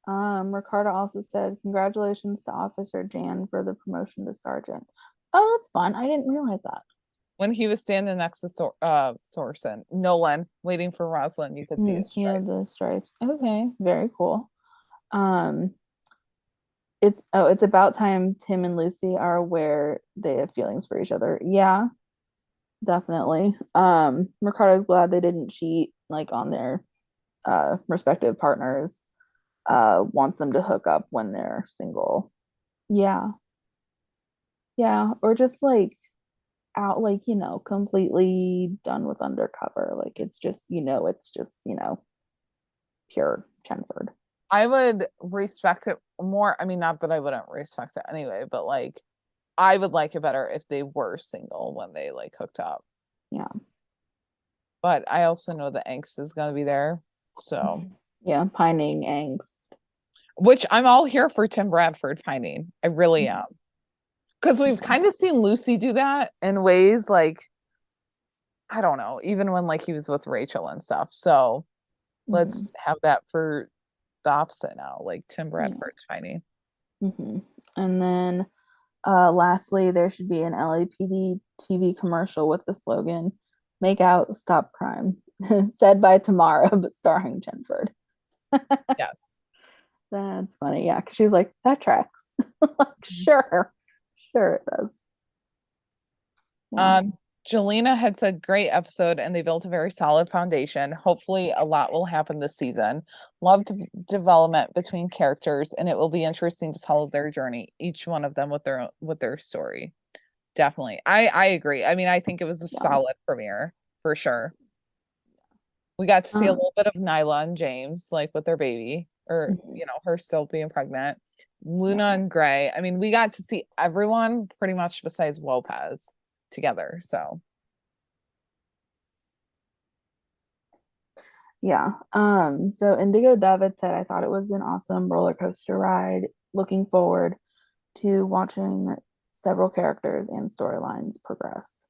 Ricardo also said, congratulations to Officer Jan for the promotion to sergeant. Oh, that's fun. I didn't realize that. When he was standing next to Thorson, Nolan, waiting for Rosalind, you could see his stripes. He had the stripes. Okay, very cool. It's about time Tim and Lucy are aware they have feelings for each other. Yeah, definitely. Ricardo's glad they didn't cheat, like, on their respective partners. Wants them to hook up when they're single. Yeah, or just like out, like, completely done with undercover. Like, it's just pure Chenford. I would respect it more. I mean, not that I wouldn't respect it anyway, but like, I would like it better if they were single when they like hooked up. Yeah. But I also know the angst is going to be there. So yeah, pining angst. Which I'm all here for Tim Bradford pining. I really am. Because we've kind of seen Lucy do that in ways, like, I don't know, even when like he was with Rachel and stuff. So let's have that for the opposite now, like Tim Bradford's pining. And then lastly, there should be an LAPD TV commercial with the slogan, "Make out, stop crime," said by Tamara, but starring Chenford. Yes. That's funny. Yeah, because she's like, that tracks. Like, sure it does. Jelena had said, great episode, and they built a very solid foundation. Hopefully a lot will happen this season. Loved development between characters, and it will be interesting to follow their journey, each one of them with their story. Definitely. I agree. I mean, I think it was a solid premiere for sure. We got to see a little bit of Nyla and James, like, with their baby, or her still being pregnant. Luna and Gray. I mean, we got to see everyone pretty much besides Lopez together. So so Indigo David said, I thought it was an awesome roller coaster ride. Looking forward to watching several characters and storylines progress.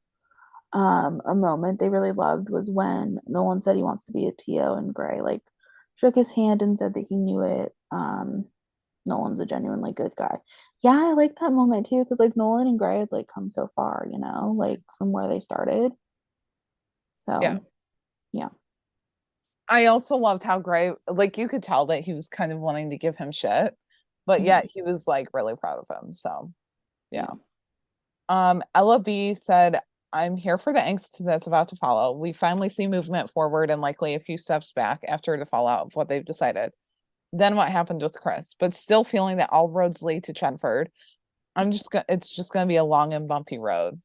A moment they really loved was when Nolan said he wants to be a TO, and Gray like shook his hand and said that he knew it. Nolan's a genuinely good guy. Yeah, I like that moment too, because like Nolan and Gray had like come so far, like from where they started. Yeah. So yeah. I also loved how Gray, like you could tell that he was kind of wanting to give him shit, but yet he was like really proud of him. So yeah. Ella B said, I'm here for the angst that's about to follow. We finally see movement forward and likely a few steps back after the fallout of what they've decided. Then what happened with Chris, but still feeling that all roads lead to Chenford. It's just gonna be a long and bumpy road.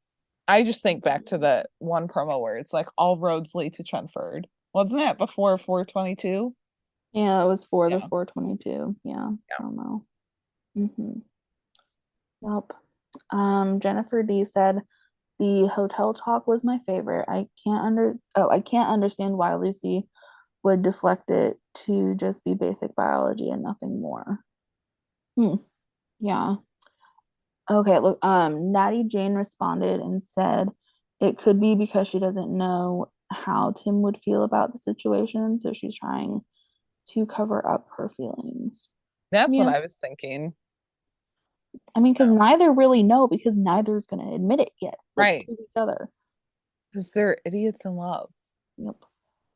I just think back to the one promo where it's like all roads lead to Chenford. Wasn't it before 422? Yeah, it was for the Yeah. 422. Yeah. I don't know. Yep. Jennifer D said the hotel talk was my favorite. I can't understand why Lucy would deflect it to just be basic biology and nothing more. Yeah. Okay, look, Natty Jane responded and said it could be because she doesn't know how Tim would feel about the situation, so she's trying to cover up her feelings. That's Yeah. what I was thinking. I mean, because neither really know, because neither's going to admit it yet, like, Right. to each other. Because they're idiots in love. Yep.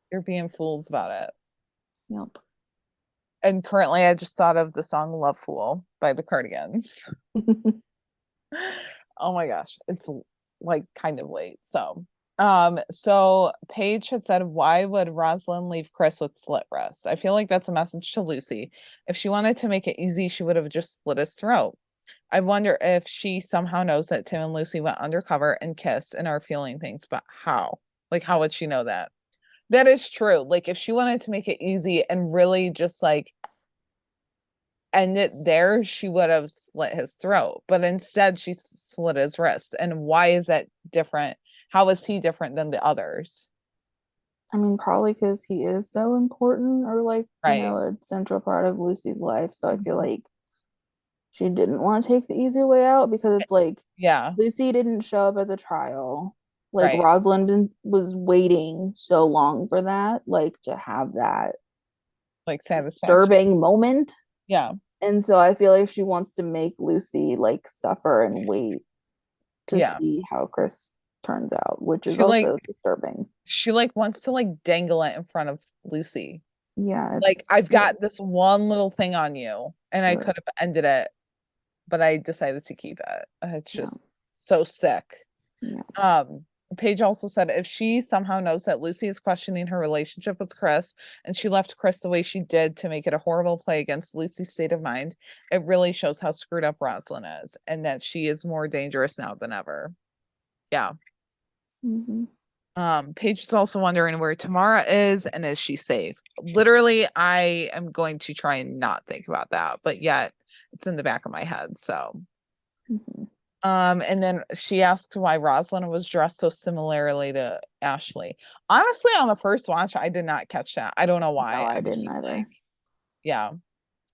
They're being fools about it. Yep. And currently, I just thought of the song Love Fool by the Cardigans. Oh my gosh, it's like kind of late. So Paige had said, why would Rosalind leave Chris with slit wrists? I feel like that's a message to Lucy. If she wanted to make it easy, she would have just slit his throat. I wonder if she somehow knows that Tim and Lucy went undercover and kissed and are feeling things, but how? Like, how would she know that? That is true. Like, if she wanted to make it easy and really just like end it there, she would have slit his throat. But instead, she slit his wrist. And why is that different? How is he different than the others? I mean, probably because he is so important, or like, Right. a central part of Lucy's life. So I feel like she didn't want to take the easy way out, because it's like, Yeah. Lucy didn't show up at the trial. Like, Right. Rosalind was waiting so long for that, like, to have that Like satisfaction. disturbing moment. Yeah. And so I feel like she wants to make Lucy like suffer and wait to see how Chris turns out, which is also disturbing. She like wants to like dangle it in front of Lucy. Yeah. Like, I've got this one little thing on you, and I could have ended it, but I decided to keep it. It's just so sick. Yeah. Paige also said if she somehow knows that Lucy is questioning her relationship with Chris and she left Chris the way she did to make it a horrible play against Lucy's state of mind, it really shows how screwed up Rosalind is and that she is more dangerous now than ever. Yeah. Paige is also wondering where Tamara is and is she safe? Literally, I am going to try and not think about that, but yet it's in the back of my head. So and then she asked why Rosalind was dressed so similarly to Ashley. Honestly, on the first watch, I did not catch that. I don't know why. No, I didn't either. Like, yeah.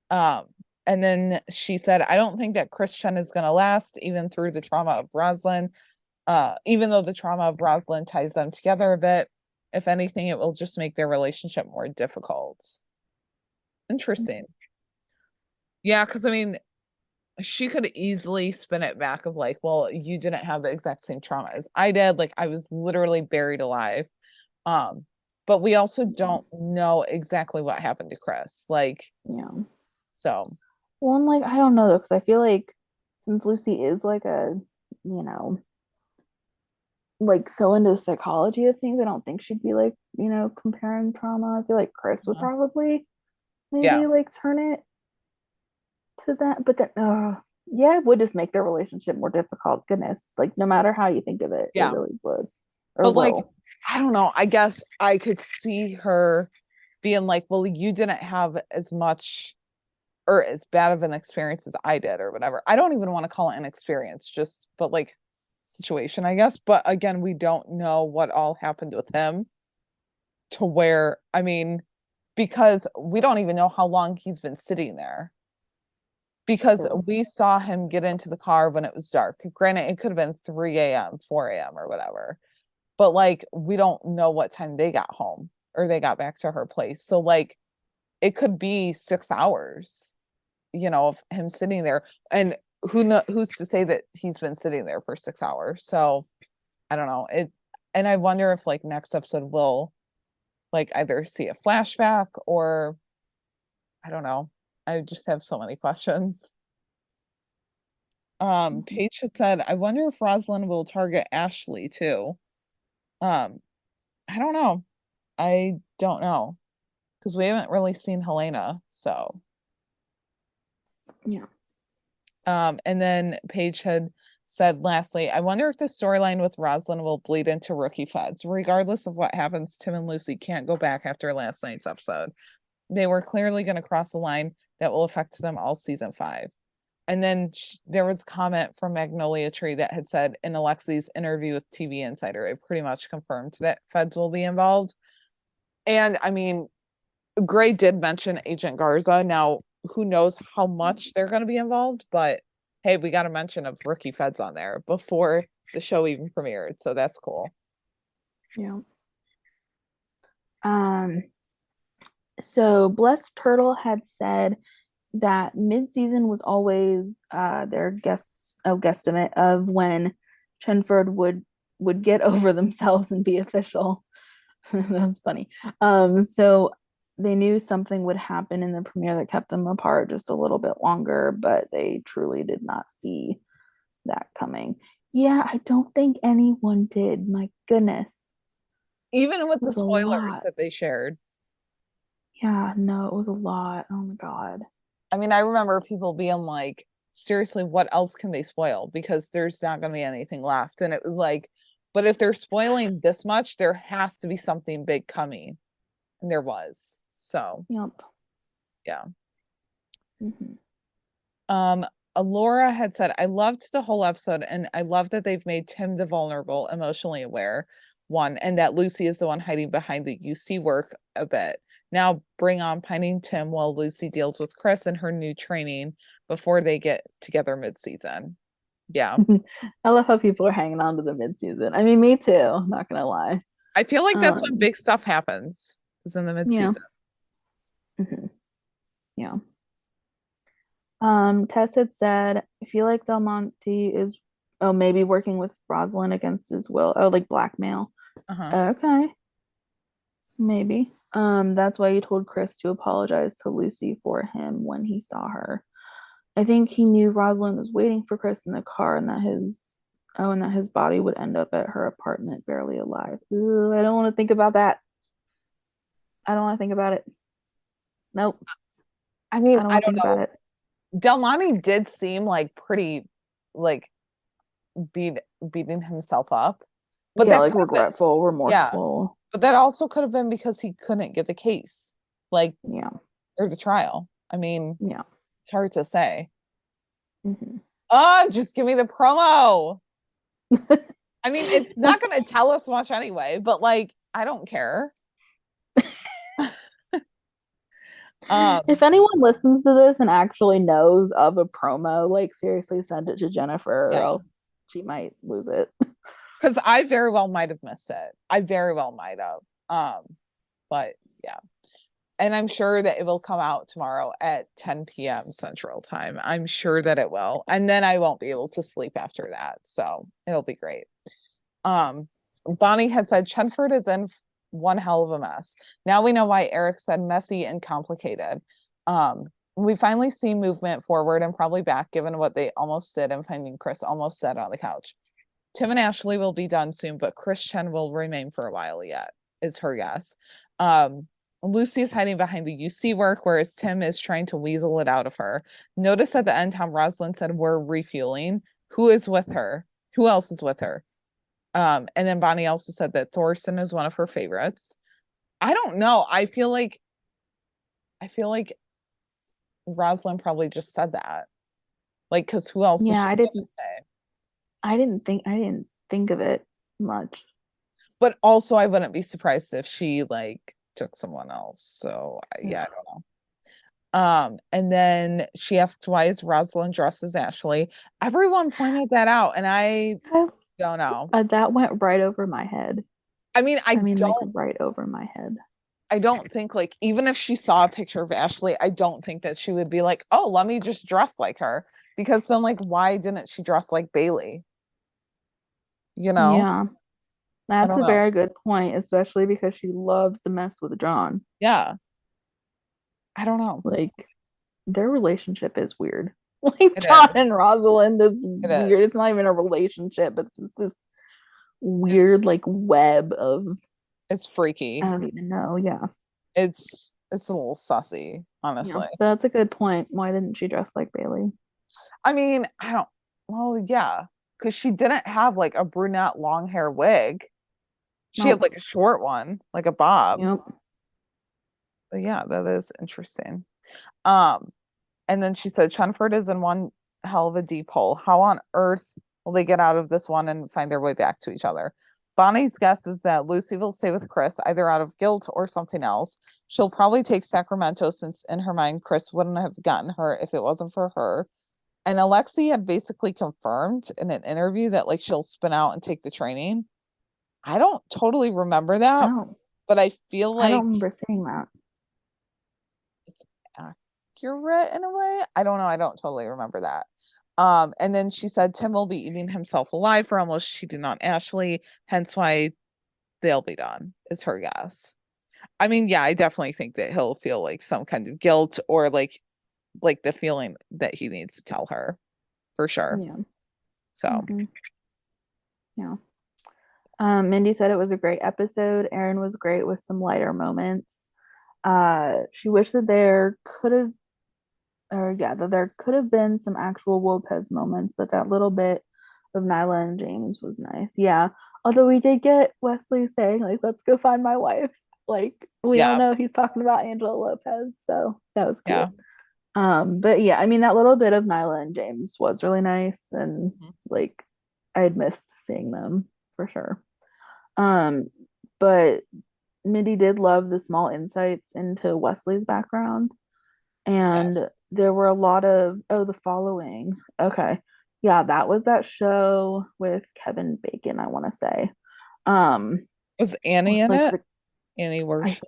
And then she said, I don't think that Christian is gonna last, even through the trauma of Rosalind. Even though the trauma of Rosalind ties them together a bit, if anything, it will just make their relationship more difficult. Interesting. Yeah, because I mean, she could easily spin it back of like, well, you didn't have the exact same trauma as I did. Like, I was literally buried alive. But we also don't know exactly what happened to Chris. Like, so. Well, and like, I don't know though, because I feel like since Lucy is like like so into the psychology of things, I don't think she'd be like, comparing trauma. I feel like Chris would probably maybe like turn it to that, but then it would just make their relationship more difficult. Goodness, like no matter how you think of it, it really would. Or but like, I don't know, I guess I could see her being like, well, you didn't have as much or as bad of an experience as I did or whatever. I don't even want to call it an experience, but like situation, I guess. But again, we don't know what all happened with him to where, I mean, because we don't even know how long he's been sitting there. Because we saw him get into the car when it was dark. Granted, it could have been 3 a.m., 4 a.m. or whatever. but like we don't know what time they got home or they got back to her place. So like it could be 6 hours, of him sitting there, and who's to say that he's been sitting there for 6 hours. So I don't know it. And I wonder if like next episode we'll like either see a flashback or I don't know. I just have so many questions. Paige had said, I wonder if Rosalind will target Ashley too. I don't know. I don't know. Because we haven't really seen Helena, so. Yeah. And then Paige had said, lastly, I wonder if the storyline with Rosalind will bleed into Rookie Feds. Regardless of what happens, Tim and Lucy can't go back after last night's episode. They were clearly going to cross the line that will affect them all season 5. And then there was a comment from Magnolia Tree that had said in Alexi's interview with TV Insider, it pretty much confirmed that Feds will be involved. And I mean, Gray did mention Agent Garza. Now, who knows how much they're going to be involved, but hey, we got a mention of Rookie Feds on there before the show even premiered. So that's cool. Yeah. So Blessed Turtle had said that mid-season was always their guesstimate of when Chenford would get over themselves and be official. That was funny. So they knew something would happen in the premiere that kept them apart just a little bit longer, but they truly did not see that coming. Yeah, I don't think anyone did. My goodness. Even with the was a spoilers lot. that they shared. Yeah, no, it was a lot. Oh my God. I mean, I remember people being like, seriously, what else can they spoil? Because there's not going to be anything left. And it was like, but if they're spoiling this much, there has to be something big coming. And there was. So, Yep. yeah. Mm-hmm. Laura had said, I loved the whole episode, and I love that they've made Tim the vulnerable, emotionally aware one, and that Lucy is the one hiding behind the UC work a bit. Now bring on pining Tim while Lucy deals with Chris and her new training before they get together mid-season. Yeah. I love how people are hanging on to the mid-season. I mean, me too, not gonna lie. I feel like that's when big stuff happens, is in the mid-season. Yeah. Mm-hmm. Yeah. Tess had said, I feel like Del Monte is maybe working with Rosalind against his will. Oh, like blackmail. Okay. Maybe. That's why he told Chris to apologize to Lucy for him when he saw her. I think he knew Rosalind was waiting for Chris in the car and that his body would end up at her apartment barely alive. Ooh, I don't want to think about that. I don't want to think about it. Nope. I mean, I don't think know. about it. Del Monte did seem like pretty like beating himself up. But yeah, like regretful, remorseful. Yeah. But that also could have been because he couldn't get the case. Like, yeah. Or the trial. I mean, yeah. It's hard to say. Mm-hmm. Oh, just give me the promo. I mean, it's not going to tell us much anyway, but like, I don't care. If anyone listens to this and actually knows of a promo, like seriously send it to Jennifer or else she might lose it. Because I very well might have missed it. I very well might have. But yeah. And I'm sure that it will come out tomorrow at 10 p.m. Central Time. I'm sure that it will. And then I won't be able to sleep after that. So it'll be great. Bonnie had said Chenford is in one hell of a mess. Now we know why Eric said messy and complicated. We finally see movement forward and probably back, given what they almost did and finding Chris almost dead on the couch. Tim and Ashley will be done soon, but Chris Chen will remain for a while yet, is her guess. Lucy is hiding behind the UC work, whereas Tim is trying to weasel it out of her. Notice at the end, Tom Rosalind said, we're refueling. Who is with her? Who else is with her? And then Bonnie also said that Thorsten is one of her favorites. I don't know. I feel like Rosalind probably just said that. Like, because who else? Yeah, I didn't think of it much. But also, I wouldn't be surprised if she like took someone else. So yeah, I don't know. And then she asked, why is Rosalind dressed as Ashley? Everyone pointed that out, and I Don't know. That went right over my head. I mean, I mean, like right over my head. I don't think like even if she saw a picture of Ashley, I don't think that she would be like, oh, let me just dress like her. Because then like why didn't she dress like Bailey? You know? Yeah, I that's don't a know. very good point, especially because she loves to mess with John. Yeah. I don't know. Like their relationship is weird. Like It John is. and Rosalind is It weird. is. It's not even a relationship. It's just this weird like web of It's I freaky. don't even know. Yeah. It's a little sussy, Yeah. honestly. That's a good point. Why didn't she dress like Bailey? I mean, I don't well, yeah. Because she didn't have like a brunette long hair wig. She had Nope. like a short one, like a bob. Yep. But yeah, that is interesting. Um, and then she said Chenford is in one hell of a deep hole. How on earth will they get out of this one and find their way back to each other? Bonnie's guess is that Lucy will stay with Chris either out of guilt or something else. She'll probably take Sacramento since in her mind Chris wouldn't have gotten her if it wasn't for her. And Alexi had basically confirmed in an interview that like she'll spin out and take the training. I don't totally remember that, Oh, but I feel I don't like remember seeing that. it's accurate in a way. I don't know. I don't totally remember that. And then she said Tim will be eating himself alive for almost cheating on Ashley, hence why they'll be done, is her guess. I mean, yeah, I definitely think that he'll feel like some kind of guilt or like the feeling that he needs to tell her for sure. Yeah. So Yeah. Mindy said it was a great episode. Erin was great with some lighter moments. She wished that there could have, or yeah, that there could have been some actual Lopez moments, but that little bit of Nyla and James was nice. Yeah. Although we did get Wesley saying, like, let's go find my wife. Like, we all yeah, know he's talking about Angela Lopez. So that was cute. yeah. But yeah, I mean, that little bit of Nyla and James was really nice. And like, I had missed seeing them for sure. But Mindy did love the small insights into Wesley's background. And Yes. there were a lot of, oh, the following. Okay. Yeah, that was that show with Kevin Bacon, I want to say. Was Annie in Like it? the, Annie I, Wershman?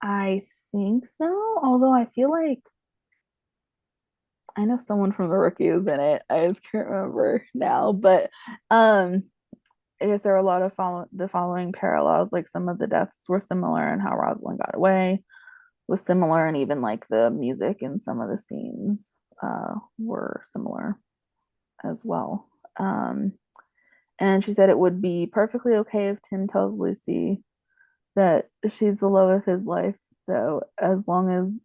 I think so. Although I feel like I know someone from the Rookie is in it. I just can't remember now. But I guess there are a lot of the following parallels. Like some of the deaths were similar and how Rosalind got away was similar, and even like the music in some of the scenes were similar as well. And she said it would be perfectly okay if Tim tells Lucy that she's the love of his life, though, as long as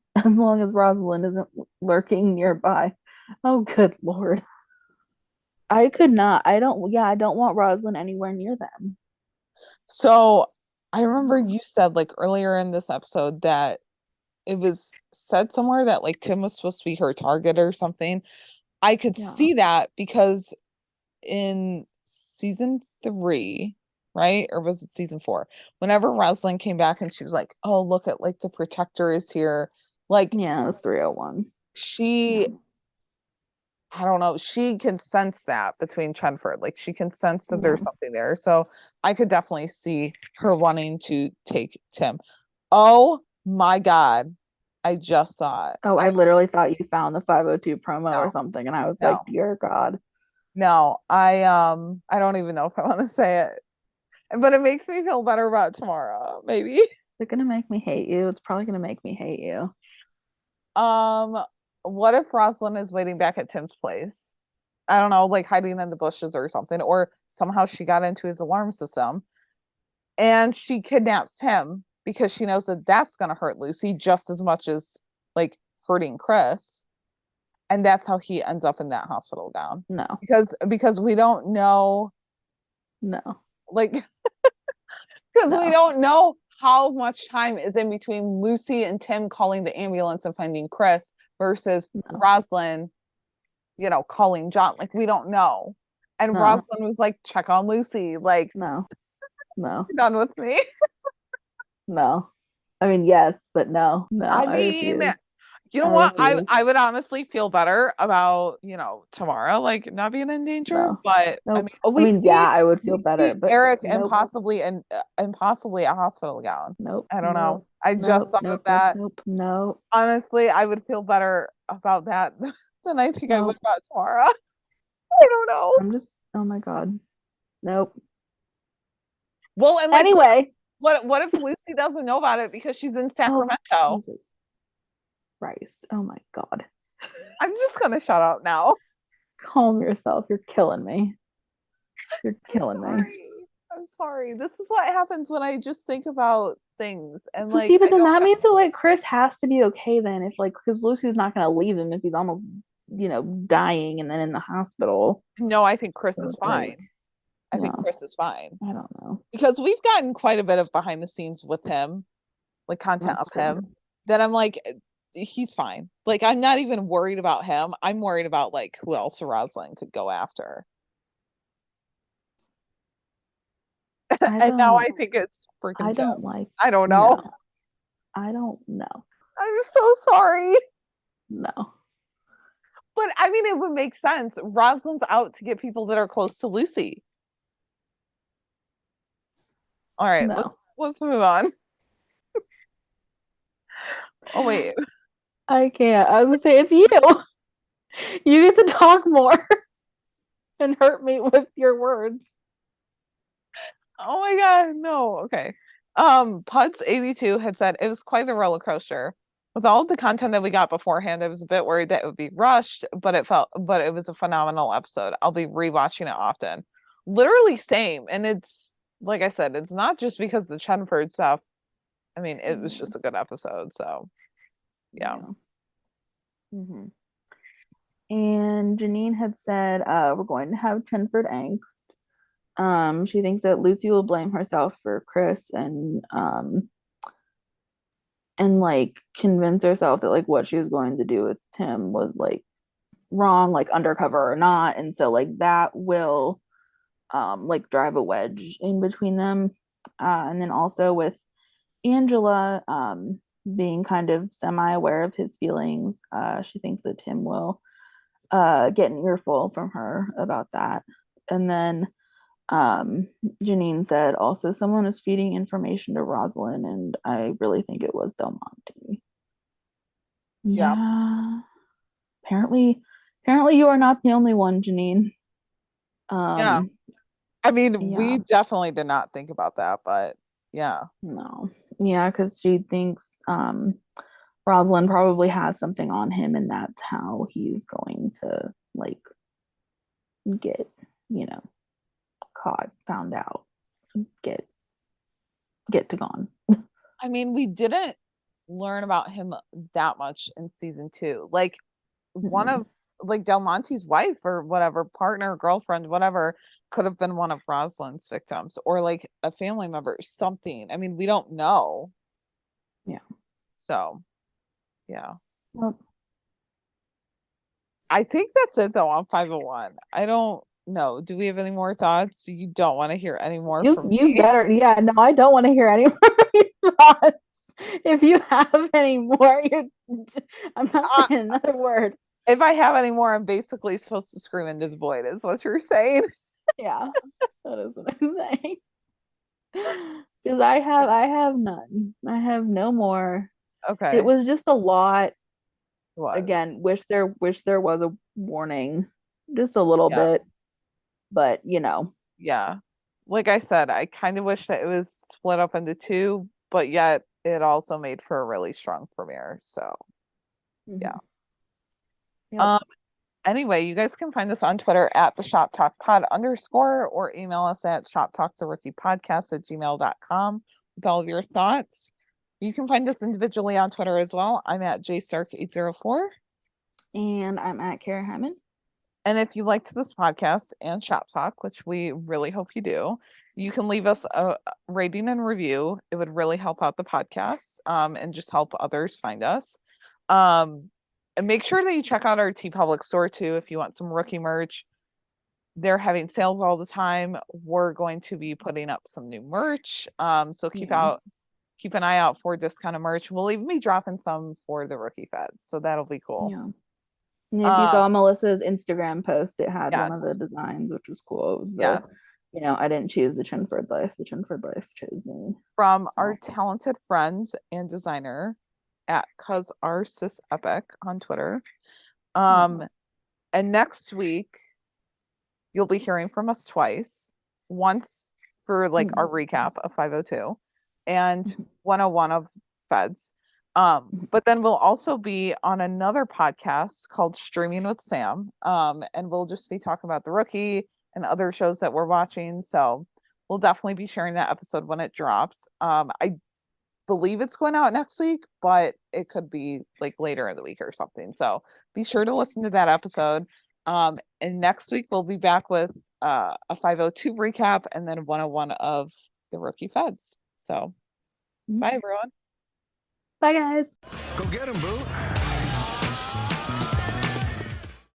Rosalind isn't lurking nearby. Oh, good lord. I could not. I don't. Yeah, I don't want Rosalind anywhere near them. So I remember you said like earlier in this episode that it was said somewhere that like Tim was supposed to be her target or something. I could Yeah. see that because in season 3, right? Or was it season 4? Whenever Rosalind came back and she was like, oh, look at like the protector is here. Like Yeah, it was 301. she, Yeah. I don't know, she can sense that between Chenford. Like she can sense that Yeah. there's something there. So I could definitely see her wanting to take Tim. Oh my God. I just thought. Oh, I literally thought you found the 502 promo or No, something, and I was like, no, dear God. no. I don't even know if I want to say it, but it makes me feel better about tomorrow, maybe. Is it gonna make me hate you? It's probably gonna make me hate you. Um, what if Rosalind is waiting back at Tim's place? I don't know, like hiding in the bushes or something, or somehow she got into his alarm system and she kidnaps him because she knows that that's going to hurt Lucy just as much as like hurting Chris. And that's how he ends up in that hospital gown. No, Because we don't know, no, like, because we no. don't know how much time is in between Lucy and Tim calling the ambulance and finding Chris versus No. Rosalind, calling John. Like, we don't know. And No. Rosalind was like, check on Lucy. Like, No, no, you're done with me. no. I mean, yes, but no, I I mean, refuse. You know what? I would honestly feel better about, tomorrow, like not being in danger. No. But Nope. we see, I would feel we better, see but Eric and nope. possibly a hospital gown. Nope. I don't know. Nope. I just thought of that. Nope. Honestly, I would feel better about that than I think I would Nope. about tomorrow. I don't know. I'm just, oh my God. Nope. Well, and like, Anyway. what if Lucy doesn't know about it because she's in Sacramento? Oh, Jesus Christ. Oh my God. I'm just gonna shut up now. Calm yourself. You're killing me. You're killing me. I'm sorry. This is what happens when I just think about things and So like. see, but then that means that like Chris has to be okay then, if like, because Lucy's not gonna leave him if he's almost, dying and then in the hospital. No, I think Chris is it's fine. like, I think Chris is fine I don't know. because we've gotten quite a bit of behind the scenes with him, like content That's of true. him. That I'm like, he's fine. Like I'm not even worried about him. I'm worried about like who else Rosalind could go after. And now I think it's freaking. I don't like. I don't know. No. I don't know. I'm so sorry. No. But I mean, it would make sense. Rosalind's out to get people that are close to Lucy. All right, No. let's move on. Oh wait, I can't. I was gonna say it's you. You get to talk more and hurt me with your words. oh my God, no. Okay. Puds82 had said it was quite a roller coaster. With all the content that we got beforehand, I was a bit worried that it would be rushed, but it was a phenomenal episode. I'll be rewatching it often. Literally same. And it's like I said, it's not just because of the Chenford stuff. I mean, it was just a good episode. So yeah. Mm-hmm. And Janine had said, we're going to have Chenford angst. She thinks that Lucy will blame herself for Chris and like convince herself that like what she was going to do with Tim was like wrong, like undercover or not, and so like that will like drive a wedge in between them. And then also with Angela being kind of semi-aware of his feelings, she thinks that Tim will get an earful from her about that. And then Janine said also someone is feeding information to Rosalind, and I really think it was Del Monte. Yeah. Apparently you are not the only one, Janine. Yeah. I mean, we yeah. definitely did not think about that, but yeah. No. Yeah, because she thinks Rosalind probably has something on him, and that's how he's going to like get, caught, found out, get to gone. I mean, we didn't learn about him that much in season 2. Like one of like Del Monte's wife or whatever, partner, girlfriend, whatever, could have been one of Rosalind's victims or like a family member or something. I mean, we don't know. Yeah. So yeah. Well, I think that's it though on 501. I don't know. Do we have any more thoughts? You don't want to hear any more from me. You better. Yeah, no, I don't want to hear any more thoughts. If you have any more, I'm not saying another word. If I have any more, I'm basically supposed to scream into the void, is what you're saying. Yeah, that is what I'm saying. Because I have none. I have no more. Okay. It was just a lot. What? Again, wish there was a warning, just a little bit, but Yeah. Like I said, I kind of wish that it was split up into 2, but yet it also made for a really strong premiere. So yeah. Yep. Anyway, you guys can find us on Twitter at the Shop Talk Pod _ or email us at shoptalktherookiepodcast@gmail.com with all of your thoughts. You can find us individually on Twitter as well. I'm at jstark804. And I'm at Kara Hammond. And if you liked this podcast and Shop Talk, which we really hope you do, you can leave us a rating and review. It would really help out the podcast and just help others find us. And make sure that you check out our TeePublic store too if you want some rookie merch. They're having sales all the time. We're going to be putting up some new merch. So keep keep an eye out for discounted merch. We'll even be dropping some for the rookie feds, so that'll be cool. Yeah. And if you saw Melissa's Instagram post, it had one of the Yes. designs, which was cool. It was the, Yes. you know, I didn't choose the Chenford life. The Chenford life chose me. From So. our talented friend and designer at Cuz Our Sis Epic on Twitter. And next week you'll be hearing from us twice. Once for like our recap of 502 and 101 of Feds. But then we'll also be on another podcast called Streaming with Sam. And we'll just be talking about The Rookie and other shows that we're watching. So we'll definitely be sharing that episode when it drops. I believe it's going out next week, but it could be like later in the week or something. So be sure to listen to that episode. And next week we'll be back with a 502 recap and then 101 of the Rookie Feds. So bye everyone. Bye guys. Go get him, boo.